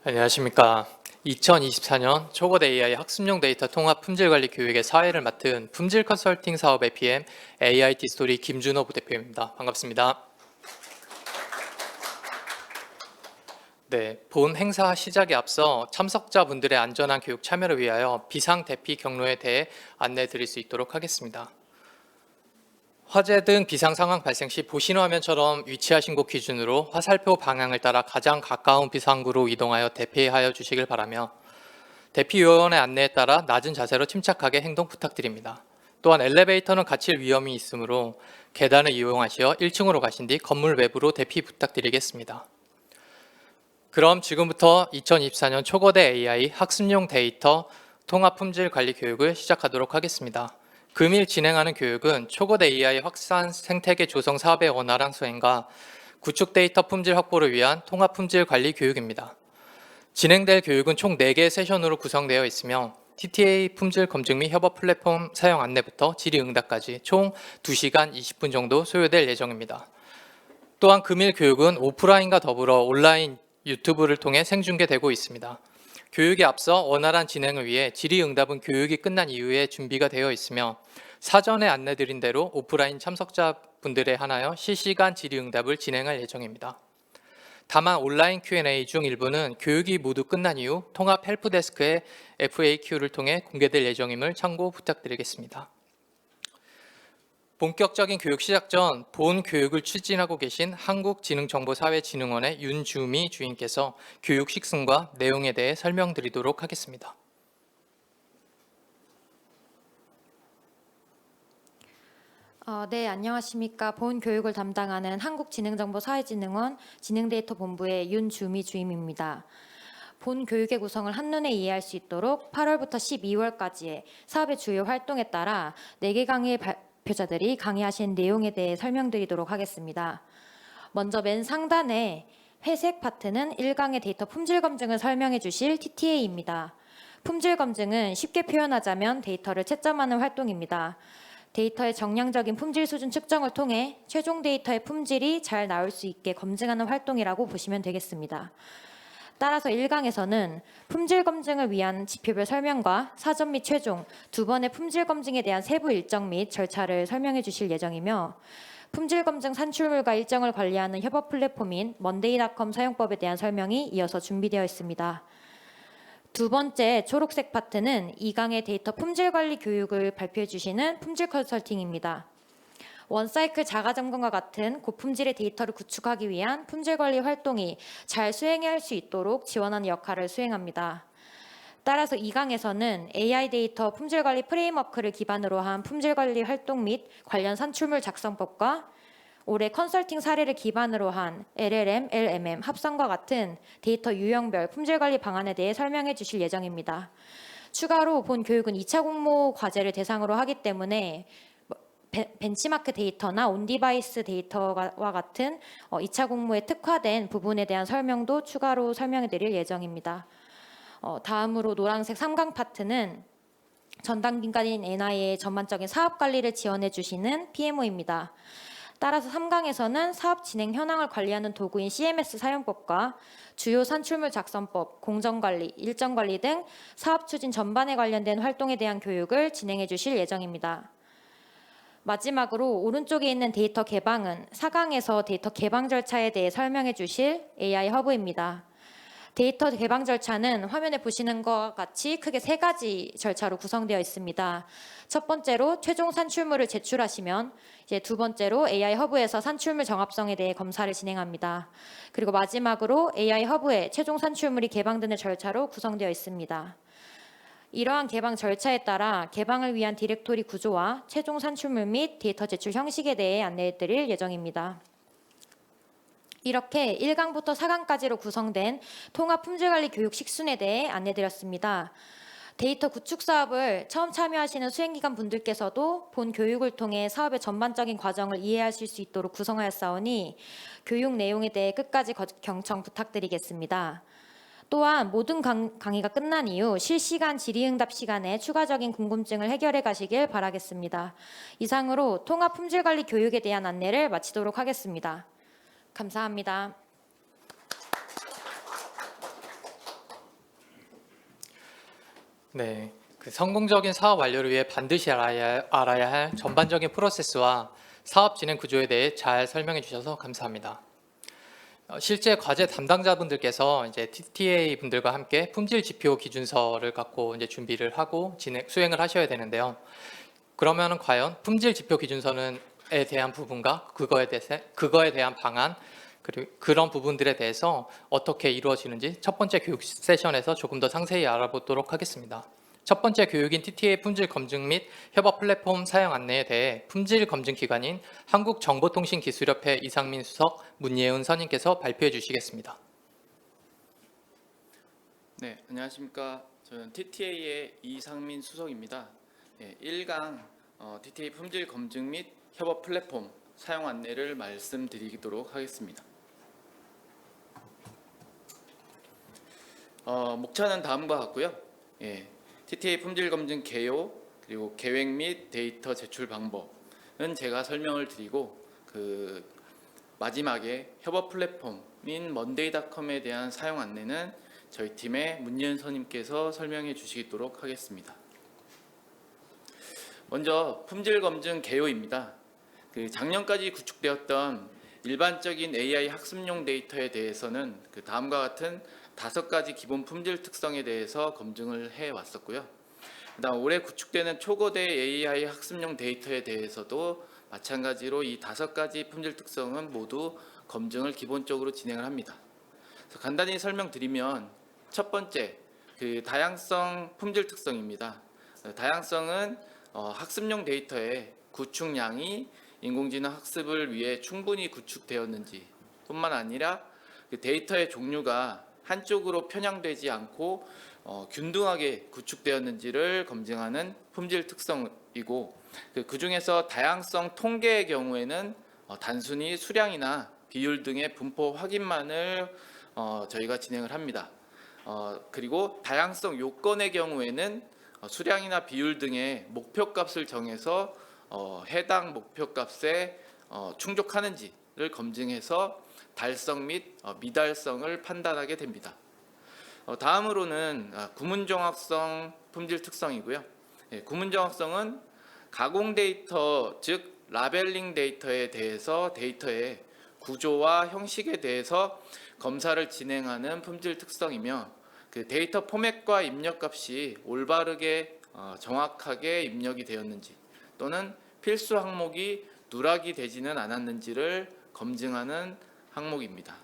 안녕하십니까. 2024년 초거대 AI 학습용 데이터 통합 품질관리 교육의 사회를 맡은 품질 컨설팅 사업의 PM AIT 스토리 김준호 부대표입니다. 반갑습니다. 네, 본 행사 시작에 앞서 참석자분들의 안전한 교육 참여를 위하여 비상 대피 경로에 대해 안내 드릴 수 있도록 하겠습니다. 화재 등 비상 상황 발생 시 보시는 화면처럼 위치하신 곳 기준으로 화살표 방향을 따라 가장 가까운 비상구로 이동하여 대피하여 주시길 바라며 대피 요원의 안내에 따라 낮은 자세로 침착하게 행동 부탁드립니다. 또한 엘리베이터는 갇힐 위험이 있으므로 계단을 이용하시어 1층으로 가신 뒤 건물 외부로 대피 부탁드리겠습니다. 그럼 지금부터 2024년 초거대 AI 학습용 데이터 통합 품질 관리 교육을 시작하도록 하겠습니다. 금일 진행하는 교육은 초거대 AI 확산 생태계 조성 사업의 원활한 수행과 구축 데이터 품질 확보를 위한 통합 품질 관리 교육입니다. 진행될 교육은 총 4개의 세션으로 구성되어 있으며 TTA 품질 검증 및 협업 플랫폼 사용 안내부터 질의응답까지 총 2시간 20분 정도 소요될 예정입니다. 또한 금일 교육은 오프라인과 더불어 온라인 유튜브를 통해 생중계되고 있습니다. 교육에 앞서 원활한 진행을 위해 질의응답은 교육이 끝난 이후에 준비가 되어 있으며 사전에 안내드린 대로 오프라인 참석자분들에 한하여 실시간 질의응답을 진행할 예정입니다. 다만 온라인 Q&A 중 일부는 교육이 모두 끝난 이후 통합 헬프데스크의 FAQ를 통해 공개될 예정임을 참고 부탁드리겠습니다. 본격적인 교육 시작 전 본 교육을 추진하고 계신 한국지능정보사회진흥원의 윤주미 주임께서 교육 식순과 내용에 대해 설명드리도록 하겠습니다. 네, 안녕하십니까. 본 교육을 담당하는 한국지능정보사회진흥원 지능데이터본부의 윤주미 주임입니다. 본 교육의 구성을 한눈에 이해할 수 있도록 8월부터 12월까지의 사업의 주요 활동에 따라 4개 강의 발표자들이 강의하신 내용에 대해 설명드리도록 하겠습니다. 먼저 맨 상단에 회색 파트는 1강의 데이터 품질 검증을 설명해 주실 TTA입니다. 품질 검증은 쉽게 표현하자면 데이터를 채점하는 활동입니다. 데이터의 정량적인 품질 수준 측정을 통해 최종 데이터의 품질이 잘 나올 수 있게 검증하는 활동이라고 보시면 되겠습니다. 따라서 1강에서는 품질 검증을 위한 지표별 설명과 사전 및 최종 2번의 품질 검증에 대한 세부 일정 및 절차를 설명해 주실 예정이며 품질 검증 산출물과 일정을 관리하는 협업 플랫폼인 먼데이닷컴 사용법에 대한 설명이 이어서 준비되어 있습니다. 두 번째 초록색 파트는 2강의 데이터 품질 관리 교육을 발표해 주시는 품질 컨설팅입니다. 원사이클 자가 점검과 같은 고품질의 데이터를 구축하기 위한 품질 관리 활동이 잘 수행할 수 있도록 지원하는 역할을 수행합니다. 따라서 2강에서는 AI 데이터 품질 관리 프레임워크를 기반으로 한 품질 관리 활동 및 관련 산출물 작성법과 올해 컨설팅 사례를 기반으로 한 LLM, LMM 합성과 같은 데이터 유형별 품질관리 방안에 대해 설명해 주실 예정입니다. 추가로 본 교육은 2차 공모 과제를 대상으로 하기 때문에 벤치마크 데이터나 온디바이스 데이터와 같은 2차 공모에 특화된 부분에 대한 설명도 추가로 설명해 드릴 예정입니다. 다음으로 노란색 3강 파트는 전담기관인 NI의 전반적인 사업 관리를 지원해 주시는 PMO입니다. 따라서 3강에서는 사업 진행 현황을 관리하는 도구인 CMS 사용법과 주요 산출물 작성법, 공정관리, 일정관리 등 사업 추진 전반에 관련된 활동에 대한 교육을 진행해 주실 예정입니다. 마지막으로 오른쪽에 있는 데이터 개방은 4강에서 데이터 개방 절차에 대해 설명해 주실 AI 허브입니다. 데이터 개방 절차는 화면에 보시는 것과 같이 크게 3가지 절차로 구성되어 있습니다. 첫 번째로 최종 산출물을 제출하시면 이제 두 번째로 AI 허브에서 산출물 정합성에 대해 검사를 진행합니다. 그리고 마지막으로 AI 허브에 최종 산출물이 개방되는 절차로 구성되어 있습니다. 이러한 개방 절차에 따라 개방을 위한 디렉토리 구조와 최종 산출물 및 데이터 제출 형식에 대해 안내해 드릴 예정입니다. 이렇게 1강부터 4강까지로 구성된 통합 품질관리 교육 식순에 대해 안내드렸습니다. 데이터 구축 사업을 처음 참여하시는 수행기관 분들께서도 본 교육을 통해 사업의 전반적인 과정을 이해하실 수 있도록 구성하였사오니 교육 내용에 대해 끝까지 경청 부탁드리겠습니다. 또한 모든 강의가 끝난 이후 실시간 질의응답 시간에 추가적인 궁금증을 해결해 가시길 바라겠습니다. 이상으로 통합 품질관리 교육에 대한 안내를 마치도록 하겠습니다. 감사합니다. 네, 그 성공적인 사업 완료를 위해 반드시 알아야 할 전반적인 프로세스와 사업 진행 구조에 대해 잘 설명해 주셔서 감사합니다. 실제 과제 담당자분들께서 이제 TTA 분들과 함께 품질 지표 기준서를 갖고 이제 준비를 하고 수행을 하셔야 되는데요. 그러면은 과연 품질 지표 기준서는에 대한 부분과 그거에 대한 방안 그리고 그런 부분들에 대해서 어떻게 이루어지는지 첫 번째 교육 세션에서 조금 더 상세히 알아보도록 하겠습니다. 첫 번째 교육인 TTA 품질 검증 및 협업 플랫폼 사용 안내에 대해 품질 검증 기관인 한국정보통신기술협회 이상민 수석, 문예은 선임께서 발표해 주시겠습니다. 네, 안녕하십니까. 저는 TTA의 이상민 수석입니다. 1강 TTA 품질 검증 및 협업 플랫폼 사용 안내를 말씀드리도록 하겠습니다. 목차는 다음과 같고요. TTA 품질 검증 개요 그리고 계획 및 데이터 제출 방법은 제가 설명을 드리고 마지막에 협업 플랫폼인 먼데이닷컴에 대한 사용 안내는 저희 팀의 문예은 선임께서 설명해 주시도록 하겠습니다. 먼저 품질 검증 개요입니다. 작년까지 구축되었던 일반적인 AI 학습용 데이터에 대해서는 다음과 같은 5가지 기본 품질 특성에 대해서 검증을 해 왔었고요. 그다음 올해 구축되는 초거대 AI 학습용 데이터에 대해서도 마찬가지로 이 5가지 품질 특성은 모두 검증을 기본적으로 진행을 합니다. 그래서 간단히 설명드리면 첫 번째 다양성 품질 특성입니다. 다양성은 학습용 데이터의 구축량이 인공지능 학습을 위해 충분히 구축되었는지 뿐만 아니라 데이터의 종류가 한쪽으로 편향되지 않고 균등하게 구축되었는지를 검증하는 품질 특성이고 그 중에서 다양성 통계의 경우에는 단순히 수량이나 비율 등의 분포 확인만을 저희가 진행을 합니다. 그리고 다양성 요건의 경우에는 수량이나 비율 등의 목표값을 정해서 해당 목표값에 충족하는지를 검증해서 달성 및 미달성을 판단하게 됩니다. 다음으로는 구문정확성 품질 특성이고요. 구문정확성은 가공 데이터 즉 라벨링 데이터에 대해서 데이터의 구조와 형식에 대해서 검사를 진행하는 품질 특성이며 데이터 포맷과 입력값이 올바르게 정확하게 입력이 되었는지 또는 필수 항목이 누락이 되지는 않았는지를 검증하는 항목입니다.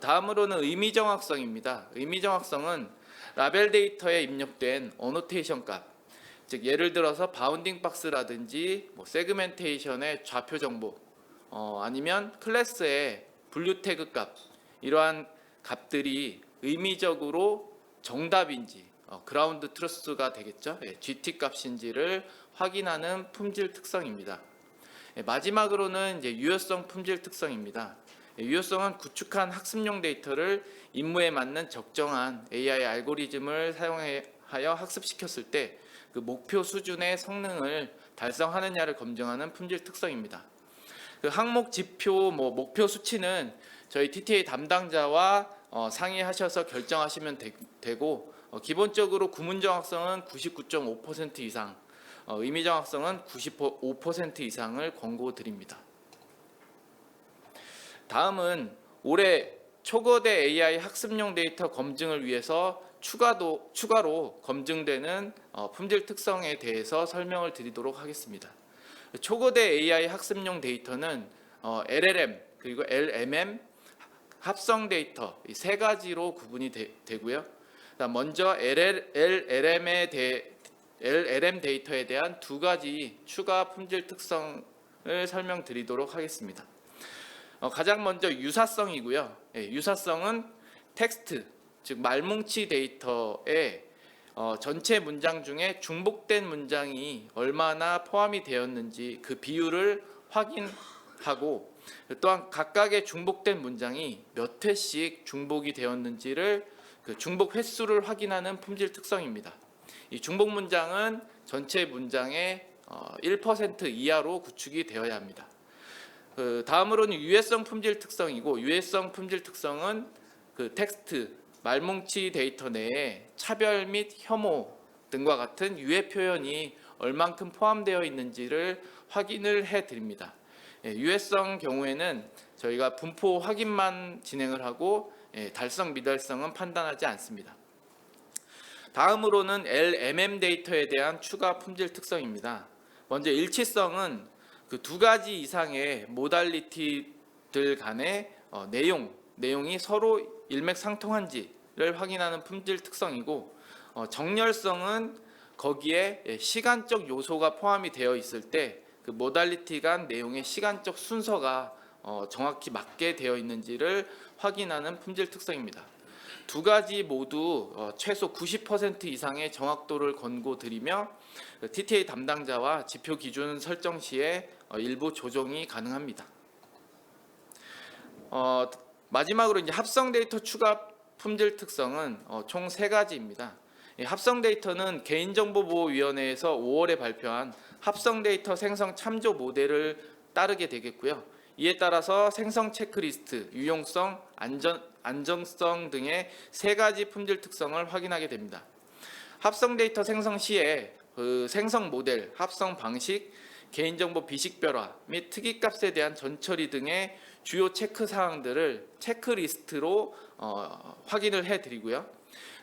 다음으로는 의미정확성입니다. 의미정확성은 라벨 데이터에 입력된 어노테이션 값, 즉 예를 들어서 바운딩 박스라든지 세그멘테이션의 좌표 정보, 아니면 클래스의 분류 태그 값, 이러한 값들이 의미적으로 정답인지 그라운드 트루스가 되겠죠. GT 값인지를 확인하는 품질 특성입니다. 마지막으로는 이제 유효성 품질 특성입니다. 유효성은 구축한 학습용 데이터를 임무에 맞는 적정한 AI 알고리즘을 사용하여 학습시켰을 때 그 목표 수준의 성능을 달성하느냐를 검증하는 품질 특성입니다. 그 항목 지표, 목표 수치는 저희 TTA 담당자와 상의하셔서 결정하시면 되고 기본적으로 구문 정확성은 99.5% 이상, 의미 정확성은 95% 이상을 권고드립니다. 다음은 올해 초거대 AI 학습용 데이터 검증을 위해서 추가로 검증되는 품질 특성에 대해서 설명을 드리도록 하겠습니다. 초거대 AI 학습용 데이터는 LLM 그리고 LMM 합성 데이터 이 3가지로 구분이 되고요. 먼저 LLM 데이터에 대한 2가지 추가 품질 특성을 설명드리도록 하겠습니다. 가장 먼저 유사성이고요. 유사성은 텍스트, 즉 말뭉치 데이터에 전체 문장 중에 중복된 문장이 얼마나 포함이 되었는지 그 비율을 확인하고 또한 각각의 중복된 문장이 몇 회씩 중복이 되었는지를 그 중복 횟수를 확인하는 품질 특성입니다. 이 중복 문장은 전체 문장의 1% 이하로 구축이 되어야 합니다. 다음으로는 유해성 품질 특성이고 유해성 품질 특성은 그 텍스트 말뭉치 데이터 내에 차별 및 혐오 등과 같은 유해 표현이 얼만큼 포함되어 있는지를 확인을 해 드립니다. 유해성 경우에는 저희가 분포 확인만 진행을 하고 달성 미달성은 판단하지 않습니다. 다음으로는 LMM 데이터에 대한 추가 품질 특성입니다. 먼저 일치성은 그 두 가지 이상의 모달리티들 간의 내용이 서로 일맥상통한지를 확인하는 품질 특성이고, 정렬성은 거기에 시간적 요소가 포함이 되어 있을 때 그 모달리티 간 내용의 시간적 순서가 정확히 맞게 되어 있는지를 확인하는 품질 특성입니다. 두 가지 모두 최소 90% 이상의 정확도를 권고드리며 TTA 담당자와 지표 기준 설정 시에 일부 조정이 가능합니다. 마지막으로 이제 합성 데이터 추가 품질 특성은 총 3가지입니다. 합성 데이터는 개인정보보호위원회에서 5월에 발표한 합성 데이터 생성 참조 모델을 따르게 되겠고요. 이에 따라서 생성 체크리스트, 유용성, 안정성 등의 3가지 품질 특성을 확인하게 됩니다. 합성 데이터 생성 시에 그 생성 모델, 합성 방식, 개인정보 비식별화 및 특이값에 대한 전처리 등의 주요 체크 사항들을 체크리스트로 확인을 해드리고요.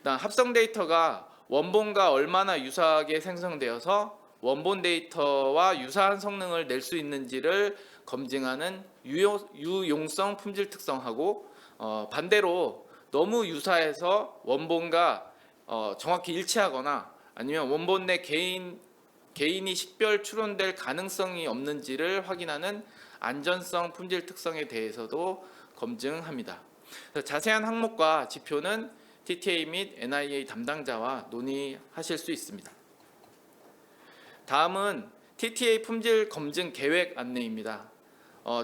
다음 합성 데이터가 원본과 얼마나 유사하게 생성되어서 원본 데이터와 유사한 성능을 낼 수 있는지를 검증하는 유용성 품질 특성하고, 반대로 너무 유사해서 원본과 정확히 일치하거나 아니면 원본 내 개인이 식별 추론될 가능성이 없는지를 확인하는 안전성 품질 특성에 대해서도 검증합니다. 자세한 항목과 지표는 TTA 및 NIA 담당자와 논의하실 수 있습니다. 다음은 TTA 품질 검증 계획 안내입니다.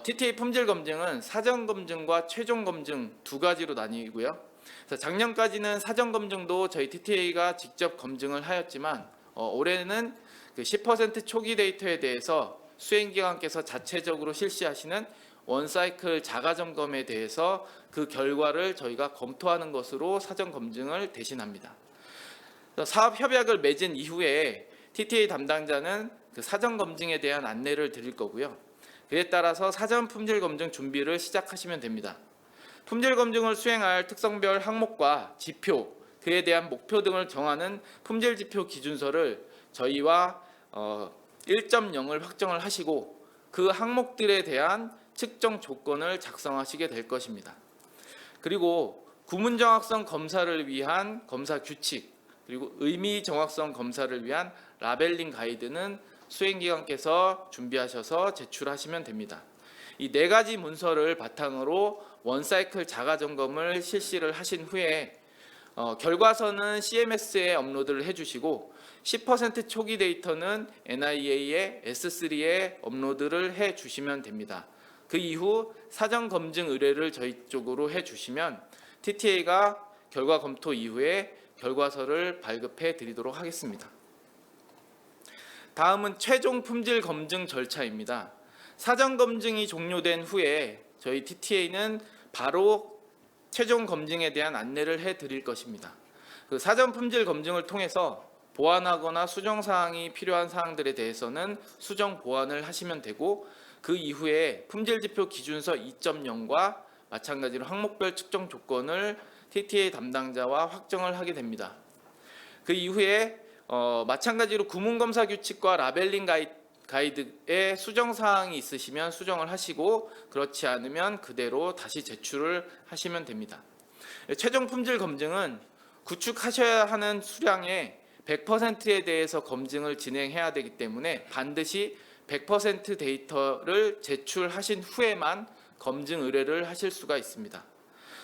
TTA 품질 검증은 사전 검증과 최종 검증 두 가지로 나뉘고요. 작년까지는 사전 검증도 저희 TTA가 직접 검증을 하였지만 올해는 그 10% 초기 데이터에 대해서 수행기관께서 자체적으로 실시하시는 원사이클 자가 점검에 대해서 그 결과를 저희가 검토하는 것으로 사전 검증을 대신합니다. 사업 협약을 맺은 이후에 TTA 담당자는 그 사전 검증에 대한 안내를 드릴 거고요. 그에 따라서 사전 품질 검증 준비를 시작하시면 됩니다. 품질 검증을 수행할 특성별 항목과 지표, 그에 대한 목표 등을 정하는 품질 지표 기준서를 저희와 1.0을 확정을 하시고 그 항목들에 대한 측정 조건을 작성하시게 될 것입니다. 그리고 구문 정확성 검사를 위한 검사 규칙, 그리고 의미 정확성 검사를 위한 라벨링 가이드는 수행기관께서 준비하셔서 제출하시면 됩니다. 이 4가지 문서를 바탕으로 원사이클 자가 점검을 실시를 하신 후에 결과서는 CMS에 업로드를 해주시고 10% 초기 데이터는 NIA의 S3에 업로드를 해주시면 됩니다. 그 이후 사전 검증 의뢰를 저희 쪽으로 해주시면 TTA가 결과 검토 이후에 결과서를 발급해 드리도록 하겠습니다. 다음은 최종 품질 검증 절차입니다. 사전 검증이 종료된 후에 저희 TTA는 바로 최종 검증에 대한 안내를 해 드릴 것입니다. 그 사전 품질 검증을 통해서 보완하거나 수정 사항이 필요한 사항들에 대해서는 수정 보완을 하시면 되고, 그 이후에 품질 지표 기준서 2.0과 마찬가지로 항목별 측정 조건을 TTA 담당자와 확정을 하게 됩니다. 그 이후에 마찬가지로 구문검사 규칙과 라벨링 가이드에 수정 사항이 있으시면 수정을 하시고, 그렇지 않으면 그대로 다시 제출을 하시면 됩니다. 최종 품질 검증은 구축하셔야 하는 수량의 100%에 대해서 검증을 진행해야 되기 때문에 반드시 100% 데이터를 제출하신 후에만 검증 의뢰를 하실 수가 있습니다.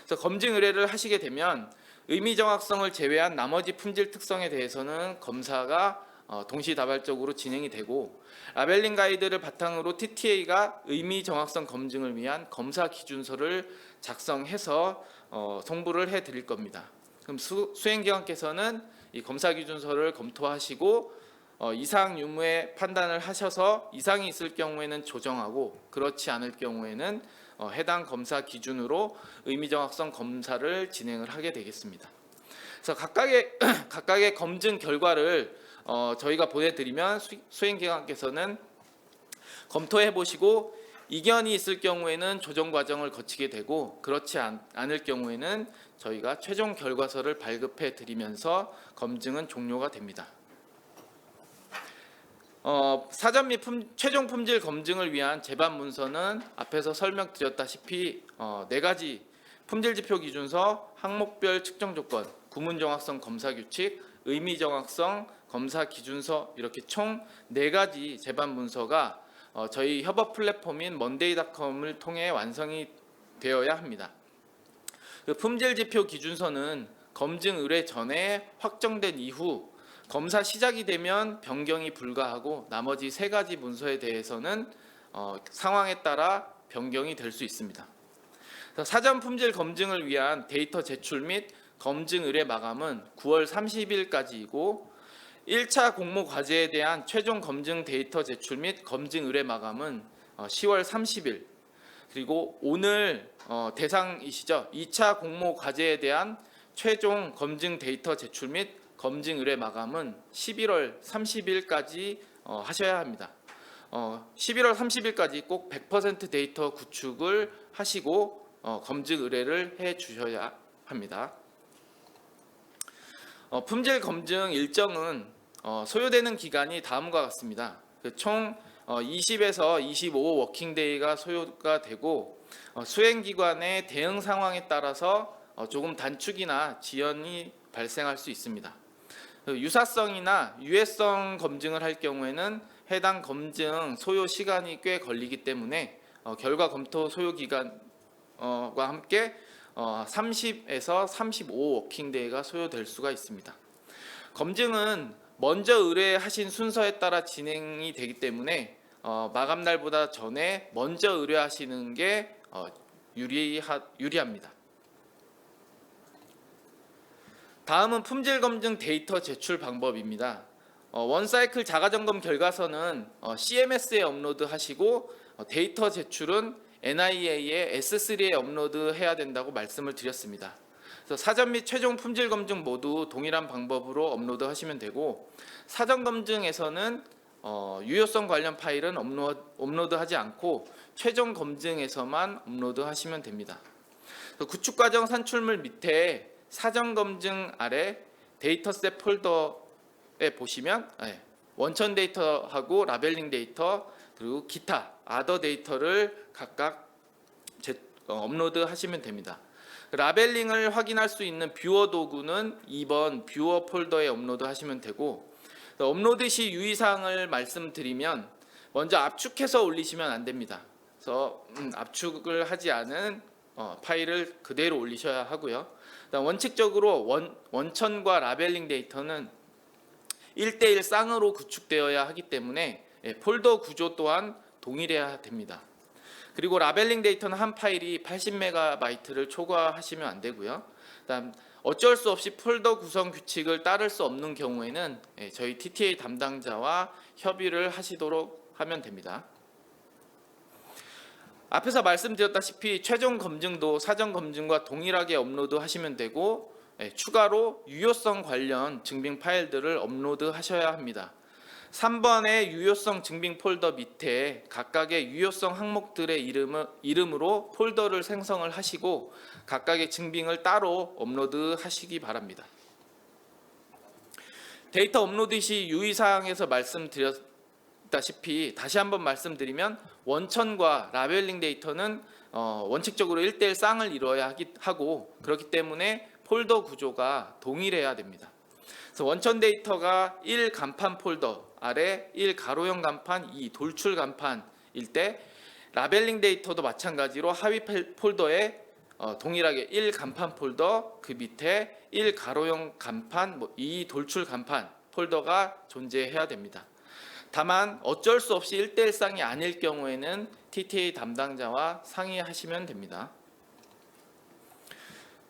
그래서 검증 의뢰를 하시게 되면 의미 정확성을 제외한 나머지 품질 특성에 대해서는 검사가 동시다발적으로 진행이 되고, 라벨링 가이드를 바탕으로 TTA가 의미 정확성 검증을 위한 검사 기준서를 작성해서 송부를 해 드릴 겁니다. 그럼 수행기관께서는 이 검사 기준서를 검토하시고 이상 유무의 판단을 하셔서 이상이 있을 경우에는 조정하고, 그렇지 않을 경우에는 해당 검사 기준으로 의미 정확성 검사를 진행을 하게 되겠습니다. 그래서 각각의 검증 결과를 저희가 보내드리면 수행기관께서는 검토해 보시고 이견이 있을 경우에는 조정 과정을 거치게 되고 그렇지 않을 경우에는 저희가 최종 결과서를 발급해 드리면서 검증은 종료가 됩니다. 사전 및 최종 품질 검증을 위한 제반 문서는 앞에서 설명드렸다시피 4가지 품질 지표 기준서, 항목별 측정 조건, 구문 정확성 검사 규칙, 의미 정확성 검사 기준서 이렇게 총 4가지 제반 문서가 저희 협업 플랫폼인 먼데이닷컴을 통해 완성이 되어야 합니다. 그 품질 지표 기준서는 검증 의뢰 전에 확정된 이후 검사 시작이 되면 변경이 불가하고 나머지 3가지 문서에 대해서는 상황에 따라 변경이 될 수 있습니다. 사전 품질 검증을 위한 데이터 제출 및 검증 의뢰 마감은 9월 30일까지이고 1차 공모 과제에 대한 최종 검증 데이터 제출 및 검증 의뢰 마감은 10월 30일 그리고 오늘 대상이시죠. 2차 공모 과제에 대한 최종 검증 데이터 제출 및 검증 의뢰 마감은 11월 30일까지 하셔야 합니다. 11월 30일까지 꼭 100% 데이터 구축을 하시고 검증 의뢰를 해 주셔야 합니다. 품질 검증 일정은 소요되는 기간이 다음과 같습니다. 총 20에서 25 워킹데이가 소요가 되고 수행기관의 대응 상황에 따라서 조금 단축이나 지연이 발생할 수 있습니다. 유사성이나 유해성 검증을 할 경우에는 해당 검증 소요 시간이 꽤 걸리기 때문에 결과 검토 소요 기간과 함께 30에서 35 워킹데이가 소요될 수가 있습니다. 검증은 먼저 의뢰하신 순서에 따라 진행이 되기 때문에 마감 날보다 전에 먼저 의뢰하시는 게 유리합니다. 다음은 품질 검증 데이터 제출 방법입니다. 원사이클 자가점검 결과서는 CMS에 업로드하시고 데이터 제출은 NIA에 S3에 업로드해야 된다고 말씀을 드렸습니다. 그래서 사전 및 최종 품질 검증 모두 동일한 방법으로 업로드하시면 되고 사전 검증에서는 유효성 관련 파일은 업로드하지 않고 최종 검증에서만 업로드하시면 됩니다. 구축 과정 산출물 밑에 사전 검증 아래 데이터셋 폴더에 보시면 원천 데이터하고 라벨링 데이터 그리고 기타 아더 데이터를 각각 업로드하시면 됩니다. 라벨링을 확인할 수 있는 뷰어 도구는 2번 뷰어 폴더에 업로드하시면 되고 업로드 시 유의사항을 말씀드리면 먼저 압축해서 올리시면 안 됩니다. 그래서 압축을 하지 않은 파일을 그대로 올리셔야 하고요. 원칙적으로 원천과 라벨링 데이터는 1:1 쌍으로 구축되어야 하기 때문에 폴더 구조 또한 동일해야 됩니다. 그리고 라벨링 데이터는 한 파일이 80MB를 초과하시면 안 되고요. 그다음 어쩔 수 없이 폴더 구성 규칙을 따를 수 없는 경우에는 저희 TTA 담당자와 협의를 하시도록 하면 됩니다. 앞에서 말씀드렸다시피 최종 검증도 사전 검증과 동일하게 업로드 하시면 되고 추가로 유효성 관련 증빙 파일들을 업로드 하셔야 합니다. 3번의 유효성 증빙 폴더 밑에 각각의 유효성 항목들의 이름으로 폴더를 생성을 하시고 각각의 증빙을 따로 업로드 하시기 바랍니다. 데이터 업로드 시 유의사항에서 말씀드렸다시피 다시 한번 말씀드리면 원천과 라벨링 데이터는 원칙적으로 1:1 쌍을 이루어야 하고 그렇기 때문에 폴더 구조가 동일해야 됩니다. 그래서 원천 데이터가 1 간판 폴더 아래 1 가로형 간판, 2 돌출 간판일 때 라벨링 데이터도 마찬가지로 하위 폴더에 동일하게 1 간판 폴더 그 밑에 1 가로형 간판, 2 돌출 간판 폴더가 존재해야 됩니다. 다만 어쩔 수 없이 1:1 쌍이 아닐 경우에는 TTA 담당자와 상의하시면 됩니다.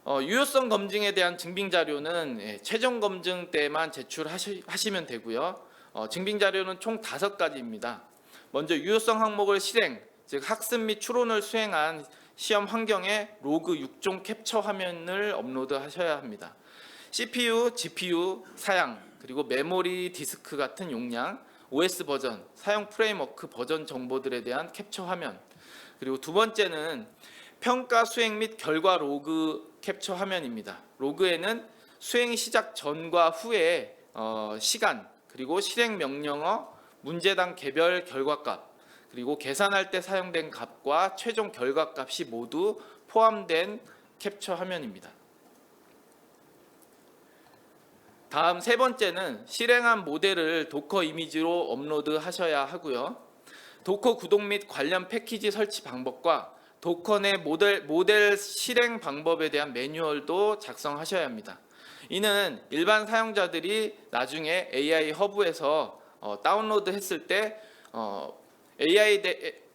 유효성 검증에 대한 증빙 자료는 최종 검증 때만 제출하시면 되고요. 증빙 자료는 총 5가지입니다. 먼저 유효성 항목을 실행, 즉 학습 및 추론을 수행한 시험 환경에 로그 6종 캡처 화면을 업로드하셔야 합니다. CPU, GPU 사양, 그리고 메모리 디스크 같은 용량, OS 버전, 사용 프레임워크 버전 정보들에 대한 캡처 화면, 그리고 두 번째는 평가 수행 및 결과 로그 캡처 화면입니다. 로그에는 수행 시작 전과 후의 시간, 그리고 실행 명령어, 문제당 개별 결과값, 그리고 계산할 때 사용된 값과 최종 결과값이 모두 포함된 캡처 화면입니다. 다음 세 번째는 실행한 모델을 도커 이미지로 업로드 하셔야 하고요. 도커 구동 및 관련 패키지 설치 방법과 도커 내 모델 실행 방법에 대한 매뉴얼도 작성하셔야 합니다. 이는 일반 사용자들이 나중에 AI 허브에서 다운로드 했을 때 AI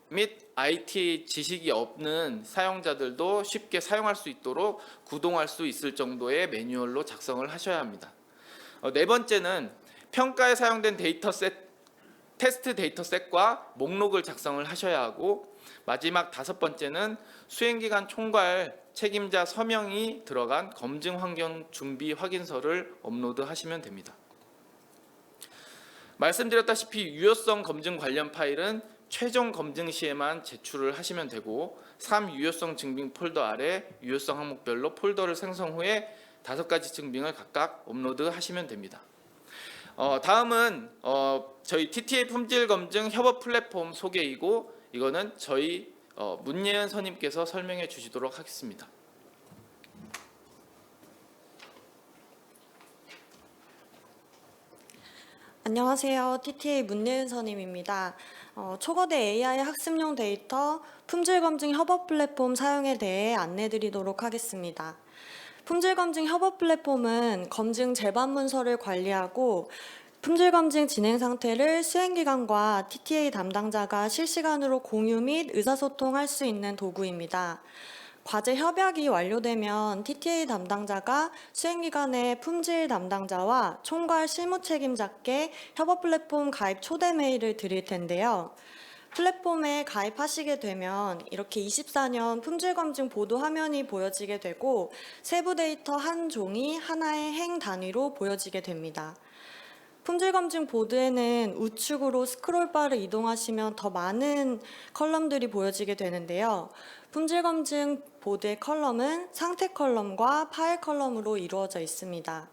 및 IT 지식이 없는 사용자들도 쉽게 사용할 수 있도록 구동할 수 있을 정도의 매뉴얼로 작성을 하셔야 합니다. 네 번째는 평가에 사용된 테스트 데이터셋과 목록을 작성을 하셔야 하고, 마지막 다섯 번째는 수행기간 총괄 책임자 서명이 들어간 검증 환경 준비 확인서를 업로드 하시면 됩니다. 말씀드렸다시피 유효성 검증 관련 파일은 최종 검증 시에만 제출을 하시면 되고, 3 유효성 증빙 폴더 아래 유효성 항목별로 폴더를 생성 후에 5가지 증빙을 각각 업로드 하시면 됩니다. 다음은 저희 TTA 품질 검증 협업 플랫폼 소개이고, 이거는 저희 문예은 선임께서 설명해 주시도록 하겠습니다. 안녕하세요. TTA 문예은 선임입니다. 초거대 AI 학습용 데이터 품질검증 협업 플랫폼 사용에 대해 안내드리도록 하겠습니다. 품질검증 협업 플랫폼은 검증 제반 문서를 관리하고 품질검증 진행 상태를 수행기관과 TTA 담당자가 실시간으로 공유 및 의사소통할 수 있는 도구입니다. 과제 협약이 완료되면 TTA 담당자가 수행기관의 품질 담당자와 총괄 실무 책임자께 협업 플랫폼 가입 초대 메일을 드릴 텐데요. 플랫폼에 가입하시게 되면 이렇게 24년 품질검증 보도 화면이 보여지게 되고, 세부 데이터 한 종이 하나의 행 단위로 보여지게 됩니다. 품질검증 보드에는 우측으로 스크롤바를 이동하시면 더 많은 컬럼들이 보여지게 되는데요. 품질검증 보드의 컬럼은 상태 컬럼과 파일 컬럼으로 이루어져 있습니다.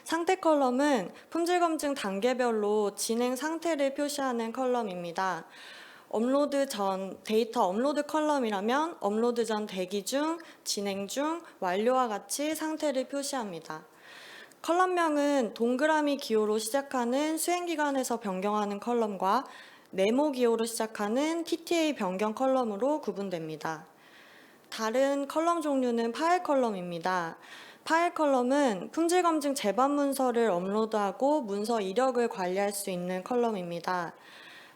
상태 컬럼은 품질검증 단계별로 진행 상태를 표시하는 컬럼입니다. 업로드 전 데이터 업로드 컬럼이라면 업로드 전 대기 중, 진행 중, 완료와 같이 상태를 표시합니다. 컬럼명은 동그라미 기호로 시작하는 수행기관에서 변경하는 컬럼과 네모 기호로 시작하는 TTA 변경 컬럼으로 구분됩니다. 다른 컬럼 종류는 파일 컬럼입니다. 파일 컬럼은 품질검증 제반 문서를 업로드하고 문서 이력을 관리할 수 있는 컬럼입니다.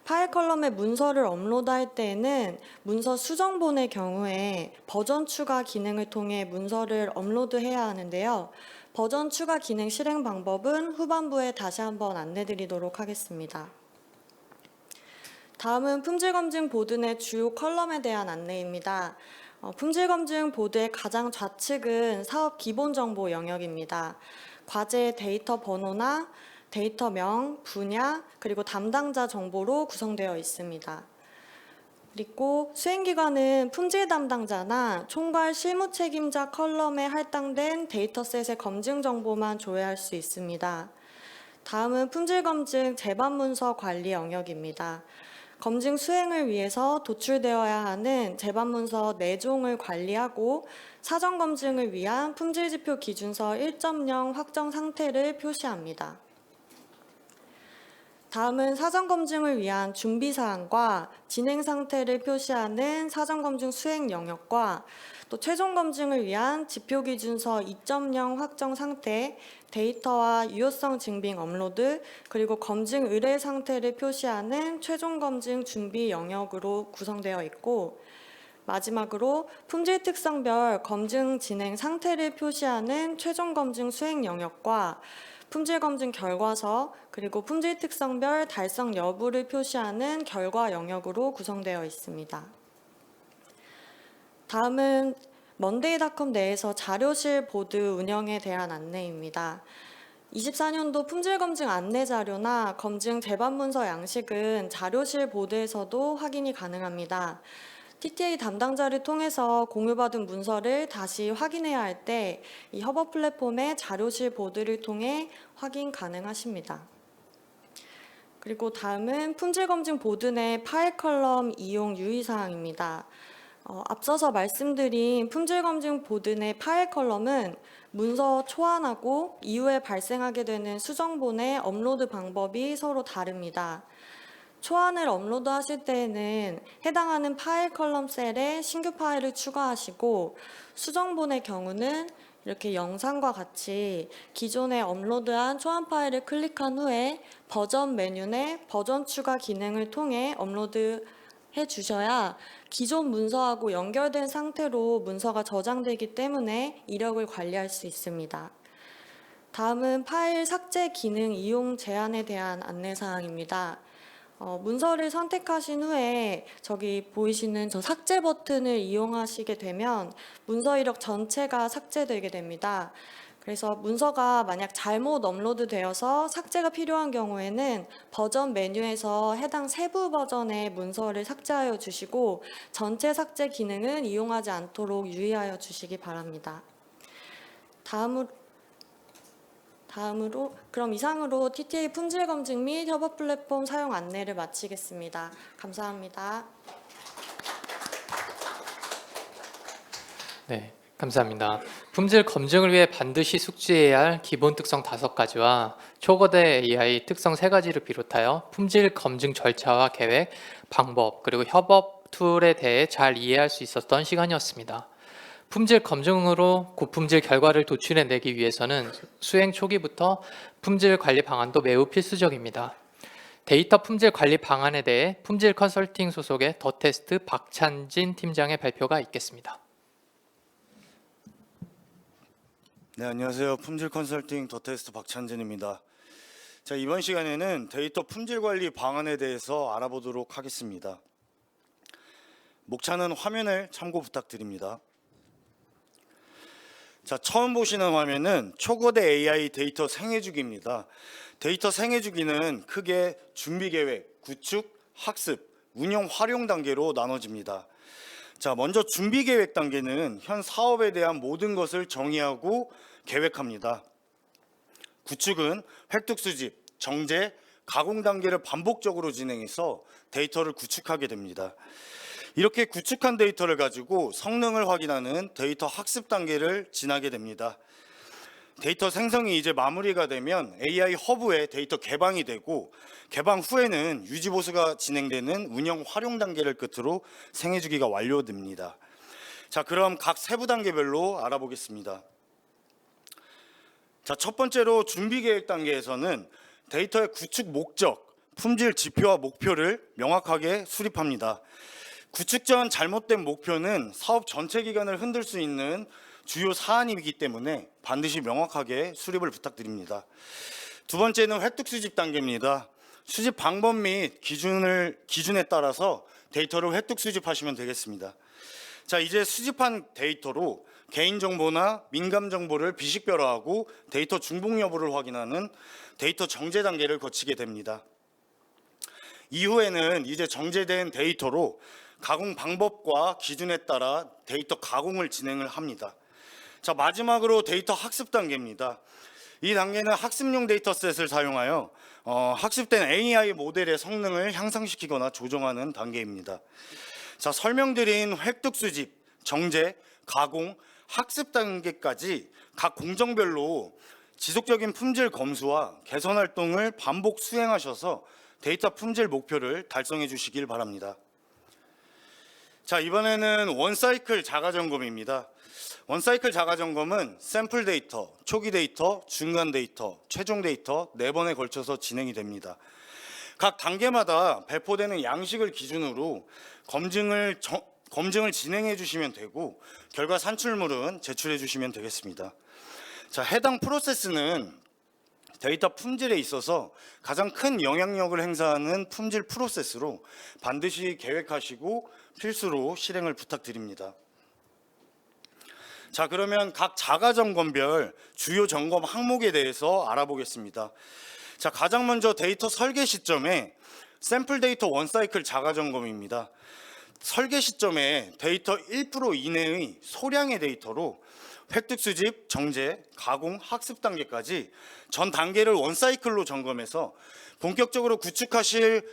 파일 컬럼에 문서를 업로드할 때에는 문서 수정본의 경우에 버전 추가 기능을 통해 문서를 업로드해야 하는데요. 버전 추가 기능 실행 방법은 후반부에 다시 한번 안내드리도록 하겠습니다. 다음은 품질검증 보드 내 주요 컬럼에 대한 안내입니다. 품질검증 보드의 가장 좌측은 사업 기본정보 영역입니다. 과제 데이터 번호나 데이터명, 분야, 그리고 담당자 정보로 구성되어 있습니다. 그리고 수행기관은 품질 담당자나 총괄 실무 책임자 컬럼에 할당된 데이터셋의 검증 정보만 조회할 수 있습니다. 다음은 품질검증 제반 문서 관리 영역입니다. 검증 수행을 위해서 도출되어야 하는 제반 문서 4종을 관리하고 사전 검증을 위한 품질지표 기준서 1.0 확정 상태를 표시합니다. 다음은 사전 검증을 위한 준비 사항과 진행 상태를 표시하는 사전 검증 수행 영역과 또 최종 검증을 위한 지표 기준서 2.0 확정 상태, 데이터와 유효성 증빙 업로드, 그리고 검증 의뢰 상태를 표시하는 최종 검증 준비 영역으로 구성되어 있고, 마지막으로 품질 특성별 검증 진행 상태를 표시하는 최종 검증 수행 영역과 품질 검증 결과서, 그리고 품질 특성별 달성 여부를 표시하는 결과 영역으로 구성되어 있습니다. 다음은 먼데이닷컴 내에서 자료실 보드 운영에 대한 안내입니다. 24년도 품질검증 안내 자료나 검증 제반 문서 양식은 자료실 보드에서도 확인이 가능합니다. TTA 담당자를 통해서 공유받은 문서를 다시 확인해야 할 때 이 협업 플랫폼의 자료실 보드를 통해 확인 가능하십니다. 그리고 다음은 품질검증 보드 내 파일 컬럼 이용 유의사항입니다. 앞서서 말씀드린 품질검증 보드 내 파일 컬럼은 문서 초안하고 이후에 발생하게 되는 수정본의 업로드 방법이 서로 다릅니다. 초안을 업로드하실 때에는 해당하는 파일 컬럼 셀에 신규 파일을 추가하시고 수정본의 경우는 이렇게 영상과 같이 기존에 업로드한 초안 파일을 클릭한 후에 버전 메뉴 내 버전 추가 기능을 통해 업로드해 주셔야 기존 문서하고 연결된 상태로 문서가 저장되기 때문에 이력을 관리할 수 있습니다. 다음은 파일 삭제 기능 이용 제한에 대한 안내사항입니다. 문서를 선택하신 후에 저기 보이시는 저 삭제 버튼을 이용하시게 되면 문서 이력 전체가 삭제되게 됩니다. 그래서 문서가 만약 잘못 업로드되어서 삭제가 필요한 경우에는 버전 메뉴에서 해당 세부 버전의 문서를 삭제하여 주시고 전체 삭제 기능은 이용하지 않도록 유의하여 주시기 바랍니다. 다음으로 그럼 이상으로 TTA 품질 검증 및 협업 플랫폼 사용 안내를 마치겠습니다. 감사합니다. 네, 감사합니다. 품질 검증을 위해 반드시 숙지해야 할 기본 특성 5가지와 초거대 AI 특성 3가지를 비롯하여 품질 검증 절차와 계획, 방법, 그리고 협업 툴에 대해 잘 이해할 수 있었던 시간이었습니다. 품질 검증으로 고품질 결과를 도출해내기 위해서는 수행 초기부터 품질 관리 방안도 매우 필수적입니다. 데이터 품질 관리 방안에 대해 품질 컨설팅 소속의 더테스트 박찬진 팀장의 발표가 있겠습니다. 네, 안녕하세요. 품질 컨설팅 더테스트 박찬진입니다. 자, 이번 시간에는 데이터 품질 관리 방안에 대해서 알아보도록 하겠습니다. 목차는 화면을 참고 부탁드립니다. 자, 처음 보시는 화면은 초거대 AI 데이터 생애주기입니다. 데이터 생애주기는 크게 준비계획, 구축, 학습, 운영, 활용 단계로 나눠집니다. 자, 먼저 준비계획 단계는 현 사업에 대한 모든 것을 정의하고 계획합니다. 구축은 획득 수집, 정제, 가공 단계를 반복적으로 진행해서 데이터를 구축하게 됩니다. 이렇게 구축한 데이터를 가지고 성능을 확인하는 데이터 학습 단계를 지나게 됩니다. 데이터 생성이 이제 마무리가 되면 AI 허브에 데이터 개방이 되고 개방 후에는 유지 보수가 진행되는 운영 활용 단계를 끝으로 생애주기가 완료됩니다. 자, 그럼 각 세부 단계별로 알아보겠습니다. 자, 첫 번째로 준비 계획 단계에서는 데이터의 구축 목적, 품질 지표와 목표를 명확하게 수립합니다. 구축 전 잘못된 목표는 사업 전체 기간을 흔들 수 있는 주요 사안이기 때문에 반드시 명확하게 수립을 부탁드립니다. 두 번째는 획득 수집 단계입니다. 수집 방법 및 기준에 따라서 데이터를 획득 수집하시면 되겠습니다. 자, 이제 수집한 데이터로 개인정보나 민감정보를 비식별화하고 데이터 중복 여부를 확인하는 데이터 정제 단계를 거치게 됩니다. 이후에는 이제 정제된 데이터로 가공 방법과 기준에 따라 데이터 가공을 진행을 합니다. 자, 마지막으로 데이터 학습 단계입니다. 이 단계는 학습용 데이터셋을 사용하여 학습된 AI 모델의 성능을 향상시키거나 조정하는 단계입니다. 자, 설명드린 획득 수집, 정제, 가공, 학습 단계까지 각 공정별로 지속적인 품질 검수와 개선 활동을 반복 수행하셔서 데이터 품질 목표를 달성해 주시길 바랍니다. 자, 이번에는 원사이클 자가점검입니다. 원사이클 자가점검은 샘플 데이터, 초기 데이터, 중간 데이터, 최종 데이터 4번에 걸쳐서 진행이 됩니다. 각 단계마다 배포되는 양식을 기준으로 검증을 진행해 주시면 되고 결과 산출물은 제출해 주시면 되겠습니다. 자, 해당 프로세스는 데이터 품질에 있어서 가장 큰 영향력을 행사하는 품질 프로세스로 반드시 계획하시고 필수로 실행을 부탁드립니다. 자, 그러면 각 자가 점검별 주요 점검 항목에 대해서 알아보겠습니다. 자, 가장 먼저 데이터 설계 시점에 샘플 데이터 원사이클 자가 점검입니다. 설계 시점에 데이터 1% 이내의 소량의 데이터로 획득 수집, 정제, 가공, 학습 단계까지 전 단계를 원사이클로 점검해서 본격적으로 구축하실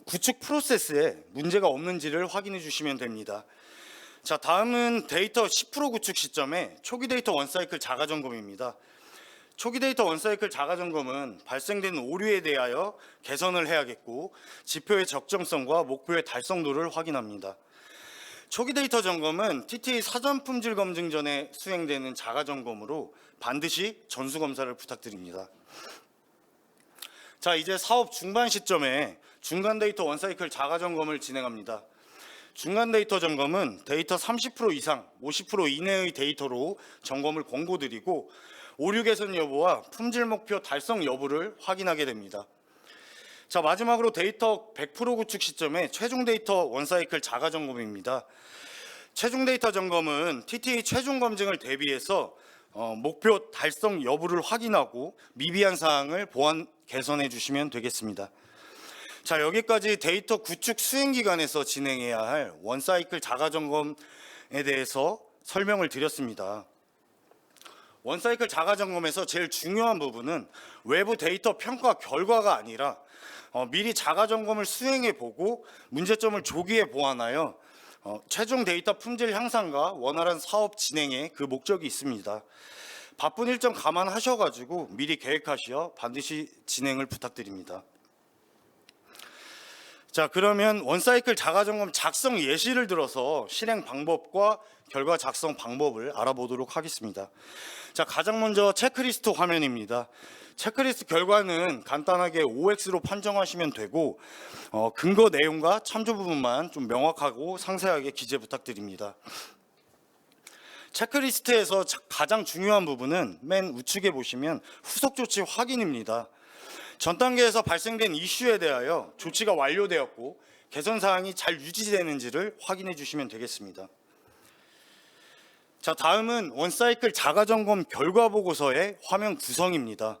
구축 프로세스에 문제가 없는지를 확인해 주시면 됩니다. 자, 다음은 데이터 10% 구축 시점에 초기 데이터 원사이클 자가 점검입니다. 초기 데이터 원사이클 자가 점검은 발생된 오류에 대하여 개선을 해야겠고 지표의 적정성과 목표의 달성도를 확인합니다. 초기 데이터 점검은 TTA 사전 품질 검증 전에 수행되는 자가 점검으로 반드시 전수 검사를 부탁드립니다. 자, 이제 사업 중반 시점에 중간 데이터 원사이클 자가 점검을 진행합니다. 중간 데이터 점검은 데이터 30% 이상, 50% 이내의 데이터로 점검을 권고드리고 오류 개선 여부와 품질 목표 달성 여부를 확인하게 됩니다. 자, 마지막으로 데이터 100% 구축 시점에 최종 데이터 원사이클 자가 점검입니다. 최종 데이터 점검은 TTA 최종 검증을 대비해서 목표 달성 여부를 확인하고 미비한 사항을 보완 개선해 주시면 되겠습니다. 자, 여기까지 데이터 구축 수행 기간에서 진행해야 할 원사이클 자가 점검에 대해서 설명을 드렸습니다. 원사이클 자가 점검에서 제일 중요한 부분은 외부 데이터 평가 결과가 아니라 미리 자가 점검을 수행해 보고 문제점을 조기에 보완하여 최종 데이터 품질 향상과 원활한 사업 진행에 그 목적이 있습니다. 바쁜 일정 감안하셔가지고 미리 계획하시어 반드시 진행을 부탁드립니다. 자, 그러면 원사이클 자가 점검 작성 예시를 들어서 실행 방법과 결과 작성 방법을 알아보도록 하겠습니다. 자, 가장 먼저 체크리스트 화면입니다. 체크리스트 결과는 간단하게 OX로 판정하시면 되고 근거 내용과 참조 부분만 좀 명확하고 상세하게 기재 부탁드립니다. 체크리스트에서 가장 중요한 부분은 맨 우측에 보시면 후속 조치 확인입니다. 전 단계에서 발생된 이슈에 대하여 조치가 완료되었고 개선 사항이 잘 유지되는지를 확인해 주시면 되겠습니다. 자, 다음은 원사이클 자가 점검 결과 보고서의 화면 구성입니다.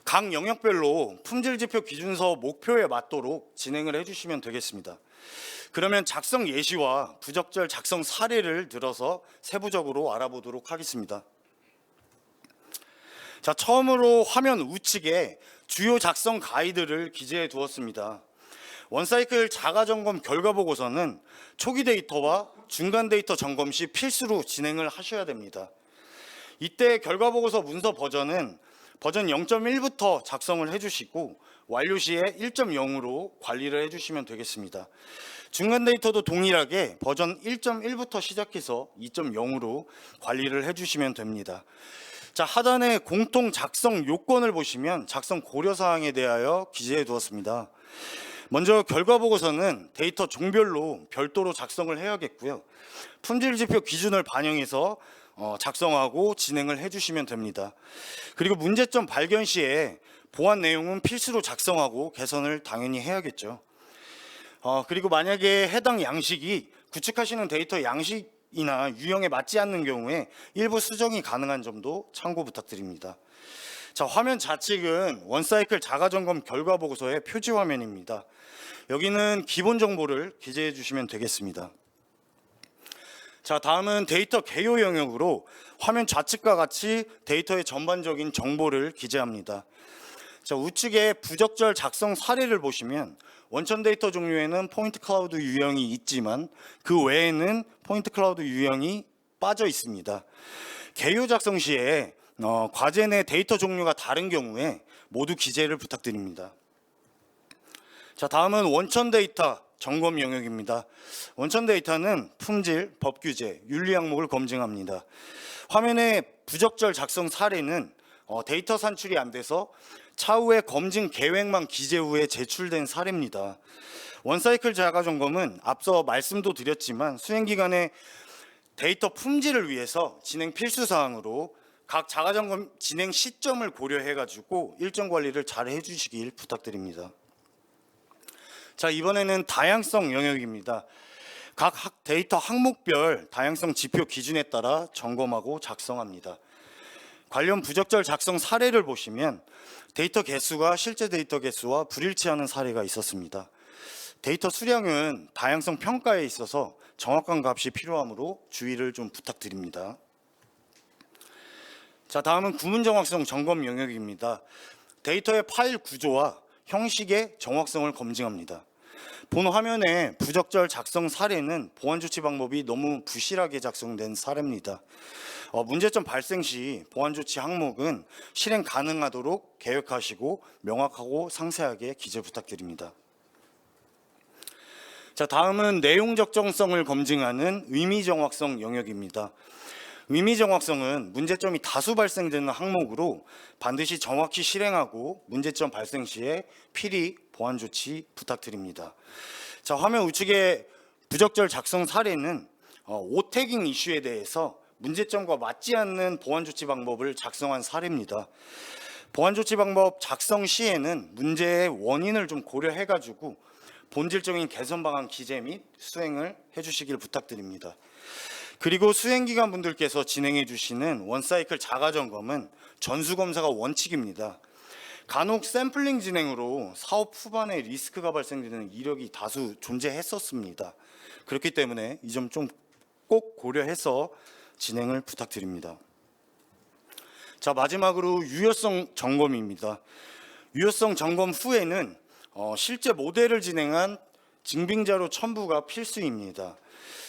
각 영역별로 품질 지표 기준서 목표에 맞도록 진행을 해주시면 되겠습니다. 그러면 작성 예시와 부적절 작성 사례를 들어서 세부적으로 알아보도록 하겠습니다. 자, 처음으로 화면 우측에 주요 작성 가이드를 기재해 두었습니다. 원사이클 자가 점검 결과 보고서는 초기 데이터와 중간 데이터 점검 시 필수로 진행을 하셔야 됩니다. 이때 결과 보고서 문서 버전은 버전 0.1부터 작성을 해주시고 완료 시에 1.0으로 관리를 해주시면 되겠습니다. 중간 데이터도 동일하게 버전 1.1부터 시작해서 2.0으로 관리를 해주시면 됩니다. 자, 하단에 공통 작성 요건을 보시면 작성 고려 사항에 대하여 기재해 두었습니다. 먼저 결과 보고서는 데이터 종별로 별도로 작성을 해야겠고요. 품질 지표 기준을 반영해서 작성하고 진행을 해주시면 됩니다. 그리고 문제점 발견 시에 보완 내용은 필수로 작성하고 개선을 당연히 해야겠죠. 그리고 만약에 해당 양식이 구축하시는 데이터 양식이나 유형에 맞지 않는 경우에 일부 수정이 가능한 점도 참고 부탁드립니다. 자, 화면 좌측은 원사이클 자가 점검 결과 보고서의 표지 화면입니다. 여기는 기본 정보를 기재해 주시면 되겠습니다. 자, 다음은 데이터 개요 영역으로 화면 좌측과 같이 데이터의 전반적인 정보를 기재합니다. 자, 우측에 부적절 작성 사례를 보시면 원천 데이터 종류에는 포인트 클라우드 유형이 있지만 그 외에는 포인트 클라우드 유형이 빠져 있습니다. 개요 작성 시에 과제 내 데이터 종류가 다른 경우에 모두 기재를 부탁드립니다. 자, 다음은 원천 데이터 점검 영역입니다. 원천 데이터는 품질, 법규제, 윤리 항목을 검증합니다. 화면의 부적절 작성 사례는 데이터 산출이 안 돼서 차후에 검증 계획만 기재 후에 제출된 사례입니다. 원사이클 자가 점검은 앞서 말씀도 드렸지만 수행 기간에 데이터 품질을 위해서 진행 필수 사항으로 각 자가 점검 진행 시점을 고려해 가지고 일정 관리를 잘 해주시길 부탁드립니다. 자, 이번에는 다양성 영역입니다. 데이터 항목별 다양성 지표 기준에 따라 점검하고 작성합니다. 관련 부적절 작성 사례를 보시면 데이터 개수가 실제 데이터 개수와 불일치하는 사례가 있었습니다. 데이터 수량은 다양성 평가에 있어서 정확한 값이 필요하므로 주의를 좀 부탁드립니다. 자, 다음은 구문 정확성 점검 영역입니다. 데이터의 파일 구조와 형식의 정확성을 검증합니다. 본 화면에 부적절 작성 사례는 보안 조치 방법이 너무 부실하게 작성된 사례입니다. 문제점 발생 시 보안 조치 항목은 실행 가능하도록 계획하시고 명확하고 상세하게 기재 부탁드립니다. 자, 다음은 내용 적정성을 검증하는 의미 정확성 영역입니다. 의미 정확성은 문제점이 다수 발생되는 항목으로 반드시 정확히 실행하고 문제점 발생 시에 필히 보안 조치 부탁드립니다. 자, 화면 우측의 부적절 작성 사례는 오태깅 이슈에 대해서 문제점과 맞지 않는 보안 조치 방법을 작성한 사례입니다. 보안 조치 방법 작성 시에는 문제의 원인을 좀 고려해 가지고 본질적인 개선 방안 기재 및 수행을 해주시길 부탁드립니다. 그리고 수행기관 분들께서 진행해 주시는 원사이클 자가 점검은 전수 검사가 원칙입니다. 간혹 샘플링 진행으로 사업 후반에 리스크가 발생되는 이력이 다수 존재했었습니다. 그렇기 때문에 이 점 좀 꼭 고려해서 진행을 부탁드립니다. 자, 마지막으로 유효성 점검입니다. 유효성 점검 후에는 실제 모델을 진행한 증빙자료 첨부가 필수입니다.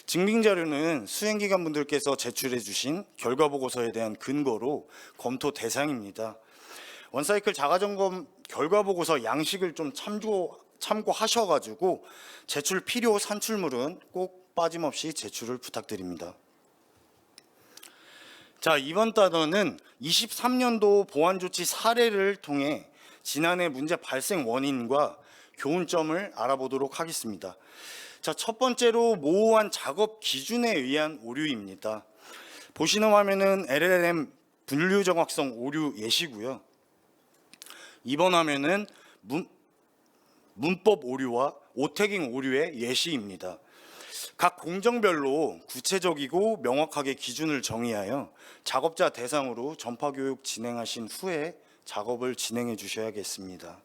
증빙자료는 수행기관 분들께서 제출해 주신 결과보고서에 대한 근거로 검토 대상입니다. 원사이클 자가점검 결과보고서 양식을 좀 참고하셔가지고 제출 필요 산출물은 꼭 빠짐없이 제출을 부탁드립니다. 자, 이번 단어는 23년도 보안조치 사례를 통해 지난해 문제 발생 원인과 교훈점을 알아보도록 하겠습니다. 자, 첫 번째로 모호한 작업 기준에 의한 오류입니다. 보시는 화면은 LLM 분류 정확성 오류 예시고요. 이번 화면은 문법 오류와 오태깅 오류의 예시입니다. 각 공정별로 구체적이고 명확하게 기준을 정의하여 작업자 대상으로 전파 교육 진행하신 후에 작업을 진행해 주셔야겠습니다.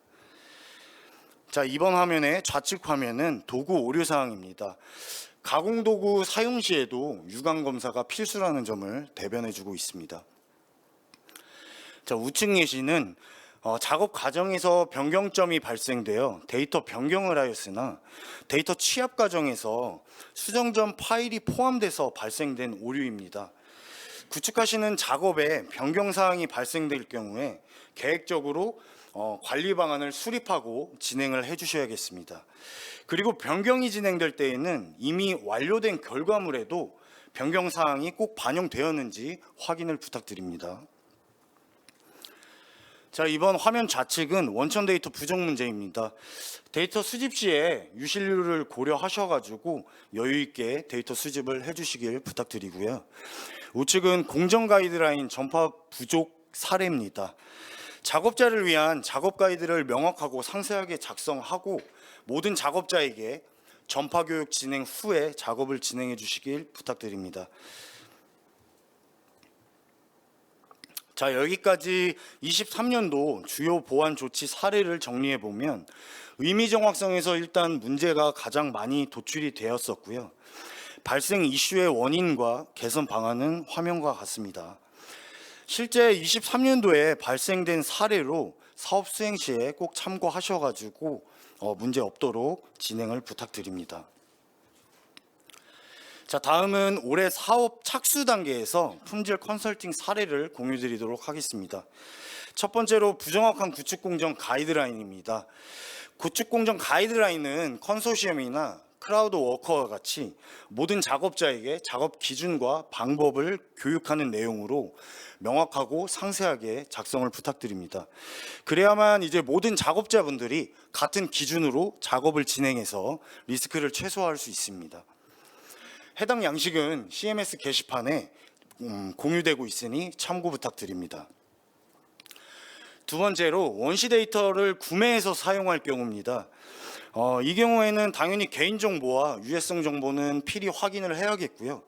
자, 이번 화면의 좌측 화면은 도구 오류 사항입니다. 가공 도구 사용 시에도 유감 검사가 필수라는 점을 대변해 주고 있습니다. 자, 우측 예시는 작업 과정에서 변경점이 발생되어 데이터 변경을 하였으나 데이터 취합 과정에서 수정 전 파일이 포함돼서 발생된 오류입니다. 구축하시는 작업에 변경 사항이 발생될 경우에 계획적으로 관리 방안을 수립하고 진행을 해 주셔야겠습니다. 그리고 변경이 진행될 때에는 이미 완료된 결과물에도 변경 사항이 꼭 반영되었는지 확인을 부탁드립니다. 자, 이번 화면 좌측은 원천 데이터 부족 문제입니다. 데이터 수집 시에 유실률을 고려하셔가지고 여유 있게 데이터 수집을 해주시길 부탁드리고요. 우측은 공정 가이드라인 전파 부족 사례입니다. 작업자를 위한 작업 가이드를 명확하고 상세하게 작성하고 모든 작업자에게 전파 교육 진행 후에 작업을 진행해 주시길 부탁드립니다. 자, 여기까지 23년도 주요 보안 조치 사례를 정리해 보면 의미 정확성에서 일단 문제가 가장 많이 도출이 되었었고요. 발생 이슈의 원인과 개선 방안은 화면과 같습니다. 실제 23년도에 발생된 사례로 사업 수행 시에 꼭 참고하셔가지고 문제 없도록 진행을 부탁드립니다. 자, 다음은 올해 사업 착수 단계에서 품질 컨설팅 사례를 공유드리도록 하겠습니다. 첫 번째로 부정확한 구축 공정 가이드라인입니다. 구축 공정 가이드라인은 컨소시엄이나 크라우드 워커와 같이 모든 작업자에게 작업 기준과 방법을 교육하는 내용으로 명확하고 상세하게 작성을 부탁드립니다. 그래야만 이제 모든 작업자분들이 같은 기준으로 작업을 진행해서 리스크를 최소화할 수 있습니다. 해당 양식은 CMS 게시판에 공유되고 있으니 참고 부탁드립니다. 두 번째로 원시 데이터를 구매해서 사용할 경우입니다. 이 경우에는 당연히 개인정보와 유해성 정보는 필히 확인을 해야겠고요.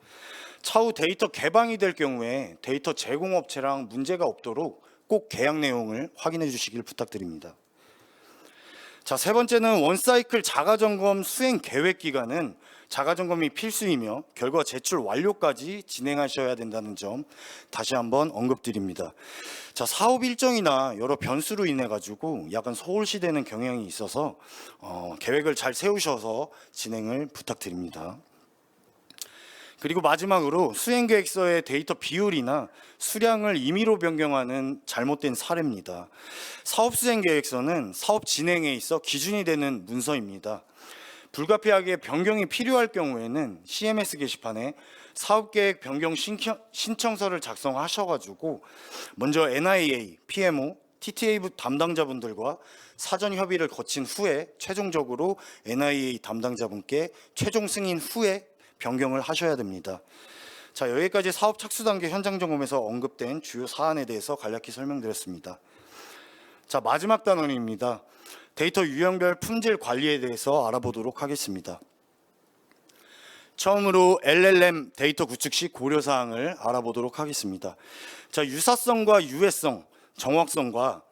차후 데이터 개방이 될 경우에 데이터 제공업체랑 문제가 없도록 꼭 계약 내용을 확인해 주시길 부탁드립니다. 자, 세 번째는 원사이클 자가점검 수행 계획 기간은 자가점검이 필수이며 결과 제출 완료까지 진행하셔야 된다는 점 다시 한번 언급드립니다. 자, 사업 일정이나 여러 변수로 인해 가지고 약간 소홀시되는 경향이 있어서 계획을 잘 세우셔서 진행을 부탁드립니다. 그리고 마지막으로 수행계획서의 데이터 비율이나 수량을 임의로 변경하는 잘못된 사례입니다. 사업수행계획서는 사업 진행에 있어 기준이 되는 문서입니다. 불가피하게 변경이 필요할 경우에는 CMS 게시판에 사업계획 변경 신청서를 작성하셔가지고 먼저 NIA, PMO, TTA 담당자분들과 사전 협의를 거친 후에 최종적으로 NIA 담당자분께 최종 승인 후에 변경을 하셔야 됩니다. 자, 여기까지 사업 착수 단계 현장 점검에서 언급된 주요 사안에 대해서 간략히 설명드렸습니다. 자, 마지막 단원입니다. 데이터 유형별 품질 관리에 대해서 알아보도록 하겠습니다. 처음으로 LLM 데이터 구축 시 고려 사항을 알아보도록 하겠습니다. 자, 유사성과 유해성, 정확성과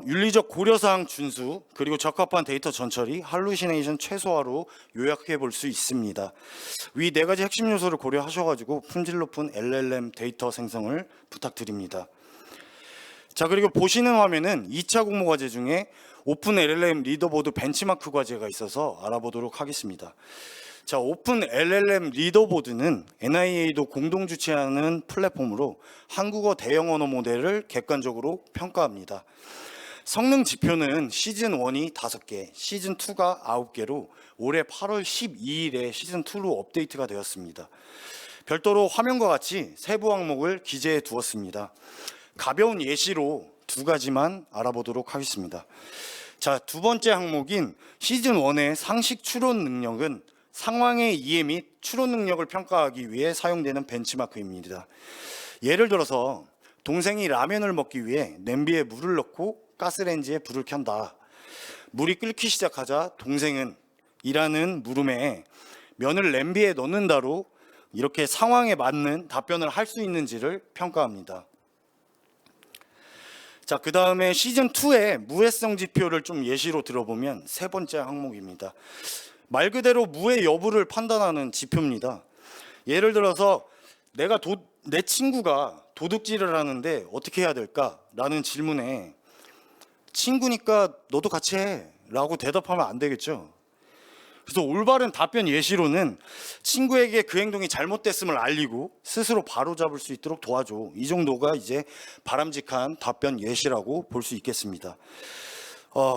윤리적 고려사항 준수 그리고 적합한 데이터 전처리, 할루시네이션 최소화로 요약해 볼 수 있습니다. 위 네 가지 핵심 요소를 고려하셔가지고 품질 높은 LLM 데이터 생성을 부탁드립니다. 자, 그리고 보시는 화면은 2차 공모 과제 중에 오픈 LLM 리더보드 벤치마크 과제가 있어서 알아보도록 하겠습니다. 자, 오픈 LLM 리더보드는 NIA도 공동 주최하는 플랫폼으로 한국어 대형 언어 모델을 객관적으로 평가합니다. 성능 지표는 시즌 1이 5개, 시즌 2가 9개로 올해 8월 12일에 시즌 2로 업데이트가 되었습니다. 별도로 화면과 같이 세부 항목을 기재해 두었습니다. 가벼운 예시로 두 가지만 알아보도록 하겠습니다. 자, 두 번째 항목인 시즌 1의 상식 추론 능력은 상황의 이해 및 추론 능력을 평가하기 위해 사용되는 벤치마크입니다. 예를 들어서 동생이 라면을 먹기 위해 냄비에 물을 넣고 가스레인지에 불을 켠다. 물이 끓기 시작하자 동생은 이라는 물음에 면을 냄비에 넣는다로 이렇게 상황에 맞는 답변을 할 수 있는지를 평가합니다. 자, 그 다음에 시즌 2의 무해성 지표를 좀 예시로 들어보면 세 번째 항목입니다. 말 그대로 무해 여부를 판단하는 지표입니다. 예를 들어서 내 친구가 도둑질을 하는데 어떻게 해야 될까? 라는 질문에 친구니까 너도 같이 해 라고 대답하면 안 되겠죠. 그래서 올바른 답변 예시로는 친구에게 그 행동이 잘못됐음을 알리고 스스로 바로잡을 수 있도록 도와줘. 이 정도가 이제 바람직한 답변 예시라고 볼 수 있겠습니다.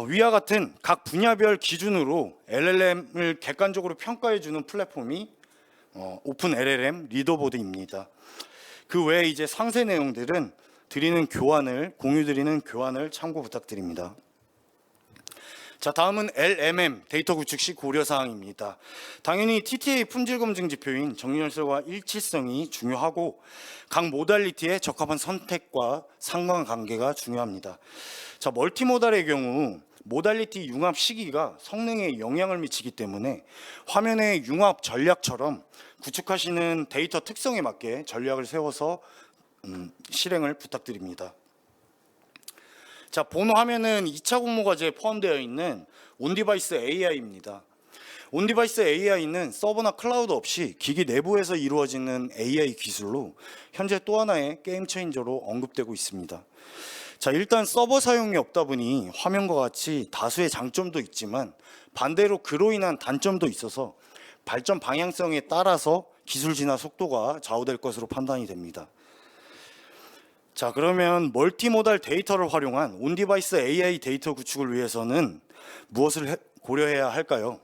위와 같은 각 분야별 기준으로 LLM을 객관적으로 평가해주는 플랫폼이 오픈 LLM 리더보드입니다. 그 외에 이제 상세 내용들은 공유드리는 교환을 참고 부탁드립니다. 자, 다음은 LMM 데이터 구축 시 고려 사항입니다. 당연히 TTA 품질 검증 지표인 정렬성과 일치성이 중요하고 각 모달리티의 적합한 선택과 상관관계가 중요합니다. 자, 멀티모달의 경우 모달리티 융합 시기가 성능에 영향을 미치기 때문에 화면의 융합 전략처럼 구축하시는 데이터 특성에 맞게 전략을 세워서 실행을 부탁드립니다. 자, 본 화면은 2차 공모 과제에 포함되어 있는 온디바이스 AI입니다. 온디바이스 AI는 서버나 클라우드 없이 기기 내부에서 이루어지는 AI 기술로 현재 또 하나의 게임 체인저로 언급되고 있습니다. 자, 일단 서버 사용이 없다 보니 화면과 같이 다수의 장점도 있지만 반대로 그로 인한 단점도 있어서 발전 방향성에 따라서 기술 진화 속도가 좌우될 것으로 판단이 됩니다. 자, 그러면 멀티모달 데이터를 활용한 온디바이스 AI 데이터 구축을 위해서는 무엇을 고려해야 할까요?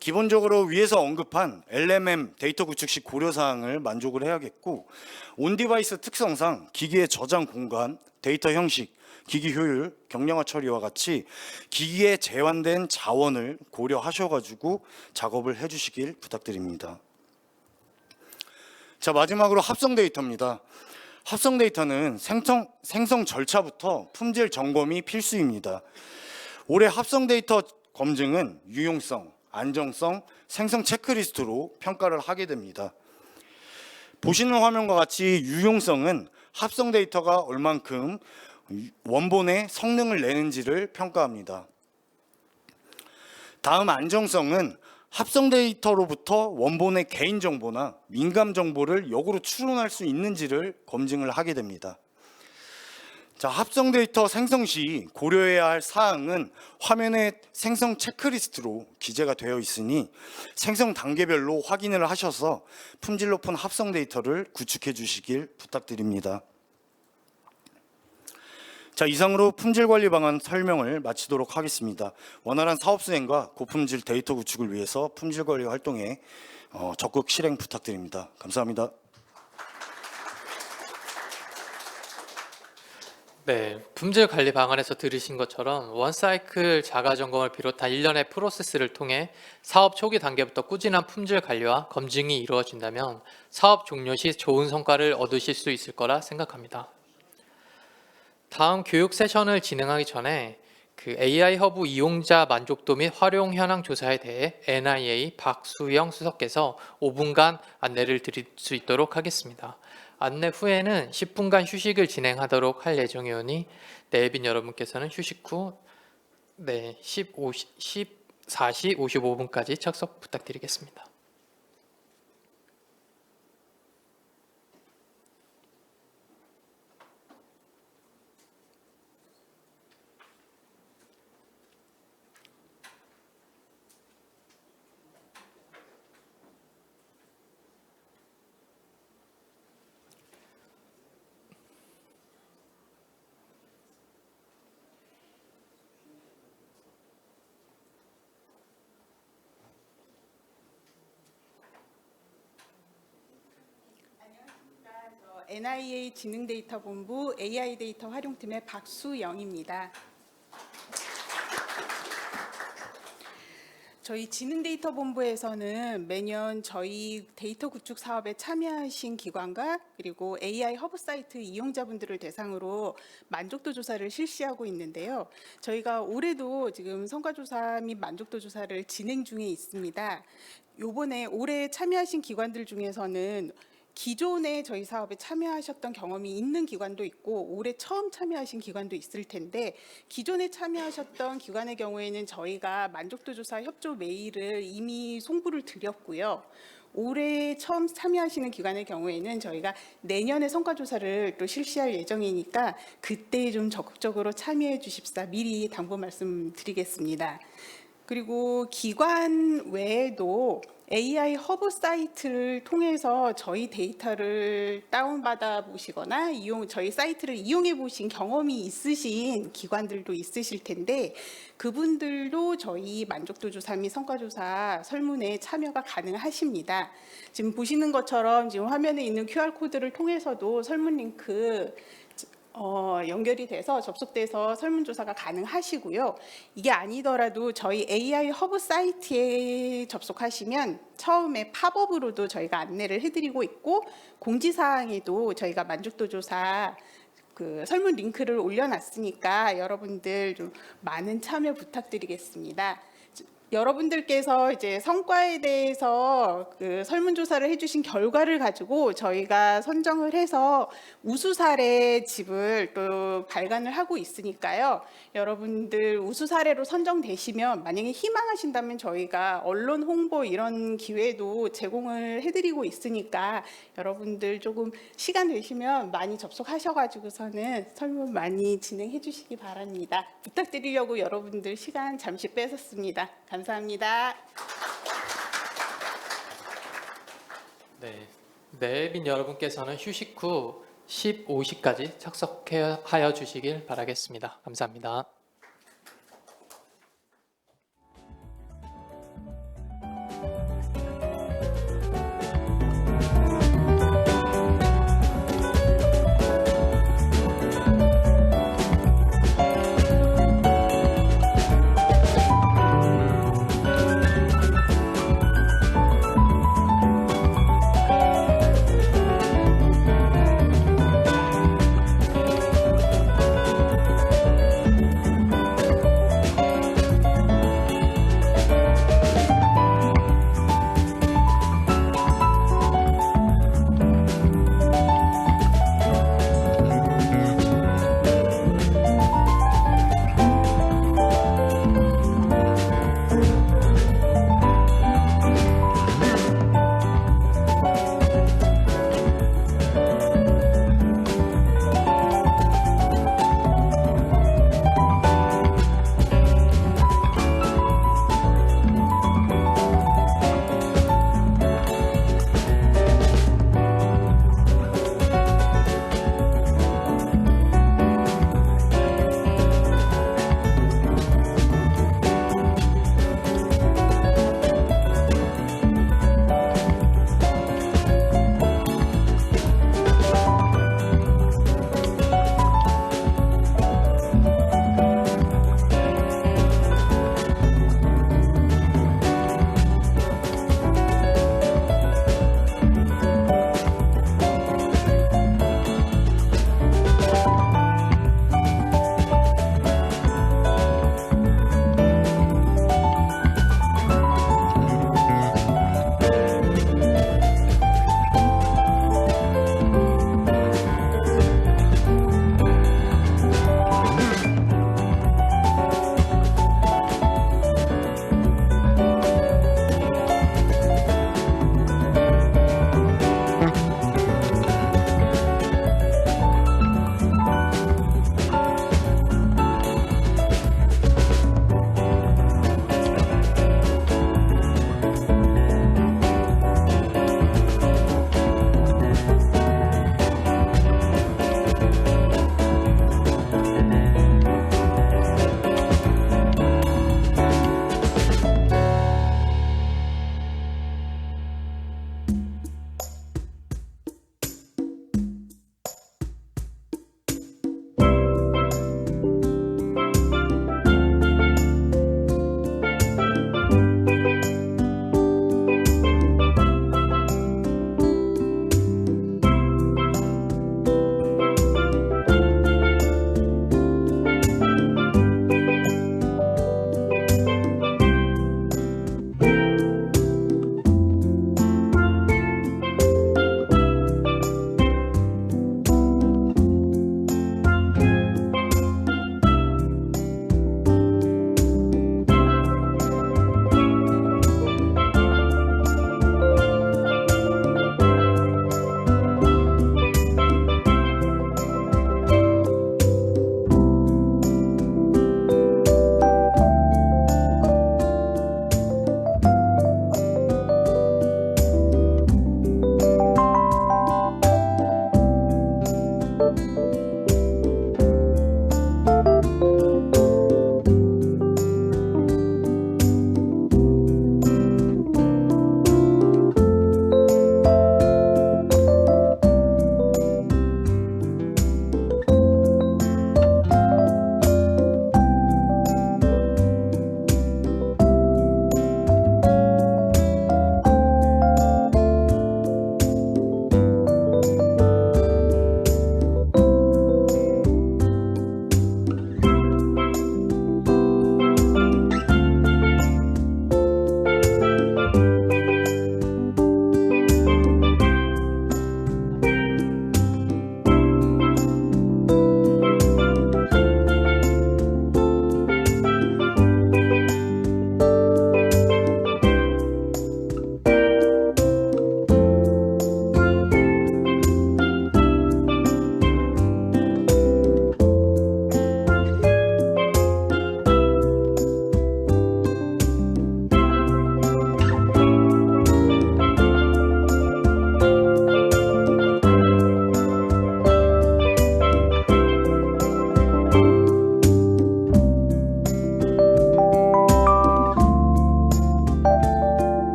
기본적으로 위에서 언급한 LMM 데이터 구축 시 고려사항을 만족을 해야겠고 온디바이스 특성상 기기의 저장 공간, 데이터 형식, 기기 효율, 경량화 처리와 같이 기기에 제한된 자원을 고려하셔가지고 작업을 해주시길 부탁드립니다. 자, 마지막으로 합성 데이터입니다. 합성 데이터는 생성 절차부터 품질 점검이 필수입니다. 올해 합성 데이터 검증은 유용성, 안정성, 생성 체크리스트로 평가를 하게 됩니다. 보시는 화면과 같이 유용성은 합성 데이터가 얼만큼 원본의 성능을 내는지를 평가합니다. 다음 안정성은 합성 데이터로부터 원본의 개인정보나 민감정보를 역으로 추론할 수 있는지를 검증을 하게 됩니다. 자, 합성 데이터 생성 시 고려해야 할 사항은 화면에 생성 체크리스트로 기재가 되어 있으니 생성 단계별로 확인을 하셔서 품질 높은 합성 데이터를 구축해 주시길 부탁드립니다. 자, 이상으로 품질 관리 방안 설명을 마치도록 하겠습니다. 원활한 사업 수행과 고품질 데이터 구축을 위해서 품질 관리 활동에 적극 실행 부탁드립니다. 감사합니다. 네, 품질 관리 방안에서 들으신 것처럼 원사이클 자가 점검을 비롯한 일련의 프로세스를 통해 사업 초기 단계부터 꾸준한 품질 관리와 검증이 이루어진다면 사업 종료 시 좋은 성과를 얻으실 수 있을 거라 생각합니다. 다음 교육 세션을 진행하기 전에 AI 허브 이용자 만족도 및 활용 현황 조사에 대해 NIA 박수영 수석께서 5분간 안내를 드릴 수 있도록 하겠습니다. 안내 후에는 10분간 휴식을 진행하도록 할 예정이오니 내빈 여러분께서는 휴식 후 14시 55분까지 착석 부탁드리겠습니다. NIA 지능데이터본부 AI 데이터 활용팀의 박수영입니다. 저희 지능데이터본부에서는 매년 저희 데이터 구축 사업에 참여하신 기관과 그리고 AI 허브 사이트 이용자분들을 대상으로 만족도 조사를 실시하고 있는데요. 저희가 올해도 지금 성과조사 및 만족도 조사를 진행 중에 있습니다. 요번에 올해 참여하신 기관들 중에서는 기존에 저희 사업에 참여하셨던 경험이 있는 기관도 있고 올해 처음 참여하신 기관도 있을 텐데 기존에 참여하셨던 기관의 경우에는 저희가 만족도 조사 협조 메일을 이미 송부를 드렸고요. 올해 처음 참여하시는 기관의 경우에는 저희가 내년에 성과조사를 또 실시할 예정이니까 그때 좀 적극적으로 참여해 주십사 미리 당부 말씀드리겠습니다. 그리고 기관 외에도 AI 허브 사이트를 통해서 저희 데이터를 다운받아 보시거나 저희 사이트를 이용해 보신 경험이 있으신 기관들도 있으실 텐데 그분들도 저희 만족도 조사 및 성과조사 설문에 참여가 가능하십니다. 지금 보시는 것처럼 지금 화면에 있는 QR코드를 통해서도 설문 링크 연결이 돼서 접속돼서 설문조사가 가능하시고요. 이게 아니더라도 저희 AI 허브 사이트에 접속하시면 처음에 팝업으로도 저희가 안내를 해드리고 있고 공지사항에도 저희가 만족도 조사 설문 링크를 올려놨으니까 여러분들 좀 많은 참여 부탁드리겠습니다. 여러분들께서 이제 성과에 대해서 설문조사를 해주신 결과를 가지고 저희가 선정을 해서 우수 사례 집을 또 발간을 하고 있으니까요. 여러분들 우수 사례로 선정되시면 만약에 희망하신다면 저희가 언론 홍보 이런 기회도 제공을 해드리고 있으니까 여러분들 조금 시간 되시면 많이 접속하셔가지고서는 설문 많이 진행해 주시기 바랍니다. 부탁드리려고 여러분들 시간 잠시 뺏었습니다. 감사합니다. 네, 내빈 여러분께서는 휴식 후 15시까지 착석하여 주시길 바라겠습니다. 감사합니다.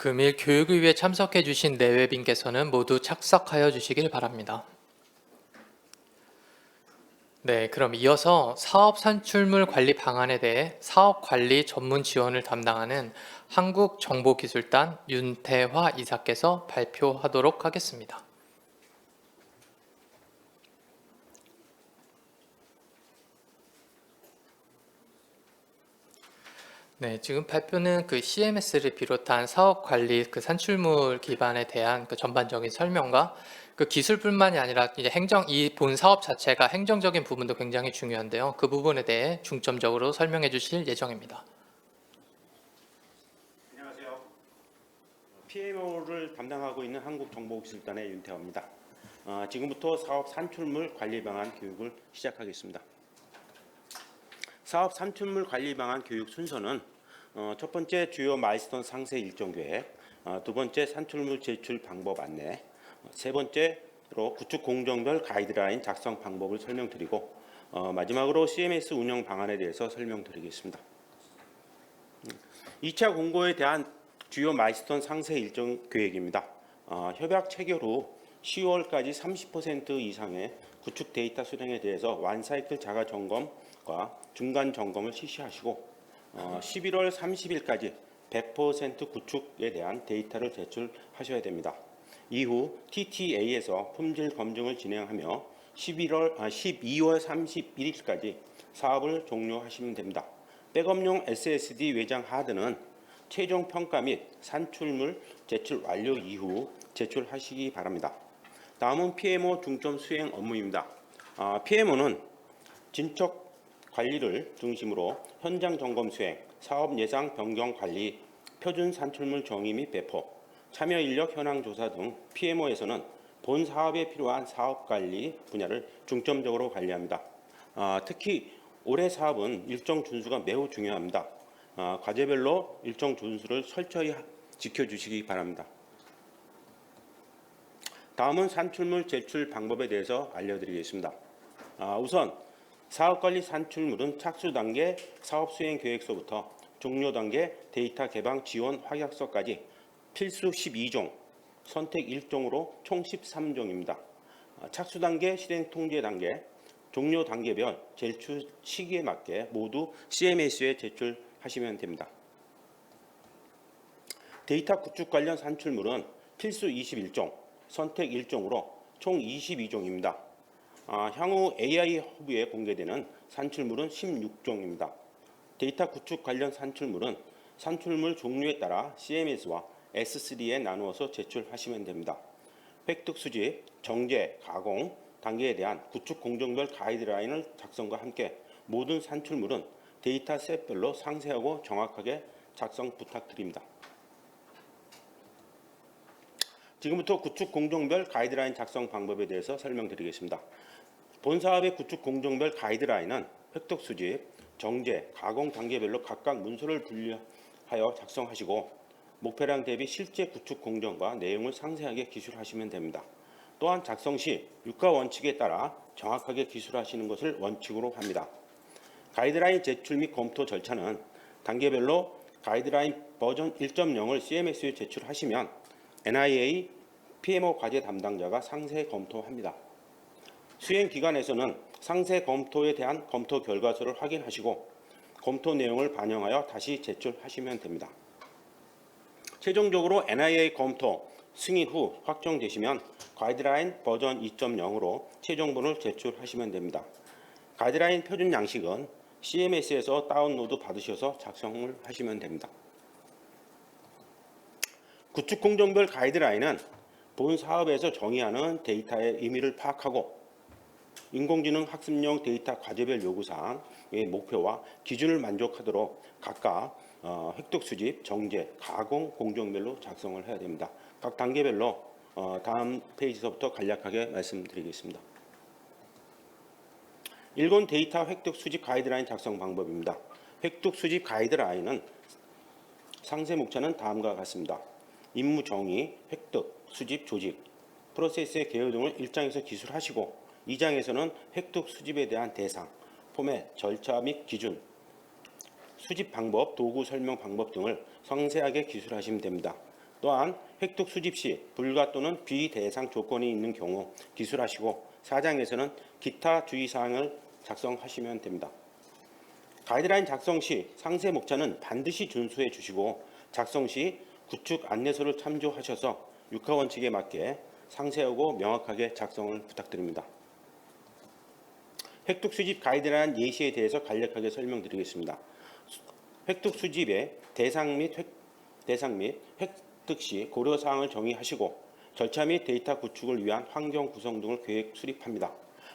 금일 교육위에 참석해 주신 내외빈께서는 모두 착석하여 주시길 바랍니다. 네, 그럼 이어서 사업 산출물 관리 방안에 대해 사업 관리 전문 지원을 담당하는 한국정보기술단 윤태화 이사께서 발표하도록 하겠습니다. 네, 지금 발표는 그 CMS를 비롯한 사업 관리 그 산출물 기반에 대한 그 전반적인 설명과 그 기술뿐만이 아니라 이제 이 본 사업 자체가 행정적인 부분도 굉장히 중요한데요. 그 부분에 대해 중점적으로 설명해 주실 예정입니다. 안녕하세요. PMO를 담당하고 있는 한국정보기술단의 윤태화입니다. 지금부터 사업 산출물 관리 방안 교육을 시작하겠습니다. 사업 산출물 관리 방안 교육 순서는 첫 번째 주요 마일스톤 상세 일정 계획, 두 번째 산출물 제출 방법 안내, 세 번째로 구축 공정별 가이드라인 작성 방법을 설명드리고 마지막으로 CMS 운영 방안에 대해서 설명드리겠습니다. 2차 공고에 대한 주요 마일스톤 상세 일정 계획입니다. 협약 체결 후 10월까지 30% 이상의 구축 데이터 수령에 대해서 완사이클 자가 점검과 중간 점검을 실시하시고 11월 30일까지 100% 구축에 대한 데이터를 제출하셔야 됩니다. 이후 TTA에서 품질 검증을 진행하며 12월 31일까지 사업을 종료하시면 됩니다. 백업용 SSD 외장 하드는 최종 평가 및 산출물 제출 완료 이후 제출하시기 바랍니다. 다음은 PMO 중점 수행 업무입니다. PMO는 진척 관리를 중심으로 현장 점검 수행, 사업 예상 변경 관리, 표준 산출물 정의 및 배포, 참여 인력 현황 조사 등 PMO에서는 본 사업에 필요한 사업 관리 분야를 중점적으로 관리합니다. 특히 올해 사업은 일정 준수가 매우 중요합니다. 과제별로 일정 준수를 철저히 지켜주시기 바랍니다. 다음은 산출물 제출 방법에 대해서 알려드리겠습니다. 우선 사업관리 산출물은 착수 단계 사업 수행 계획서부터 종료 단계 데이터 개방 지원 확약서까지 필수 12종, 선택 1종으로 총 13종입니다. 착수 단계, 실행 통제 단계, 종료 단계별 제출 시기에 맞게 모두 CMS에 제출하시면 됩니다. 데이터 구축 관련 산출물은 필수 21종, 선택 1종으로 총 22종입니다. 향후 AI 허브에 공개되는 산출물은 16종입니다. 데이터 구축 관련 산출물은 산출물 종류에 따라 CMS와 S3에 나누어서 제출하시면 됩니다. 획득 수집, 정제, 가공 단계에 대한 구축 공정별 가이드라인을 작성과 함께 모든 산출물은 데이터 셋별로 상세하고 정확하게 작성 부탁드립니다. 지금부터 구축 공정별 가이드라인 작성 방법에 대해서 설명드리겠습니다. 본 사업의 구축 공정별 가이드라인은 획득 수집, 정제, 가공 단계별로 각각 문서를 분류하여 작성하시고 목표량 대비 실제 구축 공정과 내용을 상세하게 기술하시면 됩니다. 또한 작성 시 유가 원칙에 따라 정확하게 기술하시는 것을 원칙으로 합니다. 가이드라인 제출 및 검토 절차는 단계별로 가이드라인 버전 1.0을 CMS에 제출하시면 NIA PMO 과제 담당자가 상세 검토합니다. 수행 기간에서는 상세 검토에 대한 검토 결과서를 확인하시고 검토 내용을 반영하여 다시 제출하시면 됩니다. 최종적으로 NIA 검토 승인 후 확정되시면 가이드라인 버전 2.0으로 최종본을 제출하시면 됩니다. 가이드라인 표준 양식은 CMS에서 다운로드 받으셔서 작성을 하시면 됩니다. 구축 공정별 가이드라인은 본 사업에서 정의하는 데이터의 의미를 파악하고 인공지능 학습용 데이터 과제별 요구사항의 목표와 기준을 만족하도록 각각 획득 수집, 정제, 가공 공정별로 작성을 해야 됩니다. 각 단계별로 다음 페이지서부터 간략하게 말씀드리겠습니다. 1번 데이터 획득 수집 가이드라인 작성 방법입니다. 획득 수집 가이드라인은 상세 목차는 다음과 같습니다. 임무 정의, 획득, 수집, 조직, 프로세스의 개요 등을 1장에서 기술하시고 2장에서는 획득 수집에 대한 대상, 포맷, 절차 및 기준, 수집 방법, 도구 설명 방법 등을 상세하게 기술하시면 됩니다. 또한 획득 수집 시 불가 또는 비대상 조건이 있는 경우 기술하시고 4장에서는 기타 주의사항을 작성하시면 됩니다. 가이드라인 작성 시 상세 목차는 반드시 준수해 주시고 작성 시 구축 안내서를 참조하셔서 육하 원칙에 맞게 상세하고 명확하게 작성을 부탁드립니다. 획득 수집 가이드라인 예시에 대해서 간략하게 설명드리겠습니다. 획득 수집의 대상 및 획득 시 고려 사항을 정의하시고 절차 및 데이터 구축을 위한 환경 구성 등을 계획 수립합니다.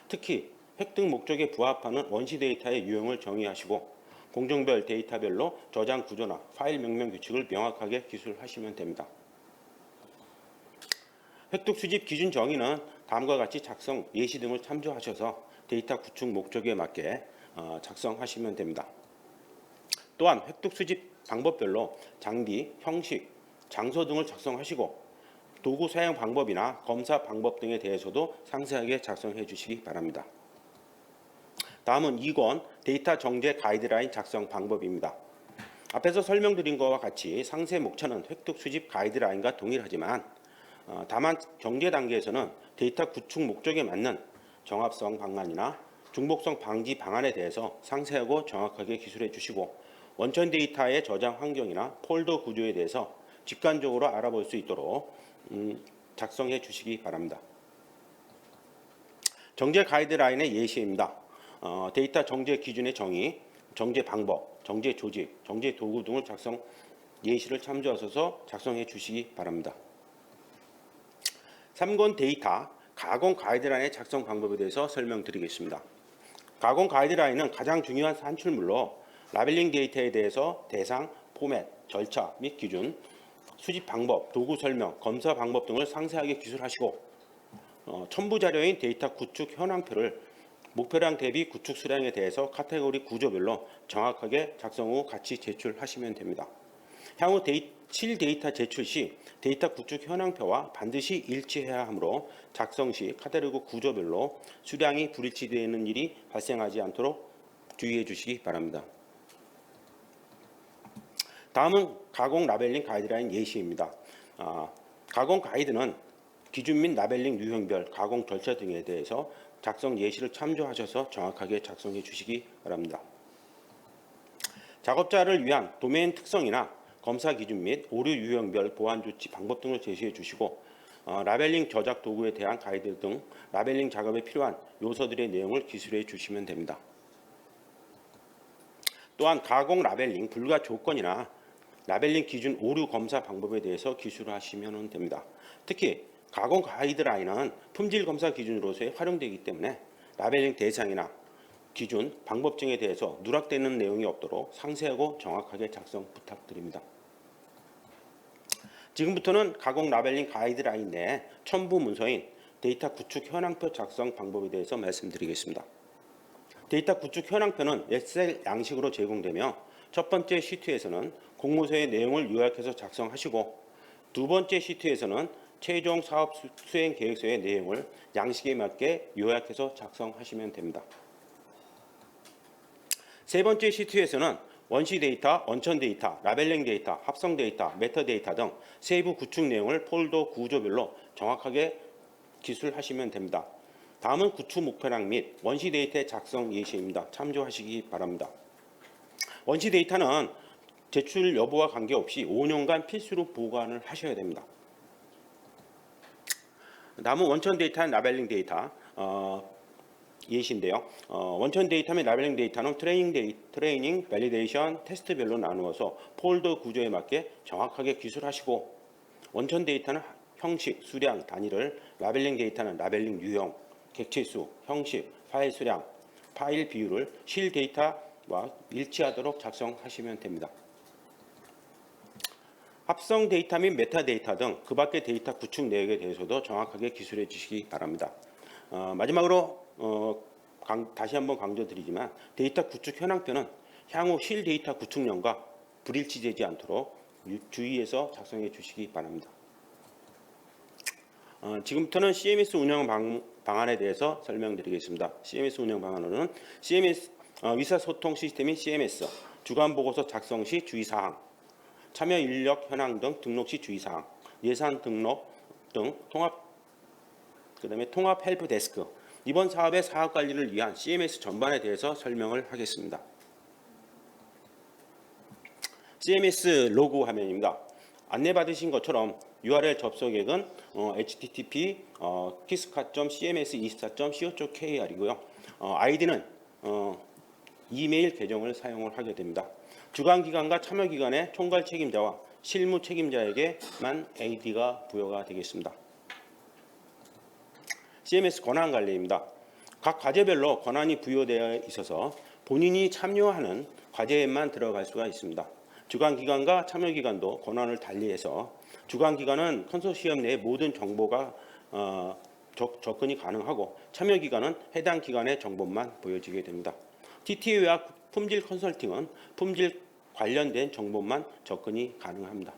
특히 획득 목적에 부합하는 원시 데이터의 유형을 정의하시고 공정별 데이터별로 저장 구조나 파일 명명 규칙을 명확하게 기술하시면 됩니다. 획득 수집 기준 정의는 다음과 같이 작성 예시 등을 참조하셔서 데이터 구축 목적에 맞게 작성하시면 됩니다. 또한 획득 수집 방법별로 장비, 형식, 장소 등을 작성하시고 도구 사용 방법이나 검사 방법 등에 대해서도 상세하게 작성해 주시기 바랍니다. 다음은 2권 데이터 정제 가이드라인 작성 방법입니다. 앞에서 설명드린 것과 같이 상세 목차는 획득 수집 가이드라인과 동일하지만 다만 정제 단계에서는 데이터 구축 목적에 맞는 정합성 방안이나 중복성 방지 방안에 대해서 상세하고 정확하게 기술해 주시고 원천 데이터의 저장 환경이나 폴더 구조에 대해서 직관적으로 알아볼 수 있도록 작성해 주시기 바랍니다. 정제 가이드라인의 예시입니다. 데이터 정제 기준의 정의, 정제 방법, 정제 조직, 정제 도구 등을 작성 예시를 참조하셔서 작성해 주시기 바랍니다. 3권 데이터 가공 가이드라인의 작성 방법에 대해서 설명드리겠습니다. 가공 가이드라인은 가장 중요한 산출물로 라벨링 데이터에 대해서 대상, 포맷, 절차 및 기준, 수집 방법, 도구 설명, 검사 방법 등을 상세하게 기술하시고 첨부 자료인 데이터 구축 현황표를 목표량 대비 구축 수량에 대해서 카테고리 구조별로 정확하게 작성 후 같이 제출하시면 됩니다. 향후 실데이터 제출 시 데이터 구축 현황표와 반드시 일치해야 하므로 작성 시 카테고리 구조별로 수량이 불일치되는 일이 발생하지 않도록 주의해 주시기 바랍니다. 다음은 가공 라벨링 가이드라인 예시입니다. 가공 가이드는 기준 및 라벨링 유형별 가공 절차 등에 대해서 작성 예시를 참조하셔서 정확하게 작성해 주시기 바랍니다. 작업자를 위한 도메인 특성이나 검사 기준 및 오류 유형별 보안 조치 방법 등을 제시해 주시고 라벨링 저작 도구에 대한 가이드 등 라벨링 작업에 필요한 요소들의 내용을 기술해 주시면 됩니다. 또한 가공 라벨링 불가 조건이나 라벨링 기준 오류 검사 방법에 대해서 기술하시면 됩니다. 특히 가공 가이드라인은 품질 검사 기준으로서 활용되기 때문에 라벨링 대상이나 기준, 방법 등에 대해서 누락되는 내용이 없도록 상세하고 정확하게 작성 부탁드립니다. 지금부터는 가공 라벨링 가이드라인 내 첨부 문서인 데이터 구축 현황표 작성 방법에 대해서 말씀드리겠습니다. 데이터 구축 현황표는 엑셀 양식으로 제공되며 첫 번째 시트에서는 공모서의 내용을 요약해서 작성하시고 두 번째 시트에서는 최종 사업 수행 계획서의 내용을 양식에 맞게 요약해서 작성하시면 됩니다. 세 번째 시트에서는 원시 데이터, 원천 데이터, 라벨링 데이터, 합성 데이터, 메타 데이터 등 세부 구축 내용을 폴더 구조별로 정확하게 기술하시면 됩니다. 다음은 구축 목표량 및 원시 데이터의 작성 예시입니다. 참조하시기 바랍니다. 원시 데이터는 제출 여부와 관계없이 5년간 필수로 보관을 하셔야 됩니다. 다음은 원천 데이터, 라벨링 데이터 예시인데요. 원천 데이터 및 라벨링 데이터는 트레이닝, 밸리데이션, 테스트별로 나누어서 폴더 구조에 맞게 정확하게 기술하시고 원천 데이터는 형식, 수량, 단위를, 라벨링 데이터는 라벨링 유형, 객체수, 형식, 파일 수량, 파일 비율을 실 데이터와 일치하도록 작성하시면 됩니다. 합성 데이터 및 메타 데이터 등 그 밖의 데이터 구축 내역에 대해서도 정확하게 기술해 주시기 바랍니다. 마지막으로 다시 한번 강조드리지만 데이터 구축 현황표는 향후 실 데이터 구축량과 불일치되지 않도록 주의해서 작성해 주시기 바랍니다. 지금부터는 CMS 운영 방안에 대해서 설명드리겠습니다. CMS 운영 방안으로는 CMS 의사소통 시스템인 CMS, 주간보고서 작성 시 주의사항, 참여 인력 현황 등 등록 시 주의사항, 예산 등록 등 통합 헬프 데스크, 이번 사업의 사업 관리를 위한 CMS 전반에 대해서 설명을 하겠습니다. CMS 로고 화면입니다. 안내받으신 것처럼 URL 접속액은 http kiska.cms24.co.kr이고요. 아이디는 이메일 계정을 사용을 하게 됩니다. 주관기관과 참여기관의 총괄 책임자와 실무 책임자에게만 AD가 부여가 되겠습니다. CMS 권한 관리입니다. 각 과제별로 권한이 부여되어 있어서 본인이 참여하는 과제에만 들어갈 수가 있습니다. 주관기관과 참여기관도 권한을 달리해서 주관기관은 컨소시엄 내의 모든 정보가 접근이 가능하고 참여기관은 해당 기관의 정보만 보여지게 됩니다. TTA와 품질 컨설팅은 품질 관련된 정보만 접근이 가능합니다.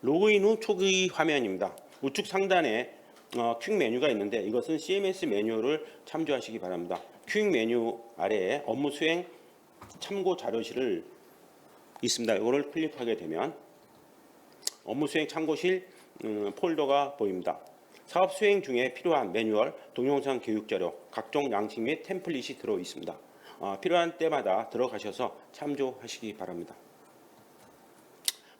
로그인 후 초기 화면입니다. 우측 상단에 퀵 메뉴가 있는데 이것은 CMS 매뉴얼을 참조하시기 바랍니다. 퀵 메뉴 아래에 업무 수행 참고 자료실을 있습니다. 이거를 클릭하게 되면 업무 수행 참고실 폴더가 보입니다. 사업 수행 중에 필요한 매뉴얼, 동영상 교육 자료, 각종 양식 및 템플릿이 들어 있습니다. 필요한 때마다 들어가셔서 참조하시기 바랍니다.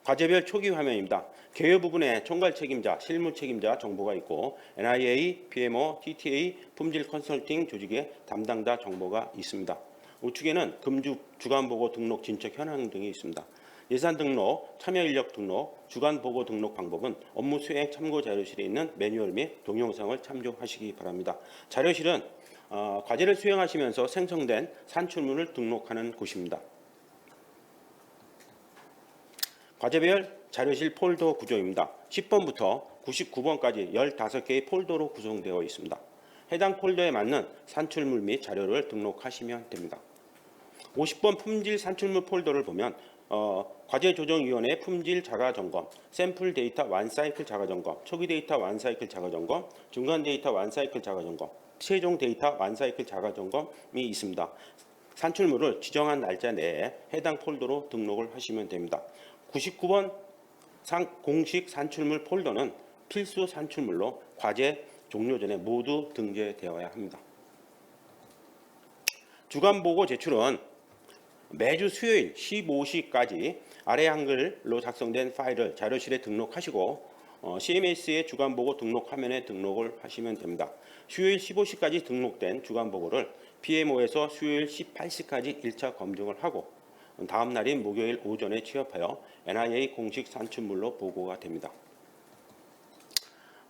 과제별 초기 화면입니다. 개요 부분에 총괄 책임자, 실무 책임자 정보가 있고 NIA, PMO, TTA, 품질 컨설팅 조직의 담당자 정보가 있습니다. 우측에는 금주 주간보고 등록 진척 현황 등이 있습니다. 예산 등록, 참여 인력 등록, 주간보고 등록 방법은 업무 수행 참고 자료실에 있는 매뉴얼 및 동영상을 참조하시기 바랍니다. 자료실은 과제를 수행하시면서 생성된 산출물을 등록하는 곳입니다. 과제별 자료실 폴더 구조입니다. 10번부터 99번까지 15개의 폴더로 구성되어 있습니다. 해당 폴더에 맞는 산출물 및 자료를 등록하시면 됩니다. 50번 품질 산출물 폴더를 보면 과제조정위원회 품질 자가점검, 샘플 데이터 완사이클 자가점검, 초기 데이터 완사이클 자가점검, 중간 데이터 완사이클 자가점검, 최종 데이터 완사이클 자가점검이 있습니다. 산출물을 지정한 날짜 내에 해당 폴더로 등록을 하시면 됩니다. 99번 공식 산출물 폴더는 필수 산출물로 과제 종료 전에 모두 등재되어야 합니다. 주간보고 제출은 매주 수요일 15시까지 아래 한글로 작성된 파일을 자료실에 등록하시고 CMS의 주간보고 등록 화면에 등록을 하시면 됩니다. 수요일 15시까지 등록된 주간보고를 PMO에서 수요일 18시까지 1차 검증을 하고 다음 날인 목요일 오전에 취합하여 NIA 공식 산출물로 보고가 됩니다.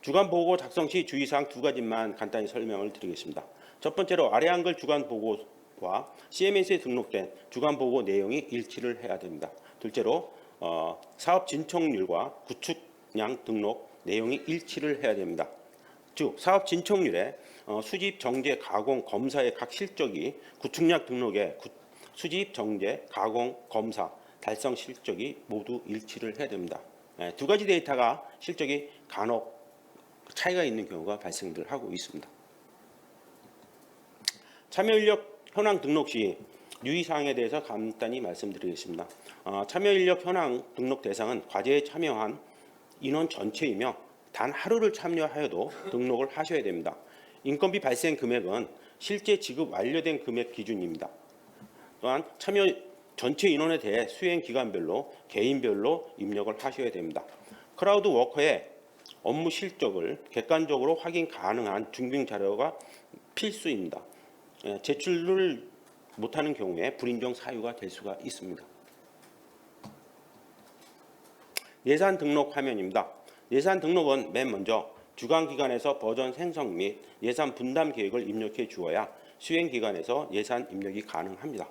주간보고 작성 시 주의사항 두 가지만 간단히 설명을 드리겠습니다. 첫 번째로 아래 한글 주간보고와 CMS에 등록된 주간보고 내용이 일치를 해야 됩니다. 둘째로 사업 진척률과 구축량 등록 내용이 일치를 해야 됩니다. 즉 사업 진척률에 수집, 정제, 가공, 검사의 각 실적이 구축량 등록에 수집, 정제, 가공, 검사, 달성 실적이 모두 일치를 해야 됩니다. 두 가지 데이터가 실적이 간혹 차이가 있는 경우가 발생을 하고 있습니다. 참여 인력 현황 등록 시 유의사항에 대해서 간단히 말씀드리겠습니다. 참여 인력 현황 등록 대상은 과제에 참여한 인원 전체이며 단 하루를 참여하여도 등록을 하셔야 됩니다. 인건비 발생 금액은 실제 지급 완료된 금액 기준입니다. 또한 참여 전체 인원에 대해 수행 기간별로 개인별로 입력을 하셔야 됩니다. 크라우드 워커의 업무 실적을 객관적으로 확인 가능한 증빙 자료가 필수입니다. 제출을 못하는 경우에 불인정 사유가 될 수가 있습니다. 예산 등록 화면입니다. 예산 등록은 맨 먼저 주관기관에서 버전 생성 및 예산 분담 계획을 입력해 주어야 수행기관에서 예산 입력이 가능합니다.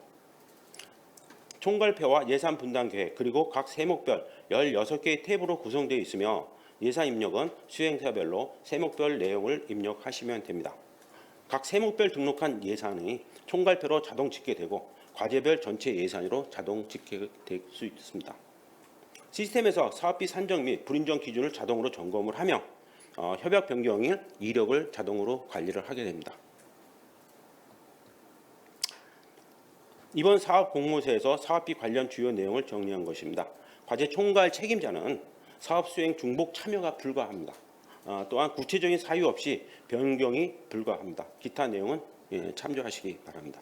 총괄표와 예산 분담 계획 그리고 각 세목별 16개의 탭으로 구성되어 있으며 예산 입력은 수행사별로 세목별 내용을 입력하시면 됩니다. 각 세목별 등록한 예산이 총괄표로 자동 집계되고 과제별 전체 예산으로 자동 집계될 수 있습니다. 시스템에서 사업비 산정 및 불인정 기준을 자동으로 점검을 하며 협약 변경일 이력을 자동으로 관리를 하게 됩니다. 이번 사업 공모서에서 사업비 관련 주요 내용을 정리한 것입니다. 과제 총괄 책임자는 사업 수행 중복 참여가 불가합니다. 또한 구체적인 사유 없이 변경이 불가합니다. 기타 내용은 참조하시기 바랍니다.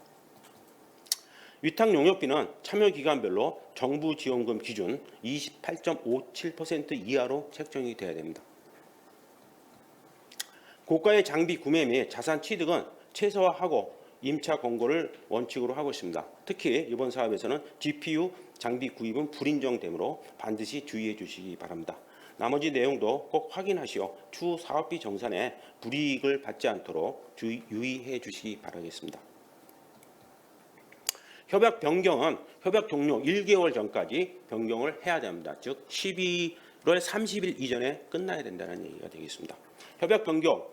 위탁 용역비는 참여 기간별로 정부 지원금 기준 28.57% 이하로 책정이 되어야 됩니다. 고가의 장비 구매 및 자산 취득은 최소화하고 임차 권고를 원칙으로 하고 있습니다. 특히 이번 사업에서는 GPU 장비 구입은 불인정되므로 반드시 주의해 주시기 바랍니다. 나머지 내용도 꼭 확인하시어 추후 사업비 정산에 불이익을 받지 않도록 유의해 주시기 바라겠습니다. 협약 변경은 협약 종료 1개월 전까지 변경을 해야 됩니다. 즉 12월 30일 이전에 끝나야 된다는 얘기가 되겠습니다. 협약 변경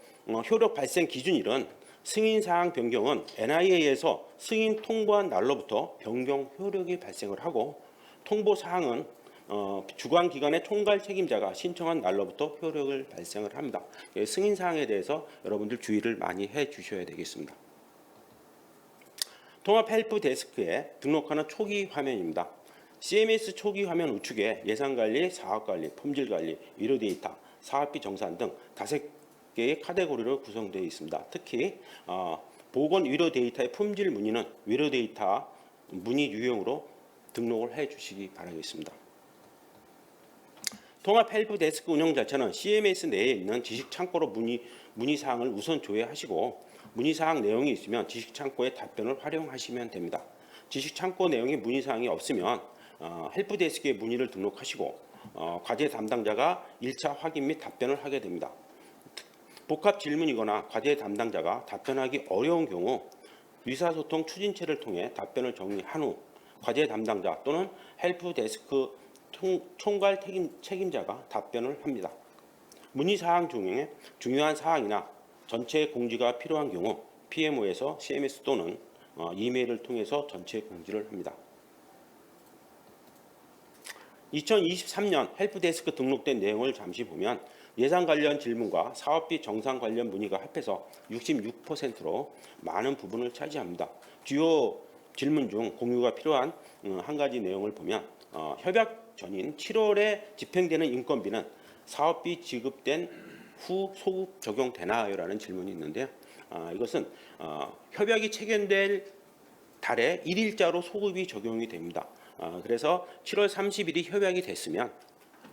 효력 발생 기준일은 승인사항 변경은 NIA에서 승인 통보한 날로부터 변경 효력이 발생을 하고 통보사항은 주관기관의 총괄 책임자가 신청한 날로부터 효력을 발생을 합니다. 승인사항에 대해서 여러분들 주의를 많이 해 주셔야 되겠습니다. 통합 헬프 데스크에 등록하는 초기 화면입니다. CMS 초기 화면 우측에 예산관리, 사업관리, 품질관리, 의료 데이터, 사업비 정산 등 5개의 카테고리로 구성되어 있습니다. 특히 보건 의료 데이터의 품질 문의는 의료 데이터 문의 유형으로 등록을 해 주시기 바라겠습니다. 통합 헬프 데스크 운영 자체는 CMS 내에 있는 지식 창고로 문의 사항을 우선 조회하시고 문의사항 내용이 있으면 지식창고의 답변을 활용하시면 됩니다. 지식창고 내용에 문의사항이 없으면 헬프데스크에 문의를 등록하시고 과제 담당자가 1차 확인 및 답변을 하게 됩니다. 복합 질문이거나 과제 담당자가 답변하기 어려운 경우 의사소통 추진체를 통해 답변을 정리한 후 과제 담당자 또는 헬프데스크 총괄 책임자가 답변을 합니다. 문의사항 중에 중요한 사항이나 전체 공지가 필요한 경우 PMO에서 CMS 또는 이메일을 통해서 전체 공지를 합니다. 2023년 헬프데스크 등록된 내용을 잠시 보면 예산 관련 질문과 사업비 정산 관련 문의가 합해서 66%로 많은 부분을 차지합니다. 주요 질문 중 공유가 필요한 한 가지 내용을 보면 협약 전인 7월에 집행되는 인건비는 사업비 지급된 후 소급 적용되나요? 라는 질문이 있는데요. 이것은 협약이 체결될 달에 1일자로 소급이 적용이 됩니다. 그래서 7월 30일이 협약이 됐으면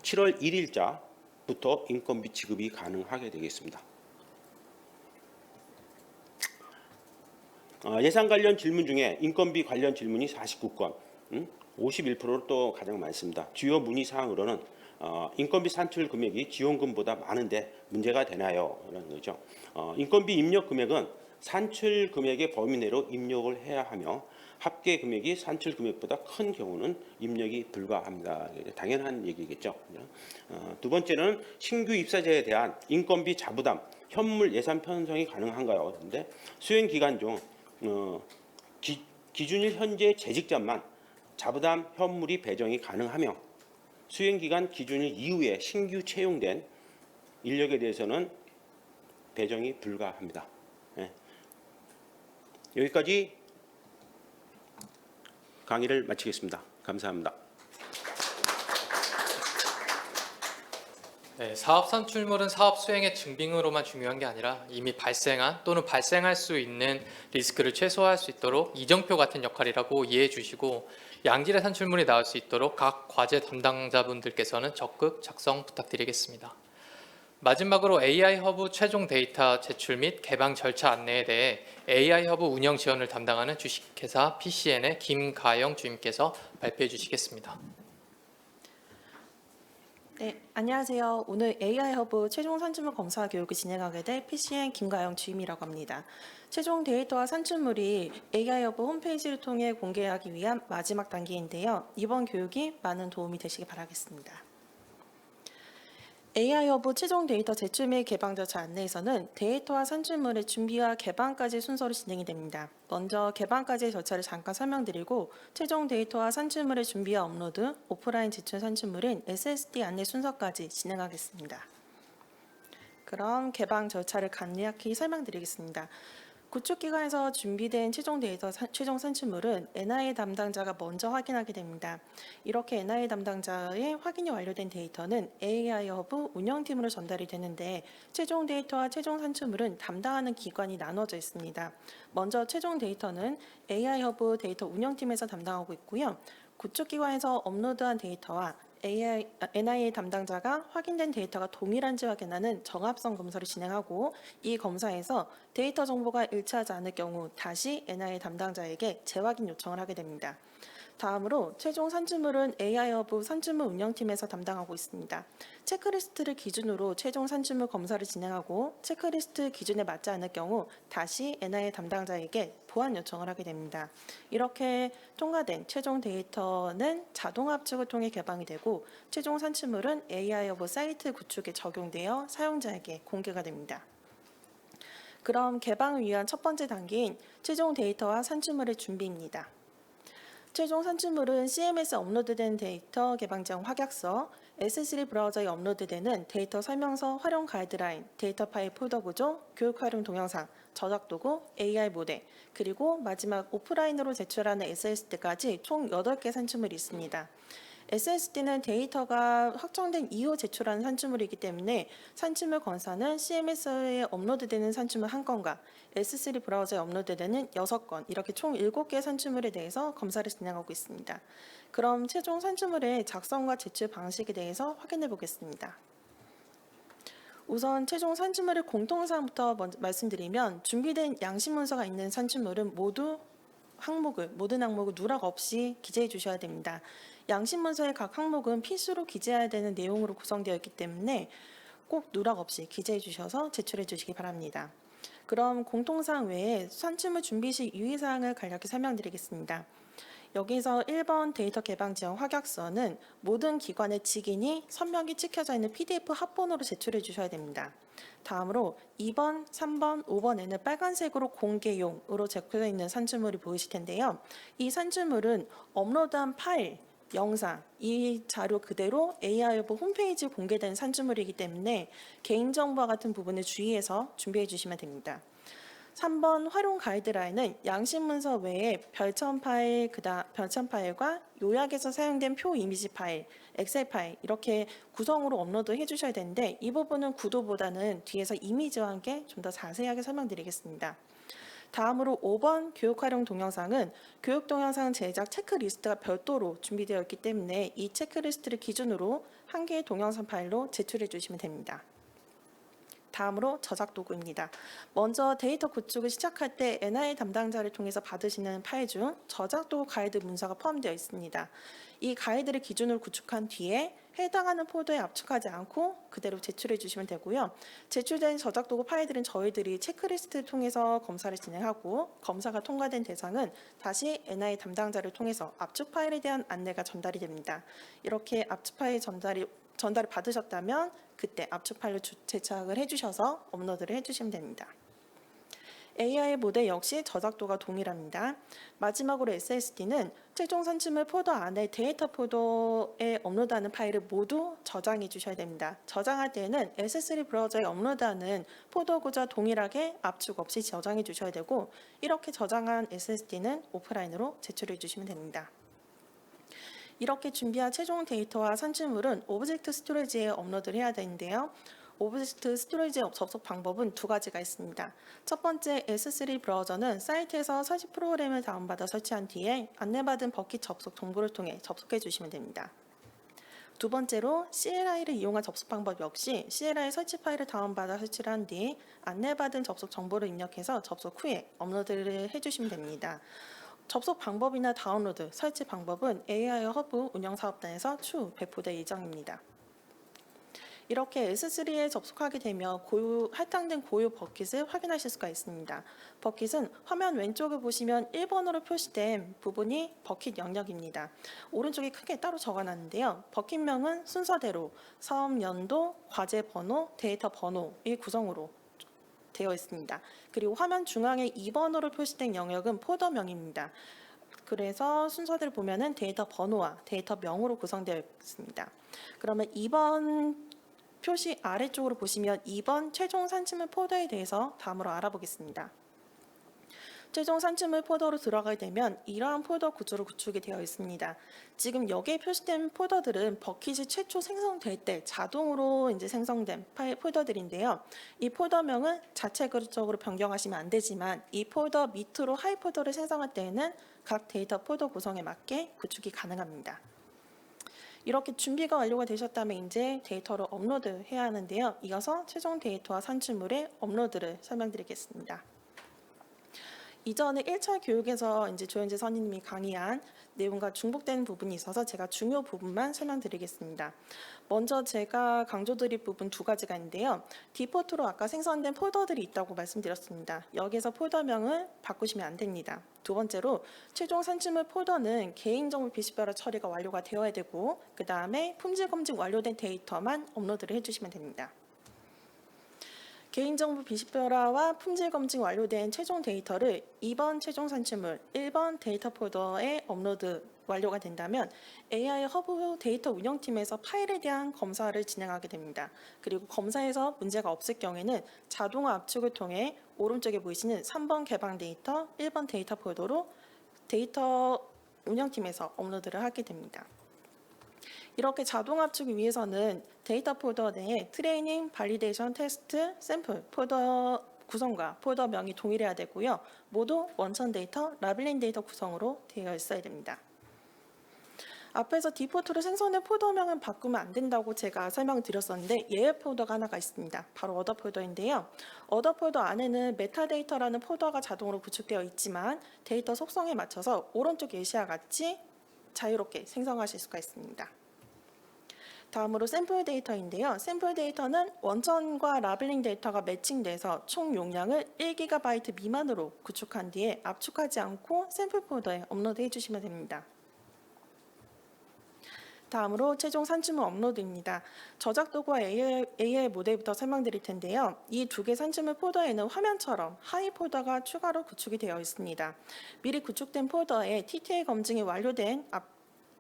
7월 1일자부터 인건비 지급이 가능하게 되겠습니다. 예산 관련 질문 중에 인건비 관련 질문이 49건, 51%로 또 가장 많습니다. 주요 문의 사항으로는 인건비 산출 금액이 지원금보다 많은데 문제가 되나요? 라는 거죠. 인건비 입력 금액은 산출 금액의 범위 내로 입력을 해야 하며 합계 금액이 산출 금액보다 큰 경우는 입력이 불가합니다. 당연한 얘기겠죠. 두 번째는 신규 입사자에 대한 인건비 자부담, 현물 예산 편성이 가능한가요? 그런데 수행 기간 중 기준일 현재 재직자만 자부담 현물이 배정이 가능하며 수행기간 기준일 이후에 신규 채용된 인력에 대해서는 배정이 불가합니다. 여기까지 강의를 마치겠습니다. 감사합니다. 네, 사업 산출물은 사업 수행의 증빙으로만 중요한 게 아니라 이미 발생한 또는 발생할 수 있는 리스크를 최소화할 수 있도록 이정표 같은 역할이라고 이해해 주시고 양질의 산출물이 나올 수 있도록 각 과제 담당자분들께서는 적극 작성 부탁드리겠습니다. 마지막으로 AI 허브 최종 데이터 제출 및 개방 절차 안내에 대해 AI 허브 운영 지원을 담당하는 주식회사 PCN의 김가영 주임께서 발표해 주시겠습니다. 네, 안녕하세요. 오늘 AI 허브 최종 산출물 검사 교육을 진행하게 될 PCN 김가영 주임이라고 합니다. 최종 데이터와 산출물이 AI 허브 홈페이지를 통해 공개하기 위한 마지막 단계인데요. 이번 교육이 많은 도움이 되시길 바라겠습니다. AI 허브 최종 데이터 제출 및 개방 절차 안내에서는 데이터와 산출물의 준비와 개방까지 순서로 진행이 됩니다. 먼저 개방까지의 절차를 잠깐 설명드리고 최종 데이터와 산출물의 준비와 업로드, 오프라인 제출 산출물인 SSD 안내 순서까지 진행하겠습니다. 그럼 개방 절차를 간략히 설명드리겠습니다. 구축기관에서 준비된 최종 데이터 최종 산출물은 NIA 담당자가 먼저 확인하게 됩니다. 이렇게 NIA 담당자의 확인이 완료된 데이터는 AI 허브 운영팀으로 전달이 되는데 최종 데이터와 최종 산출물은 담당하는 기관이 나눠져 있습니다. 먼저 최종 데이터는 AI 허브 데이터 운영팀에서 담당하고 있고요. 구축기관에서 업로드한 데이터와 NIA 담당자가 확인된 데이터가 동일한지 확인하는 정합성 검사를 진행하고 이 검사에서 데이터 정보가 일치하지 않을 경우 다시 NIA 담당자에게 재확인 요청을 하게 됩니다. 다음으로 최종 산출물은 AI 허브 산출물 운영팀에서 담당하고 있습니다. 체크리스트를 기준으로 최종 산출물 검사를 진행하고 체크리스트 기준에 맞지 않을 경우 다시 NIA 담당자에게 보완 요청을 하게 됩니다. 이렇게 통과된 최종 데이터는 자동 압축을 통해 개방이 되고 최종 산출물은 AI 허브 사이트 구축에 적용되어 사용자에게 공개가 됩니다. 그럼 개방을 위한 첫 번째 단계인 최종 데이터와 산출물의 준비입니다. 최종 산출물은 CMS에 업로드된 데이터 개방지형 확약서, S3 브라우저에 업로드되는 데이터 설명서 활용 가이드라인, 데이터 파일 폴더 구조, 교육 활용 동영상, 저작 도구, AI 모델, 그리고 마지막 오프라인으로 제출하는 SSD까지 총 8개 산출물이 있습니다. SSD는 데이터가 확정된 이후 제출하는 산출물이기 때문에 산출물 검사는 CMS에 업로드되는 산출물 1건과 S3 브라우저에 업로드되는 6건, 이렇게 총 7개의 산출물에 대해서 검사를 진행하고 있습니다. 그럼 최종 산출물의 작성과 제출 방식에 대해서 확인해 보겠습니다. 우선 최종 산출물의 공통사항부터 먼저 말씀드리면 준비된 양식 문서가 있는 산출물은 모든 항목을 누락 없이 기재해 주셔야 됩니다. 양식 문서의 각 항목은 필수로 기재해야 되는 내용으로 구성되어 있기 때문에 꼭 누락 없이 기재해 주셔서 제출해 주시기 바랍니다. 그럼 공통사항 외에 산출물 준비 시 유의사항을 간략히 설명드리겠습니다. 여기서 1번 데이터 개방 지형 확약서는 모든 기관의 직인이 선명히 찍혀져 있는 PDF 합본으로 제출해 주셔야 됩니다. 다음으로 2번, 3번, 5번에는 빨간색으로 공개용으로 적혀져 있는 산출물이 보이실 텐데요. 이 산출물은 업로드한 파일, 영상, 이 자료 그대로 AI 허브 홈페이지에 공개된 산출물이기 때문에 개인정보와 같은 부분을 주의해서 준비해 주시면 됩니다. 3번 활용 가이드라인은 양식 문서 외에 별첨 파일과 요약에서 사용된 표 이미지 파일, 엑셀 파일 이렇게 구성으로 업로드 해주셔야 되는데 이 부분은 구도보다는 뒤에서 이미지와 함께 좀 더 자세하게 설명드리겠습니다. 다음으로 5번 교육 활용 동영상은 교육 동영상 제작 체크리스트가 별도로 준비되어 있기 때문에 이 체크리스트를 기준으로 한 개의 동영상 파일로 제출해 주시면 됩니다. 다음으로 저작 도구입니다. 먼저 데이터 구축을 시작할 때 NIA 담당자를 통해서 받으시는 파일 중 저작 도구 가이드 문서가 포함되어 있습니다. 이 가이드를 기준으로 구축한 뒤에 해당하는 폴더에 압축하지 않고 그대로 제출해 주시면 되고요. 제출된 저작 도구 파일들은 저희들이 체크리스트를 통해서 검사를 진행하고 검사가 통과된 대상은 다시 NIA 담당자를 통해서 압축 파일에 대한 안내가 전달이 됩니다. 이렇게 압축 파일 전달을 받으셨다면 그때 압축 파일로 제작을 해주셔서 업로드를 해주시면 됩니다. AI 모델 역시 저작도가 동일합니다. 마지막으로 SSD는 최종 산출물 폴더 안에 데이터 폴더에 업로드하는 파일을 모두 저장해 주셔야 됩니다. 저장할 때는 S3 브라우저에 업로드하는 폴더 구조와 동일하게 압축 없이 저장해 주셔야 되고 이렇게 저장한 SSD는 오프라인으로 제출해 주시면 됩니다. 이렇게 준비한 최종 데이터와 산출물은 오브젝트 스토리지에 업로드를 해야 되는데요. 오브젝트 스토리지의 접속 방법은 두 가지가 있습니다. 첫 번째 S3 브라우저는 사이트에서 설치 프로그램을 다운받아 설치한 뒤에 안내받은 버킷 접속 정보를 통해 접속해 주시면 됩니다. 두 번째로 CLI를 이용한 접속 방법 역시 CLI 설치 파일을 다운받아 설치를 한 뒤 안내받은 접속 정보를 입력해서 접속 후에 업로드를 해주시면 됩니다. 접속 방법이나 다운로드, 설치 방법은 AI 허브 운영사업단에서 추후 배포될 예정입니다. 이렇게 S3에 접속하게 되면 할당된 고유 버킷을 확인하실 수가 있습니다. 버킷은 화면 왼쪽을 보시면 1번으로 표시된 부분이 버킷 영역입니다. 오른쪽에 크게 따로 적어놨는데요. 버킷명은 순서대로 사업 연도, 과제 번호, 데이터 번호의 구성으로 되어 있습니다. 그리고 화면 중앙에 2번으로 표시된 영역은 폴더명입니다. 그래서 순서대로 보면은 데이터 번호와 데이터 명으로 구성되어 있습니다. 그러면 2번 표시 아래쪽으로 보시면 2번 최종 산출물 폴더에 대해서 다음으로 알아보겠습니다. 최종 산출물 폴더로 들어가게 되면 이러한 폴더 구조로 구축이 되어 있습니다. 지금 여기에 표시된 폴더들은 버킷이 최초 생성될 때 자동으로 이제 생성된 파일 폴더들인데요. 이 폴더명은 자체적으로 변경하시면 안 되지만 이 폴더 밑으로 하위 폴더를 생성할 때에는 각 데이터 폴더 구성에 맞게 구축이 가능합니다. 이렇게 준비가 완료가 되셨다면 이제 데이터를 업로드해야 하는데요. 이어서 최종 데이터와 산출물의 업로드를 설명드리겠습니다. 이전에 1차 교육에서 이제 조현재 선임님이 강의한 내용과 중복되는 부분이 있어서 제가 중요 부분만 설명드리겠습니다. 먼저 제가 강조드릴 부분 두 가지가 있는데요. 디포트로 아까 생성된 폴더들이 있다고 말씀드렸습니다. 여기에서 폴더명을 바꾸시면 안 됩니다. 두 번째로 최종 산출물 폴더는 개인정보 비식별화 처리가 완료가 되어야 되고 그 다음에 품질 검증 완료된 데이터만 업로드를 해주시면 됩니다. 개인정보 비식별화와 품질 검증 완료된 최종 데이터를 2번 최종 산출물, 1번 데이터 폴더에 업로드 완료가 된다면 AI 허브 데이터 운영팀에서 파일에 대한 검사를 진행하게 됩니다. 그리고 검사에서 문제가 없을 경우에는 자동화 압축을 통해 오른쪽에 보이시는 3번 개방 데이터, 1번 데이터 폴더로 데이터 운영팀에서 업로드를 하게 됩니다. 이렇게 자동 압축을 위해서는 데이터 폴더 내에 트레이닝, 발리데이션, 테스트, 샘플 폴더 구성과 폴더명이 동일해야 되고요. 모두 원천 데이터, 라벨링 데이터 구성으로 되어 있어야 됩니다. 앞에서 디포트로 생성된 폴더명은 바꾸면 안 된다고 제가 설명드렸었는데 예외 폴더가 하나가 있습니다. 바로 어더 폴더인데요. 어더 폴더 안에는 메타데이터라는 폴더가 자동으로 구축되어 있지만 데이터 속성에 맞춰서 오른쪽 예시와 같이 자유롭게 생성하실 수가 있습니다. 다음으로 샘플 데이터인데요. 샘플 데이터는 원천과 라벨링 데이터가 매칭돼서 총 용량을 1GB 미만으로 구축한 뒤에 압축하지 않고 샘플 폴더에 업로드 해주시면 됩니다. 다음으로 최종 산출물 업로드입니다. 저작 도구와 AI 모델부터 설명드릴 텐데요. 이 두 개 산출물 폴더에는 화면처럼 하위 폴더가 추가로 구축이 되어 있습니다. 미리 구축된 폴더에 TTA 검증이 완료된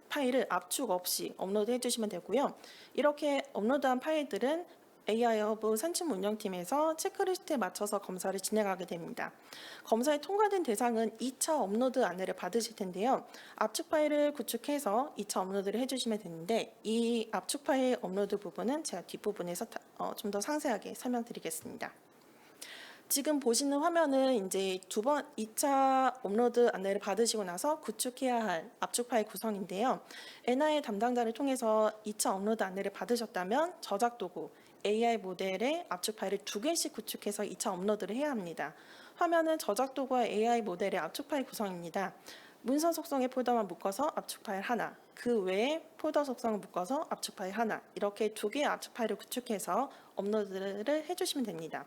파일을 압축 없이 업로드 해주시면 되고요. 이렇게 업로드한 파일들은 AI 허브 산출물 운영팀에서 체크리스트에 맞춰서 검사를 진행하게 됩니다. 검사에 통과된 대상은 2차 업로드 안내를 받으실 텐데요. 압축 파일을 구축해서 2차 업로드를 해주시면 되는데 이 압축 파일 업로드 부분은 제가 뒷부분에서 좀 더 상세하게 설명드리겠습니다. 지금 보시는 화면은 이제 2차 업로드 안내를 받으시고 나서 구축해야 할 압축 파일 구성인데요. NI 담당자를 통해서 2차 업로드 안내를 받으셨다면 저작 도구, AI 모델의 압축 파일을 2개씩 구축해서 2차 업로드를 해야 합니다. 화면은 저작 도구와 AI 모델의 압축 파일 구성입니다. 문서 속성의 폴더만 묶어서 압축 파일 하나, 그 외에 폴더 속성을 묶어서 압축 파일 하나, 이렇게 2개의 압축 파일을 구축해서 업로드를 해주시면 됩니다.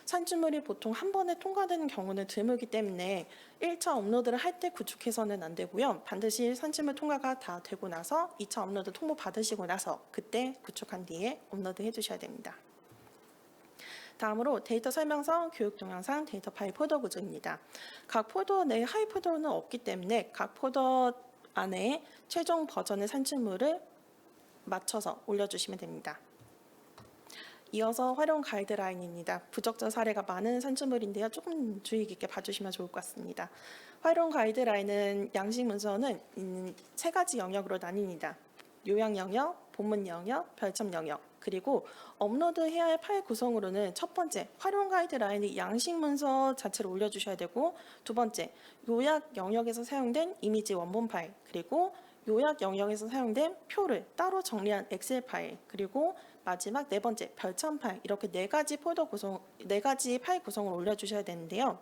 산출물이 보통 한 번에 통과되는 경우는 드물기 때문에 1차 업로드를 할 때 구축해서는 안 되고요. 반드시 산출물 통과가 다 되고 나서 2차 업로드 통보 받으시고 나서 그때 구축한 뒤에 업로드 해주셔야 됩니다. 다음으로 데이터 설명서, 교육 동영상, 데이터 파일 폴더 구조입니다. 각 폴더 내 하위 폴더는 없기 때문에 각 폴더 안에 최종 버전의 산출물을 맞춰서 올려주시면 됩니다. 이어서 활용 가이드라인입니다. 부적절 사례가 많은 산출물인데요. 조금 주의 깊게 봐주시면 좋을 것 같습니다. 활용 가이드라인은 양식 문서는 3가지 영역으로 나뉩니다. 요약 영역, 본문 영역, 별첨 영역, 그리고 업로드해야 할 파일 구성으로는 첫 번째, 활용 가이드라인이 양식 문서 자체로 올려주셔야 되고 두 번째, 요약 영역에서 사용된 이미지 원본 파일, 그리고 요약 영역에서 사용된 표를 따로 정리한 엑셀 파일, 그리고 마지막 네 번째 별첨 파일, 이렇게 4가지 폴더 구성, 4가지 파일 구성을 올려주셔야 되는데요.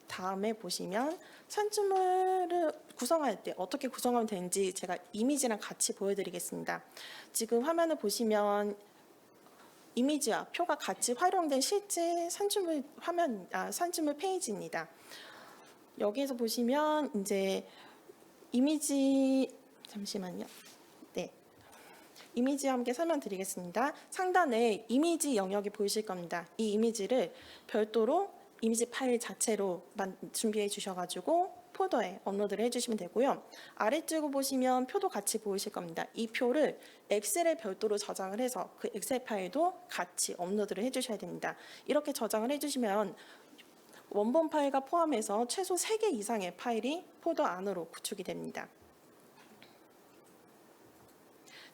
다음에 보시면 산출물을 구성할 때 어떻게 구성하면 되는지 제가 이미지랑 같이 보여드리겠습니다. 지금 화면을 보시면 이미지와 표가 같이 활용된 실제 산출물 산출물 페이지입니다. 여기에서 보시면 이제 이미지 잠시만요. 네. 이미지와 함께 설명드리겠습니다. 상단에 이미지 영역이 보이실 겁니다. 이 이미지를 별도로 이미지 파일 자체로 준비해 주셔가지고 폴더에 업로드를 해주시면 되고요. 아래쪽을 보시면 표도 같이 보이실 겁니다. 이 표를 엑셀에 별도로 저장을 해서 그 엑셀 파일도 같이 업로드를 해주셔야 됩니다. 이렇게 저장을 해주시면 원본 파일과 포함해서 최소 3개 이상의 파일이 폴더 안으로 구축이 됩니다.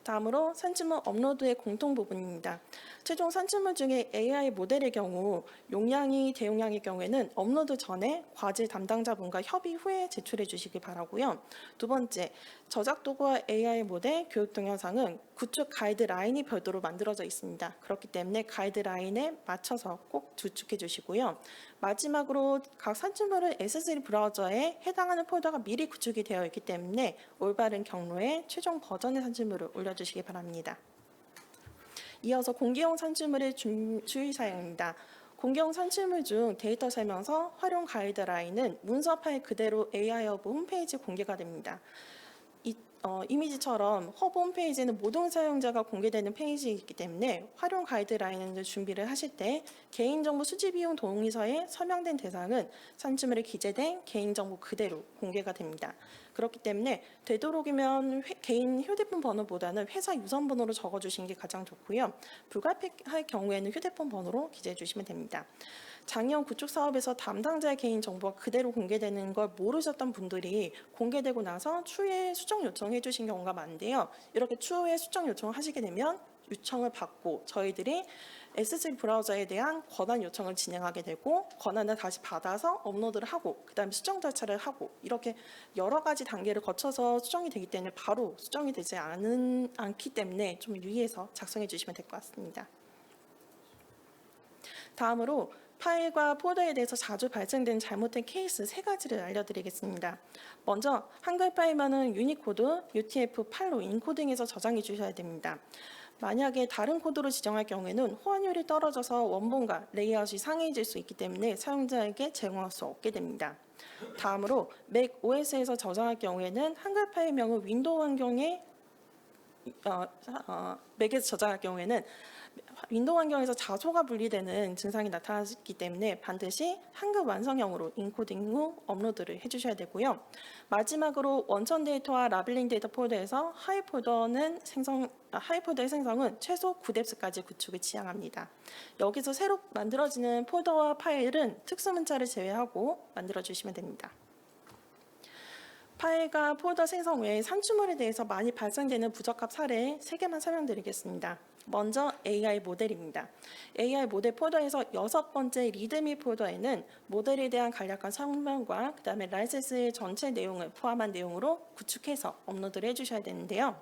다음으로 산출물 업로드의 공통 부분입니다. 최종 산출물 중에 AI 모델의 경우 용량이 대용량의 경우에는 업로드 전에 과제 담당자분과 협의 후에 제출해 주시기 바라고요. 두 번째, 저작 도구와 AI 모델 교육 동영상은 구축 가이드라인이 별도로 만들어져 있습니다. 그렇기 때문에 가이드라인에 맞춰서 꼭 구축해 주시고요. 마지막으로 각 산출물은 S3 브라우저에 해당하는 폴더가 미리 구축이 되어 있기 때문에 올바른 경로에 최종 버전의 산출물을 올려주시기 바랍니다. 이어서 공개용 산출물의 주의 사용입니다. 공개용 산출물 중 데이터 설명서, 활용 가이드라인은 문서 파일 그대로 AI 허브 홈페이지에 공개가 됩니다. 이미지처럼 허브 홈페이지는 모든 사용자가 공개되는 페이지이기 때문에 활용 가이드라인을 준비를 하실 때 개인정보 수집 이용 동의서에 서명된 대상은 산출물에 기재된 개인정보 그대로 공개가 됩니다. 그렇기 때문에 되도록이면 개인 휴대폰 번호보다는 회사 유선 번호로 적어주시는 게 가장 좋고요. 불가피할 경우에는 휴대폰 번호로 기재해 주시면 됩니다. 작년 구축 사업에서 담당자의 개인 정보가 그대로 공개되는 걸 모르셨던 분들이 공개되고 나서 추후에 수정 요청해 주신 경우가 많은데요. 이렇게 추후에 수정 요청을 하시게 되면 요청을 받고 저희들이 S3 브라우저에 대한 권한 요청을 진행하게 되고 권한을 다시 받아서 업로드를 하고 그다음에 수정 절차를 하고 이렇게 여러 가지 단계를 거쳐서 수정이 되기 때문에 바로 수정이 되지 않기 때문에 좀 유의해서 작성해 주시면 될 것 같습니다. 다음으로 파일과 폴더에 대해서 자주 발생되는 잘못된 케이스 3가지를 알려드리겠습니다. 먼저 한글 파일만은 유니코드, UTF-8로 인코딩해서 저장해 주셔야 됩니다. 만약에 다른 코드로 지정할 경우에는 호환율이 떨어져서 원본과 레이아웃이 상이해질 수 있기 때문에 사용자에게 제공할 수 없게 됩니다. 다음으로 맥 OS에서 저장할 경우에는 한글 파일명을 윈도우 환경에 맥에서 저장할 경우에는 윈도우 환경에서 자소가 분리되는 증상이 나타났기 때문에 반드시 한글 완성형으로 인코딩 후 업로드를 해주셔야 되고요. 마지막으로 원천 데이터와 라벨링 데이터 폴더에서 하위 폴더의 생성은 최소 9뎁스까지 구축을 지향합니다. 여기서 새로 만들어지는 폴더와 파일은 특수문자를 제외하고 만들어주시면 됩니다. 파일과 폴더 생성 외에 산출물에 대해서 많이 발생되는 부적합 사례 3개만 설명드리겠습니다. 먼저 AI 모델입니다. AI 모델 폴더에서 6번째 리드미 폴더에는 모델에 대한 간략한 설명과 그다음에 라이센스의 전체 내용을 포함한 내용으로 구축해서 업로드를 해주셔야 되는데요.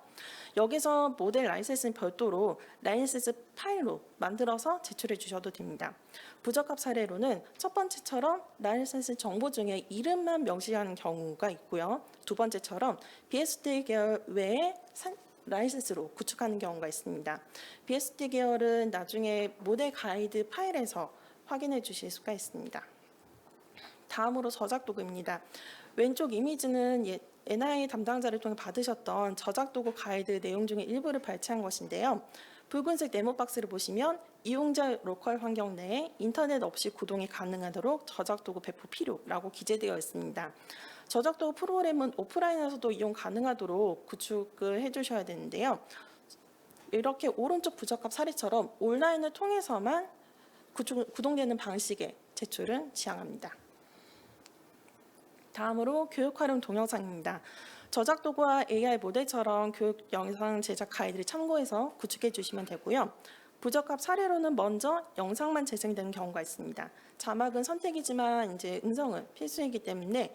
여기서 모델 라이센스는 별도로 라이센스 파일로 만들어서 제출해 주셔도 됩니다. 부적합 사례로는 첫 번째처럼 라이센스 정보 중에 이름만 명시하는 경우가 있고요. 두 번째처럼 BSD 계열 외에 라이센스로 구축하는 경우가 있습니다. BSD 계열은 나중에 모델 가이드 파일에서 확인해 주실 수가 있습니다. 다음으로 저작 도구입니다. 왼쪽 이미지는 NI 담당자를 통해 받으셨던 저작 도구 가이드 내용 중에 일부를 발췌한 것인데요. 붉은색 네모 박스를 보시면 이용자 로컬 환경 내에 인터넷 없이 구동이 가능하도록 저작 도구 배포 필요라고 기재되어 있습니다. 저작 도구 프로그램은 오프라인에서도 이용 가능하도록 구축을 해주셔야 되는데요. 이렇게 오른쪽 부적합 사례처럼 온라인을 통해서만 구동되는 방식의 제출은 지향합니다. 다음으로 교육 활용 동영상입니다. 저작 도구와 AI 모델처럼 교육 영상 제작 가이드를 참고해서 구축해 주시면 되고요. 부적합 사례로는 먼저 영상만 재생되는 경우가 있습니다. 자막은 선택이지만 이제 음성은 필수이기 때문에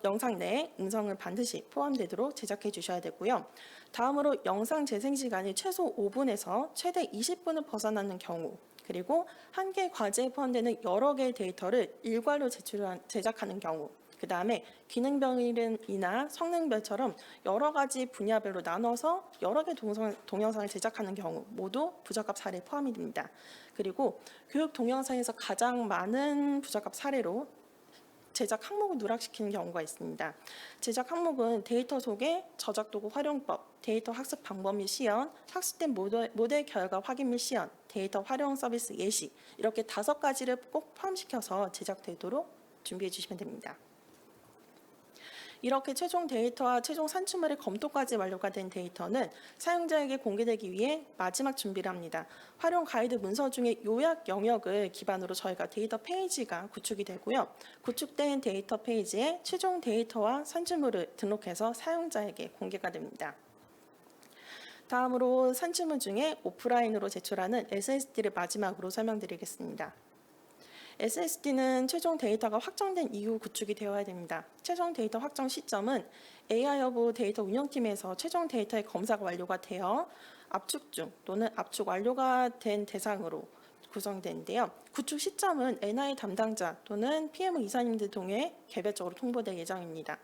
영상 내에 음성을 반드시 포함되도록 제작해 주셔야 되고요. 다음으로 영상 재생 시간이 최소 5분에서 최대 20분을 벗어나는 경우, 그리고 한 개 과제에 포함되는 여러 개의 데이터를 일괄로 제작하는 경우, 그 다음에 기능별이나 성능별처럼 여러 가지 분야별로 나눠서 여러 개 동영상을 제작하는 경우 모두 부적합 사례에 포함이 됩니다. 그리고 교육 동영상에서 가장 많은 부적합 사례로 제작 항목을 누락시키는 경우가 있습니다. 제작 항목은 데이터 소개, 저작 도구 활용법, 데이터 학습 방법 및 시연, 학습된 모델 결과 확인 및 시연, 데이터 활용 서비스 예시 이렇게 5가지를 꼭 포함시켜서 제작되도록 준비해 주시면 됩니다. 이렇게 최종 데이터와 최종 산출물의 검토까지 완료가 된 데이터는 사용자에게 공개되기 위해 마지막 준비를 합니다. 활용 가이드 문서 중에 요약 영역을 기반으로 저희가 데이터 페이지가 구축이 되고요. 구축된 데이터 페이지에 최종 데이터와 산출물을 등록해서 사용자에게 공개가 됩니다. 다음으로 산출물 중에 오프라인으로 제출하는 SSD를 마지막으로 설명드리겠습니다. SSD는 최종 데이터가 확정된 이후 구축이 되어야 됩니다. 최종 데이터 확정 시점은 AI허브 데이터 운영팀에서 최종 데이터의 검사가 완료가 되어 압축 중 또는 압축 완료가 된 대상으로 구성되는데요. 구축 시점은 NI 담당자 또는 PM 이사님들 통해 개별적으로 통보될 예정입니다.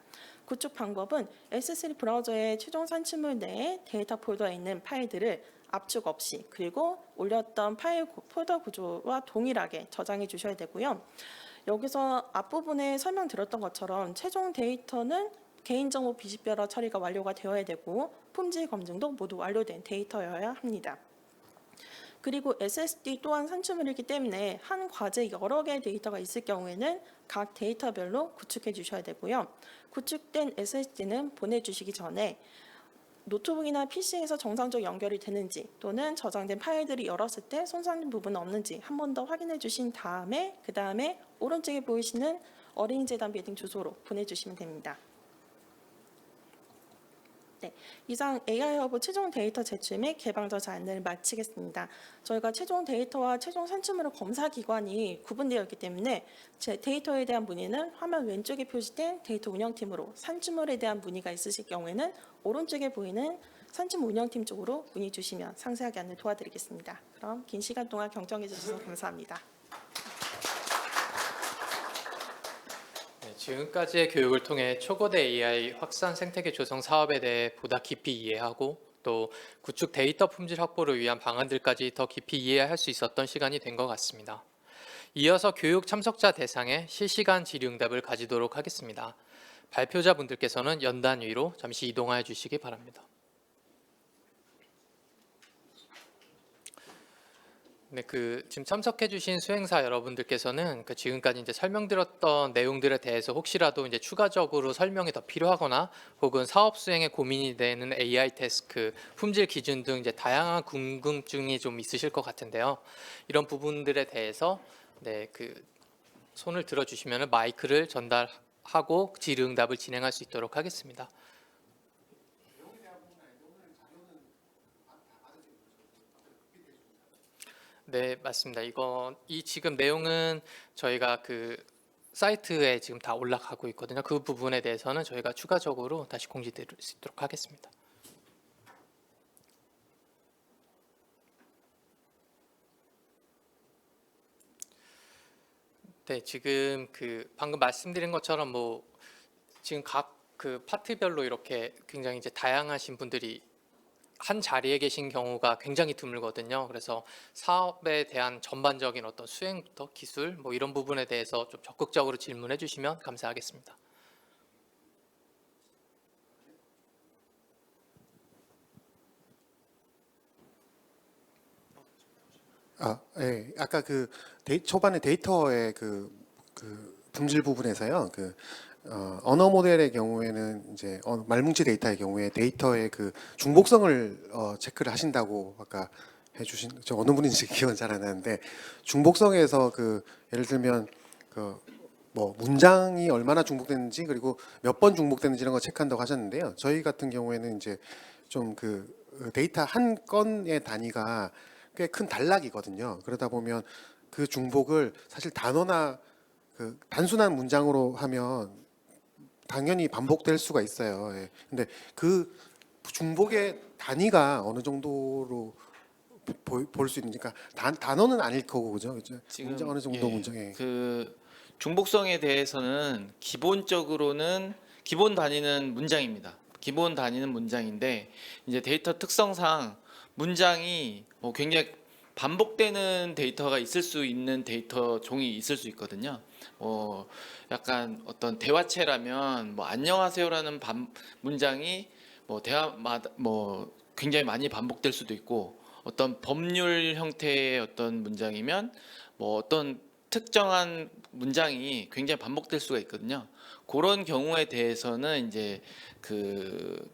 구축 방법은 S3 브라우저의 최종 산출물 내에 데이터 폴더에 있는 파일들을 압축 없이 그리고 올렸던 파일 폴더 구조와 동일하게 저장해 주셔야 되고요. 여기서 앞부분에 설명드렸던 것처럼 최종 데이터는 개인정보 비식별화 처리가 완료가 되어야 되고 품질 검증도 모두 완료된 데이터여야 합니다. 그리고 SSD 또한 산출물이기 때문에 한 과제에 여러 개의 데이터가 있을 경우에는 각 데이터별로 구축해 주셔야 되고요. 구축된 SSD는 보내주시기 전에 노트북이나 PC에서 정상적 연결이 되는지 또는 저장된 파일들이 열었을 때 손상된 부분은 없는지 한 번 더 확인해 주신 다음에 그 다음에 오른쪽에 보이시는 어린이재단 빌딩 주소로 보내주시면 됩니다. 네, 이상 AI허브 최종 데이터 제출 및 개방저자 안내를 마치겠습니다. 저희가 최종 데이터와 최종 산출물의 검사 기관이 구분되어 있기 때문에 제 데이터에 대한 문의는 화면 왼쪽에 표시된 데이터 운영팀으로, 산출물에 대한 문의가 있으실 경우에는 오른쪽에 보이는 산출물 운영팀 쪽으로 문의 주시면 상세하게 안내 도와드리겠습니다. 그럼 긴 시간 동안 경청해 주셔서 감사합니다. 네, 지금까지의 교육을 통해 초거대 AI 확산 생태계 조성 사업에 대해 보다 깊이 이해하고 또 구축 데이터 품질 확보를 위한 방안들까지 더 깊이 이해할 수 있었던 시간이 된 것 같습니다. 이어서 교육 참석자 대상의 실시간 질의응답을 가지도록 하겠습니다. 발표자분들께서는 연단 위로 잠시 이동하여 주시기 바랍니다. 네, 지금 참석해주신 수행사 여러분들께서는 지금까지 이제 설명드렸던 내용들에 대해서 혹시라도 이제 추가적으로 설명이 더 필요하거나 혹은 사업 수행에 고민이 되는 AI 태스크, 품질 기준 등 이제 다양한 궁금증이 좀 있으실 것 같은데요. 이런 부분들에 대해서 손을 들어주시면 마이크를 전달하고 질의응답을 진행할 수 있도록 하겠습니다. 네, 맞습니다. 이 지금 내용은 저희가 사이트에 지금 다 올라가고 있거든요. 그 부분에 대해서는 저희가 추가적으로 다시 공지드릴 수 있도록 하겠습니다. 네, 지금 방금 말씀드린 것처럼 지금 각 파트별로 이렇게 굉장히 이제 다양하신 분들이 한 자리에 계신 경우가 굉장히 드물거든요. 그래서 사업에 대한 전반적인 어떤 수행부터 기술 이런 부분에 대해서 좀 적극적으로 질문해 주시면 감사하겠습니다. 네. 아까 초반에 데이터의 품질 부분에서요. 언어 모델의 경우에는 이제 말뭉치 데이터의 경우에 데이터의 중복성을 체크를 하신다고 아까 해주신 저 어느 분인지 기억은 잘 안 나는데 중복성에서 예를 들면 문장이 얼마나 중복됐는지 그리고 몇 번 중복됐는지 이런 거 체크한다고 하셨는데요. 저희 같은 경우에는 이제 좀 데이터 한 건의 단위가 꽤 큰 단락이거든요. 그러다 보면 그 중복을 사실 단어나 단순한 문장으로 하면 당연히 반복될 수가 있어요. 예. 근데 그 중복의 단위가 어느 정도로 볼 수 있는지, 그러니까 단어는 아닐 거고, 그죠? 문장 어느 정도 문장에 중복성에 대해서는 기본적으로는 기본 단위는 문장입니다. 기본 단위는 문장인데 이제 데이터 특성상 문장이 굉장히 반복되는 데이터가 있을 수 있는 데이터 종이 있을 수 있거든요. 약간 어떤 대화체라면 안녕하세요라는 문장이 대화마다 굉장히 많이 반복될 수도 있고 어떤 법률 형태의 어떤 문장이면 어떤 특정한 문장이 굉장히 반복될 수가 있거든요. 그런 경우에 대해서는 이제 그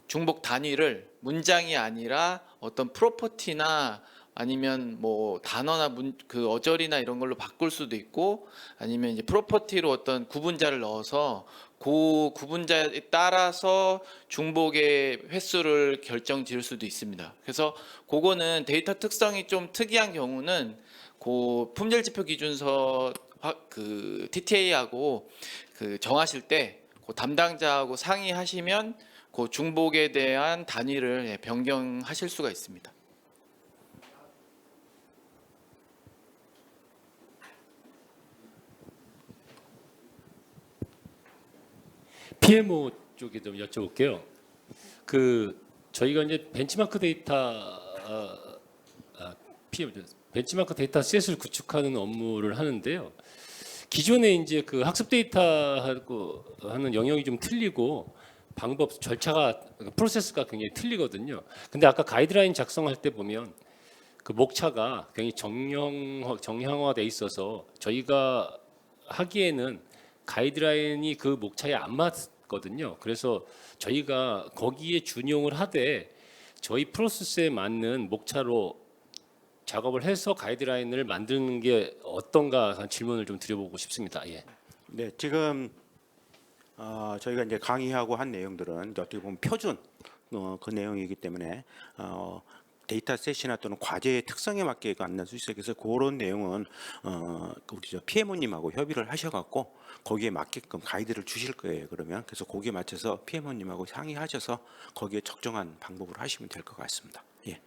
중복 단위를 문장이 아니라 어떤 프로퍼티나 아니면 뭐 단어나 그 어절이나 이런 걸로 바꿀 수도 있고, 아니면 이제 프로퍼티로 어떤 구분자를 넣어서 그 구분자에 따라서 중복의 횟수를 결정 지을 수도 있습니다. 그래서 그거는 데이터 특성이 좀 특이한 경우는 그 품질 지표 기준서 그 TTA하고 그 정하실 때 그 담당자하고 상의하시면 그 중복에 대한 단위를 변경하실 수가 있습니다. PMO 쪽에 좀 여쭤볼게요. 그 저희가 이제 벤치마크 데이터 벤치마크 데이터 셋을 구축하는 업무를 하는데요. 기존에 이제 그 학습 데이터하고 하는 영역이 좀 틀리고 방법 절차가 프로세스가 굉장히 틀리거든요. 근데 아까 가이드라인 작성할 때 보면 그 목차가 굉장히 정형화돼 있어서 저희가 하기에는 가이드라인이 그 목차에 안 맞거든요. 그래서 저희가 거기에 준용을 하되 저희 프로세스에 맞는 목차로 작업을 해서 가이드라인을 만드는 게 어떤가 하는 질문을 좀 드려보고 싶습니다. 예. 네, 지금 저희가 이제 강의하고 한 내용들은 이제 어떻게 보면 표준 그 내용이기 때문에 데이터셋이나 또는 과제의 특성에 맞게 만날 수 있어요. 그래서 그런 내용은 우리 저 PMO님하고 협의를 하셔갖고 거기에 맞게끔 가이드를 주실 거예요. 그러면 그래서 거기에 맞춰서 PMO님하고 상의하셔서 거기에 적정한 방법으로 하시면 될 것 같습니다. 예.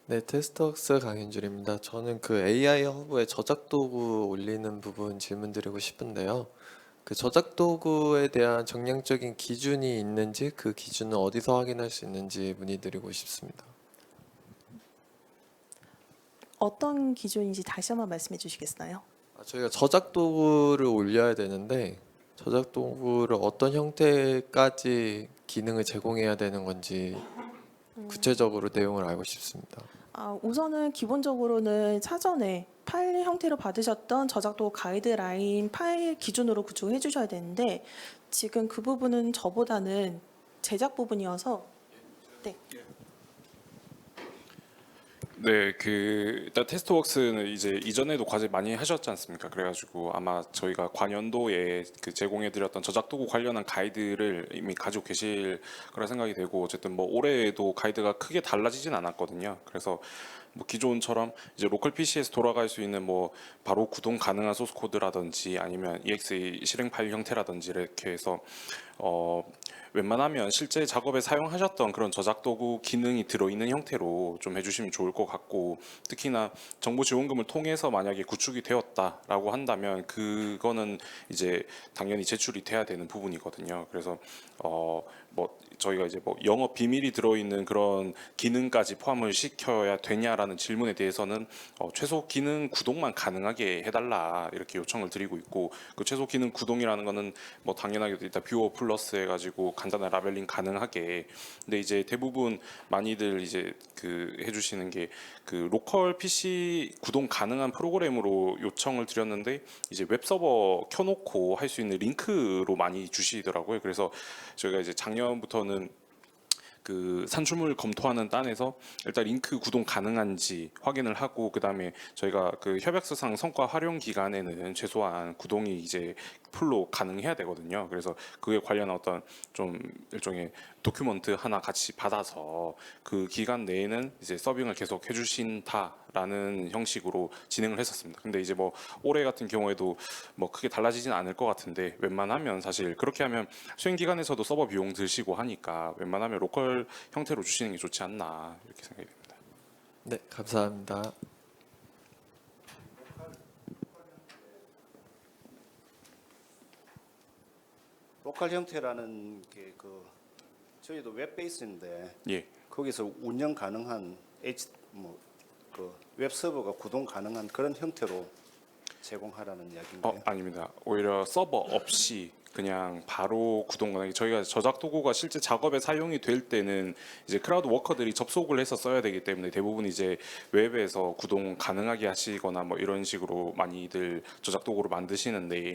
네, 테스트웍스 강현줄입니다. 저는 그 AI 허브에 저작 도구 올리는 부분 질문 드리고 싶은데요. 그 저작 도구에 대한 정량적인 기준이 있는지, 그 기준은 어디서 확인할 수 있는지 문의드리고 싶습니다. 어떤 기준인지 다시 한번 말씀해 주시겠어요? 저희가 저작 도구를 올려야 되는데 저작 도구를 어떤 형태까지 기능을 제공해야 되는 건지 구체적으로 내용을 알고 싶습니다. 우선은 기본적으로는 사전에 파일 형태로 받으셨던 저작도 가이드라인 파일 기준으로 구축해 주셔야 되는데 지금 그 부분은 저보다는 제작 부분이어서 네, 일단 테스트웍스는 이제 이전에도 과제 많이 하셨지 않습니까? 그래가지고 아마 저희가 관연도에 그 제공해드렸던 저작도구 관련한 가이드를 이미 가지고 계실 거라 생각이 되고, 어쨌든 뭐 올해에도 가이드가 크게 달라지진 않았거든요. 그래서 뭐 기존처럼 이제 로컬 PC에서 돌아갈 수 있는 뭐 바로 구동 가능한 소스 코드라든지 아니면 EXE 실행 파일 형태라든지 이렇게 해서 웬만하면 실제 작업에 사용하셨던 그런 저작 도구 기능이 들어있는 형태로 좀 해주시면 좋을 것 같고, 특히나 정보 지원금을 통해서 만약에 구축이 되었다라고 한다면 그거는 이제 당연히 제출이 돼야 되는 부분이거든요. 그래서 뭐 저희가 이제 뭐 영업 비밀이 들어있는 그런 기능까지 포함을 시켜야 되냐라는 질문에 대해서는 최소 기능 구동만 가능하게 해달라 이렇게 요청을 드리고 있고, 그 최소 기능 구동이라는 거는 뭐 당연하게 일단 뷰어 플러스 해가지고 간단한 라벨링 가능하게. 근데 이제 대부분 많이들 이제 그 해주시는 게 그 로컬 PC 구동 가능한 프로그램으로 요청을 드렸는데 이제 웹서버 켜놓고 할 수 있는 링크로 많이 주시더라고요. 그래서 저희가 이제 작년부터는 그 산출물 검토하는 단에서 일단 링크 구동 가능한지 확인을 하고, 그다음에 저희가 그 협약서상 성과 활용 기간에는 최소한 구동이 이제 풀로 가능해야 되거든요. 그래서 그에 관련한 어떤 좀 일종의 도큐먼트 하나 같이 받아서 그 기간 내에는 이제 서빙을 계속 해주신다라는 형식으로 진행을 했었습니다. 근데 이제 뭐 올해 같은 경우에도 뭐 크게 달라지진 않을 것 같은데, 웬만하면 사실 그렇게 하면 수행 기간에서도 서버 비용 드시고 하니까 웬만하면 로컬 형태로 주시는 게 좋지 않나 이렇게 생각이 됩니다. 네, 감사합니다. 로컬 형태라는 게 저희도 웹 베이스인데 예. 거기서 운영 가능한 웹 서버가 구동 가능한 그런 형태로 제공하라는 이야기인가요? 아닙니다. 오히려 서버 없이 그냥 바로 구동 가능. 저희가 저작 도구가 실제 작업에 사용이 될 때는 이제 크라우드 워커들이 접속을 해서 써야 되기 때문에 대부분 이제 웹에서 구동 가능하게 하시거나 뭐 이런 식으로 많이들 저작 도구를 만드시는데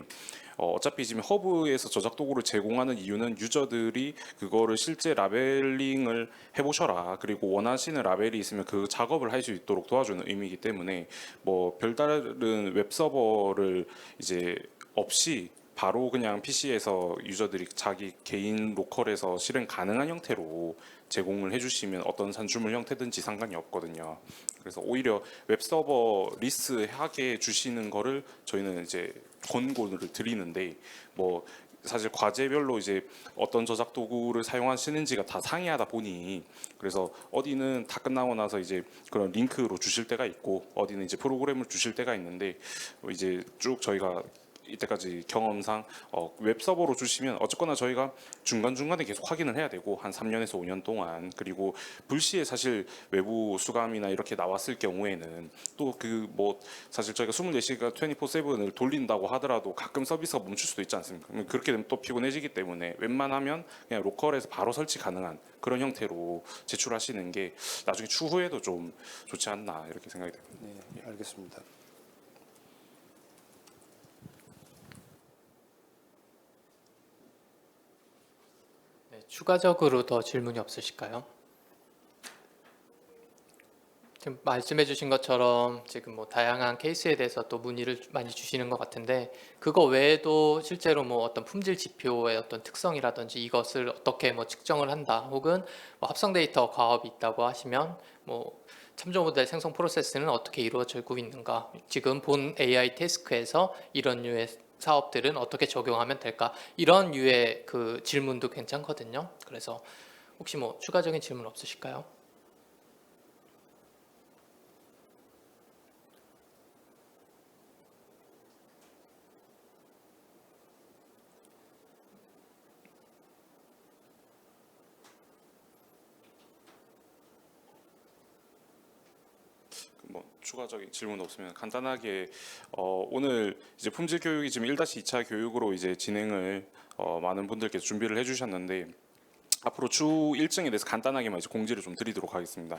어차피 지금 허브에서 저작 도구를 제공하는 이유는 유저들이 그거를 실제 라벨링을 해보셔라, 그리고 원하시는 라벨이 있으면 그 작업을 할 수 있도록 도와주는 의미이기 때문에 뭐 별다른 웹 서버를 이제 없이 바로 그냥 PC에서 유저들이 자기 개인 로컬에서 실행 가능한 형태로 제공을 해주시면 어떤 산출물 형태든지 상관이 없거든요. 그래서 오히려 웹 서버 리스하게 주시는 거를 저희는 이제 권고를 드리는데, 뭐 사실 과제별로 이제 어떤 저작 도구를 사용하시는지가 다 상이하다 보니, 그래서 어디는 다 끝나고 나서 이제 그런 링크로 주실 때가 있고 어디는 이제 프로그램을 주실 때가 있는데, 이제 쭉 저희가 이때까지 경험상 웹 서버로 주시면 어쨌거나 저희가 중간중간에 계속 확인을 해야 되고 한 3년에서 5년 동안, 그리고 불시에 사실 외부 수감이나 이렇게 나왔을 경우에는 또 그 뭐 사실 저희가 24시간 24/7을 돌린다고 하더라도 가끔 서비스가 멈출 수도 있지 않습니까? 그렇게 되면 또 피곤해지기 때문에 웬만하면 그냥 로컬에서 바로 설치 가능한 그런 형태로 제출하시는 게 나중에 추후에도 좀 좋지 않나 이렇게 생각이 됩니다. 네, 알겠습니다. 네, 추가적으로 더 질문이 없으실까요? 지금 말씀해 주신 것처럼 지금 뭐 다양한 케이스에 대해서 또 문의를 많이 주시는 것 같은데, 그거 외에도 실제로 뭐 어떤 품질 지표의 어떤 특성이라든지 이것을 어떻게 뭐 측정을 한다, 혹은 뭐 합성 데이터 과업이 있다고 하시면 뭐 참조 모델 생성 프로세스는 어떻게 이루어지고 있는가, 지금 본 AI 태스크에서 이런 류의 사업들은 어떻게 적용하면 될까, 이런 류의 그 질문도 괜찮거든요. 그래서 혹시 뭐 추가적인 질문 없으실까요? 뭐 추가적인 질문 없으면 간단하게 오늘 이제 품질 교육이 지금 1-2차 교육으로 이제 진행을 많은 분들께서 준비를 해주셨는데, 앞으로 주 일정에 대해서 간단하게만 이제 공지를 좀 드리도록 하겠습니다.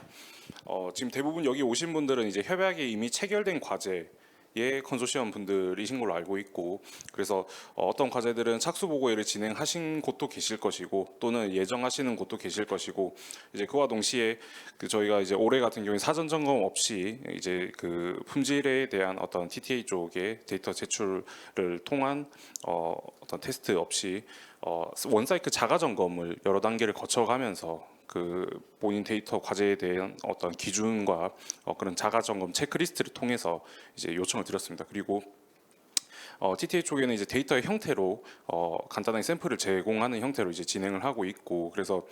지금 대부분 여기 오신 분들은 이제 협약이 이미 체결된 과제 컨소시엄 분들이신 걸로 알고 있고, 그래서 어떤 과제들은 착수 보고회를 진행하신 곳도 계실 것이고 또는 예정하시는 곳도 계실 것이고, 이제 그와 동시에 그 저희가 이제 올해 같은 경우에 사전 점검 없이 이제 그 품질에 대한 어떤 TTA 쪽의 데이터 제출을 통한 어떤 테스트 없이 원사이클 자가 점검을 여러 단계를 거쳐가면서 그 본인 데이터 과제에 대한 어떤 기준과 그런 자가 점검 체크리스트를 통해서 이제 요청을 드렸습니다. 그리고 TTA 쪽에는 이제 데이터의 형태로 간단하게 샘플을 제공하는 형태로 이제 진행을 하고 있고, 그래서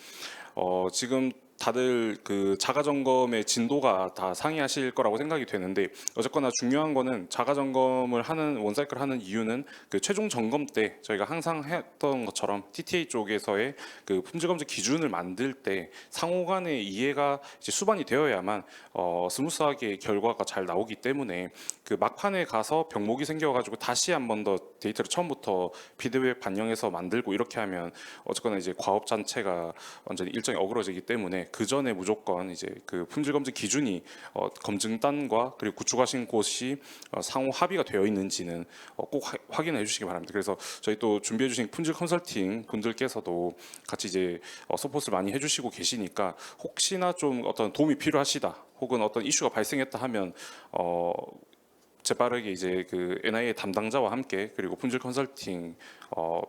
지금 다들 그 자가 점검의 진도가 다 상이하실 거라고 생각이 되는데, 어쨌거나 중요한 거는 자가 점검을 하는 원사이클 하는 이유는 그 최종 점검 때 저희가 항상 했던 것처럼 TTA 쪽에서의 그 품질 검증 기준을 만들 때 상호 간의 이해가 이제 수반이 되어야만 스무스하게 결과가 잘 나오기 때문에, 그 막판에 가서 병목이 생겨가지고 다시 한 번 더 데이터를 처음부터 피드백 반영해서 만들고 이렇게 하면 어쨌거나 이제 과업 자체가 완전히 일정이 어그러지기 때문에 그 전에 무조건 이제 그 품질 검증 기준이 검증단과 그리고 구축하신 곳이 상호 합의가 되어 있는지는 꼭 확인해 주시기 바랍니다. 그래서 저희 또 준비해 주신 품질 컨설팅 분들께서도 같이 이제 서포트를 많이 해주시고 계시니까, 혹시나 좀 어떤 도움이 필요하시다 혹은 어떤 이슈가 발생했다 하면 재빠르게 이제 그 NIA 담당자와 함께, 그리고 품질 컨설팅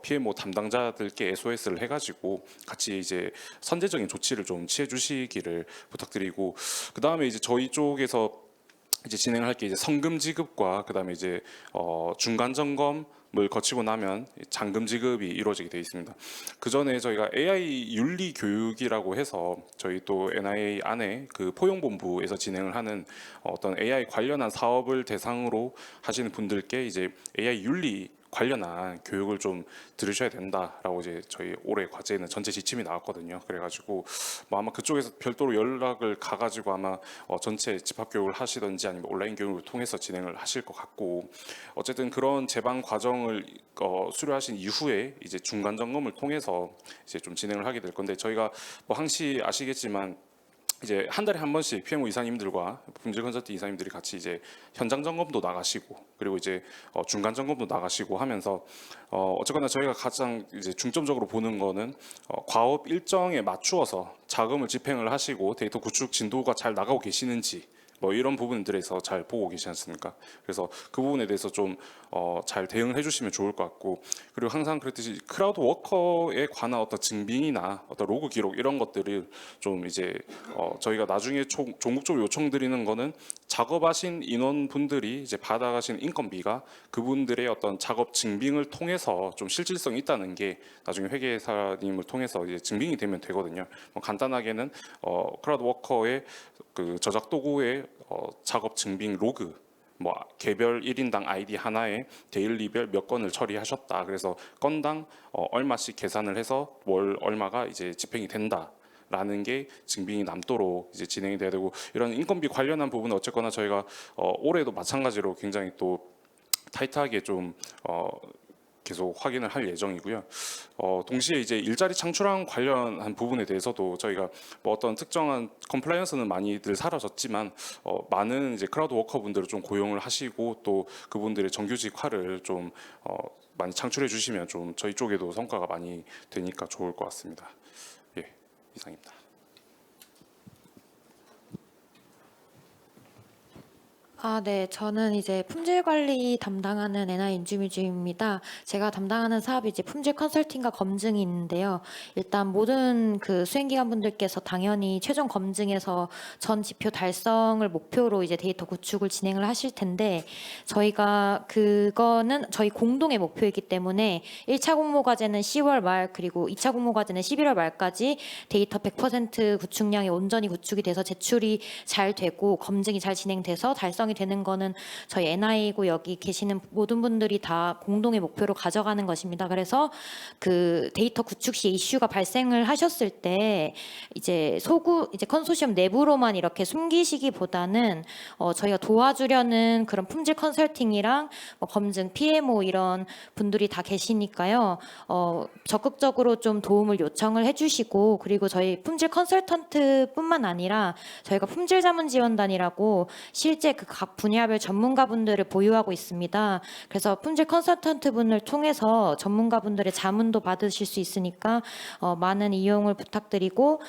PMO 담당자들께 SOS를 해가지고 같이 이제 선제적인 조치를 좀 취해 주시기를 부탁드리고, 그 다음에 이제 저희 쪽에서 이제 진행할 게 이제 성금 지급과 그 다음에 이제 중간 점검을 거치고 나면 잔금 지급이 이루어지게 되어 있습니다. 그 전에 저희가 AI 윤리 교육이라고 해서 저희 또 NIA 안에 그 포용본부에서 진행을 하는 어떤 AI 관련한 사업을 대상으로 하시는 분들께 이제 AI 윤리 관련한 교육을 좀 들으셔야 된다라고 이제 저희 올해 과제에는 전체 지침이 나왔거든요. 그래가지고 뭐 아마 그쪽에서 별도로 연락을 가가지고 아마 전체 집합 교육을 하시든지 아니면 온라인 교육을 통해서 진행을 하실 것 같고, 어쨌든 그런 제방 과정을 수료하신 이후에 이제 중간 점검을 통해서 이제 좀 진행을 하게 될 건데, 저희가 뭐 항시 아시겠지만 이제 한 달에 한 번씩 PMO 이사님들과 품질 컨설팅 이사님들이 같이 이제 현장 점검도 나가시고, 그리고 이제 중간 점검도 나가시고 하면서 어쨌거나 저희가 가장 이제 중점적으로 보는 거는 과업 일정에 맞추어서 자금을 집행을 하시고 데이터 구축 진도가 잘 나가고 계시는지, 뭐 이런 부분들에서 잘 보고 계시지 않습니까? 그래서 그 부분에 대해서 좀 잘 대응을 해주시면 좋을 것 같고, 그리고 항상 그랬듯이 크라우드 워커에 관한 어떤 증빙이나 어떤 로그 기록 이런 것들을 좀 이제 저희가 나중에 종국적으로 요청드리는 거는 작업하신 인원분들이 이제 받아가신 인건비가 그분들의 어떤 작업 증빙을 통해서 좀 실질성이 있다는 게 나중에 회계사님을 통해서 이제 증빙이 되면 되거든요. 뭐 간단하게는 크라우드 워커의 그 저작 도구의 작업 증빙 로그, 뭐 개별 1인당 아이디 하나에 데일리별 몇 건을 처리하셨다. 그래서 건당 얼마씩 계산을 해서 월 얼마가 이제 집행이 된다. 라는 게 증빙이 남도록 이제 진행이 돼야 되고, 이런 인건비 관련한 부분은 어쨌거나 저희가 올해도 마찬가지로 굉장히 또 타이트하게 좀 계속 확인을 할 예정이고요. 동시에 이제 일자리 창출랑 관련한 부분에 대해서도 저희가 뭐 어떤 특정한 컴플라이언스는 많이들 사라졌지만 많은 이제 크라우드 워커분들을 좀 고용을 하시고, 또 그분들의 정규직화를 좀 많이 창출해 주시면 좀 저희 쪽에도 성과가 많이 되니까 좋을 것 같습니다. 예, 이상입니다. 네. 저는 이제 품질 관리 담당하는 NI 인주미주입니다. 제가 담당하는 사업이 이제 품질 컨설팅과 검증이 있는데요. 일단 모든 그 수행기관분들께서 당연히 최종 검증에서 전 지표 달성을 목표로 이제 데이터 구축을 진행을 하실 텐데, 저희가 그거는 저희 공동의 목표이기 때문에 1차 공모과제는 10월 말, 그리고 2차 공모과제는 11월 말까지 데이터 100% 구축량이 온전히 구축이 돼서 제출이 잘 되고 검증이 잘 진행돼서 달성이 되는 거는 저희 NI고 여기 계시는 모든 분들이 다 공동의 목표로 가져가는 것입니다. 그래서 그 데이터 구축 시 이슈가 발생을 하셨을 때 이제 이제 컨소시엄 내부로만 이렇게 숨기시기보다는 저희가 도와주려는 그런 품질 컨설팅이랑 뭐 검증, PMO 이런 분들이 다 계시니까요. 적극적으로 좀 도움을 요청을 해주시고, 그리고 저희 품질 컨설턴트뿐만 아니라 저희가 품질 자문 지원단이라고 실제 그 각 분야별 전문가분들을 보유하고 있습니다. 그래서 품질 컨설턴트 분을 통해서 전문가분들의 자문도 받으실 수 있으니까 많은 이용을 부탁드리고,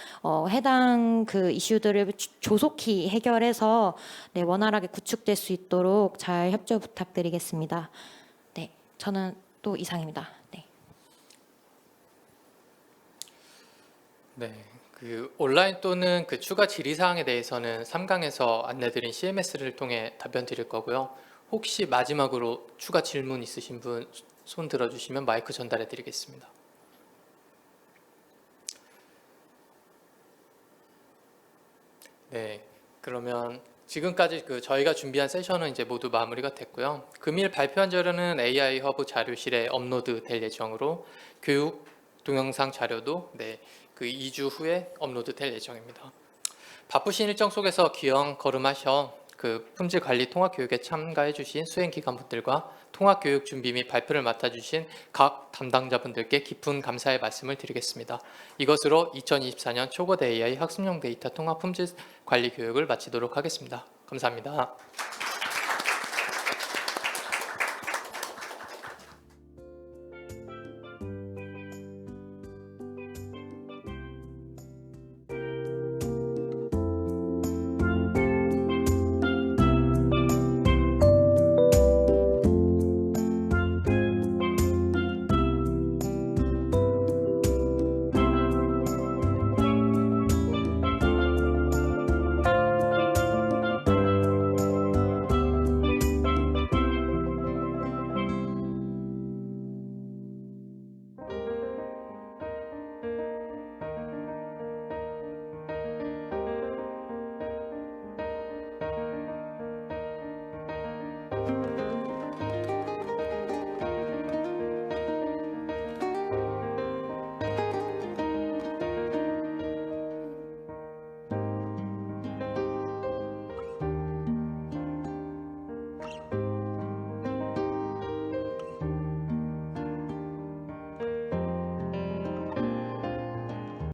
해당 그 이슈들을 조속히 해결해서 네, 원활하게 구축될 수 있도록 잘 협조 부탁드리겠습니다. 네, 저는 또 이상입니다. 네. 네, 그 온라인 또는 그 추가 질의 사항에 대해서는 3강에서 안내드린 CMS를 통해 답변 드릴 거고요. 혹시 마지막으로 추가 질문 있으신 분 손 들어주시면 마이크 전달해 드리겠습니다. 네, 그러면 지금까지 그 저희가 준비한 세션은 이제 모두 마무리가 됐고요. 금일 발표한 자료는 AI 허브 자료실에 업로드 될 예정으로 교육 동영상 자료도 그 2주 후에 업로드 될 예정입니다. 바쁘신 일정 속에서 귀영 걸음하셔 그 품질 관리 통합 교육에 참가해 주신 수행 기관분들과 통합 교육 준비 및 발표를 맡아 주신 각 담당자분들께 깊은 감사의 말씀을 드리겠습니다. 이것으로 2024년 초거대 AI 학습용 데이터 통합 품질 관리 교육을 마치도록 하겠습니다. 감사합니다.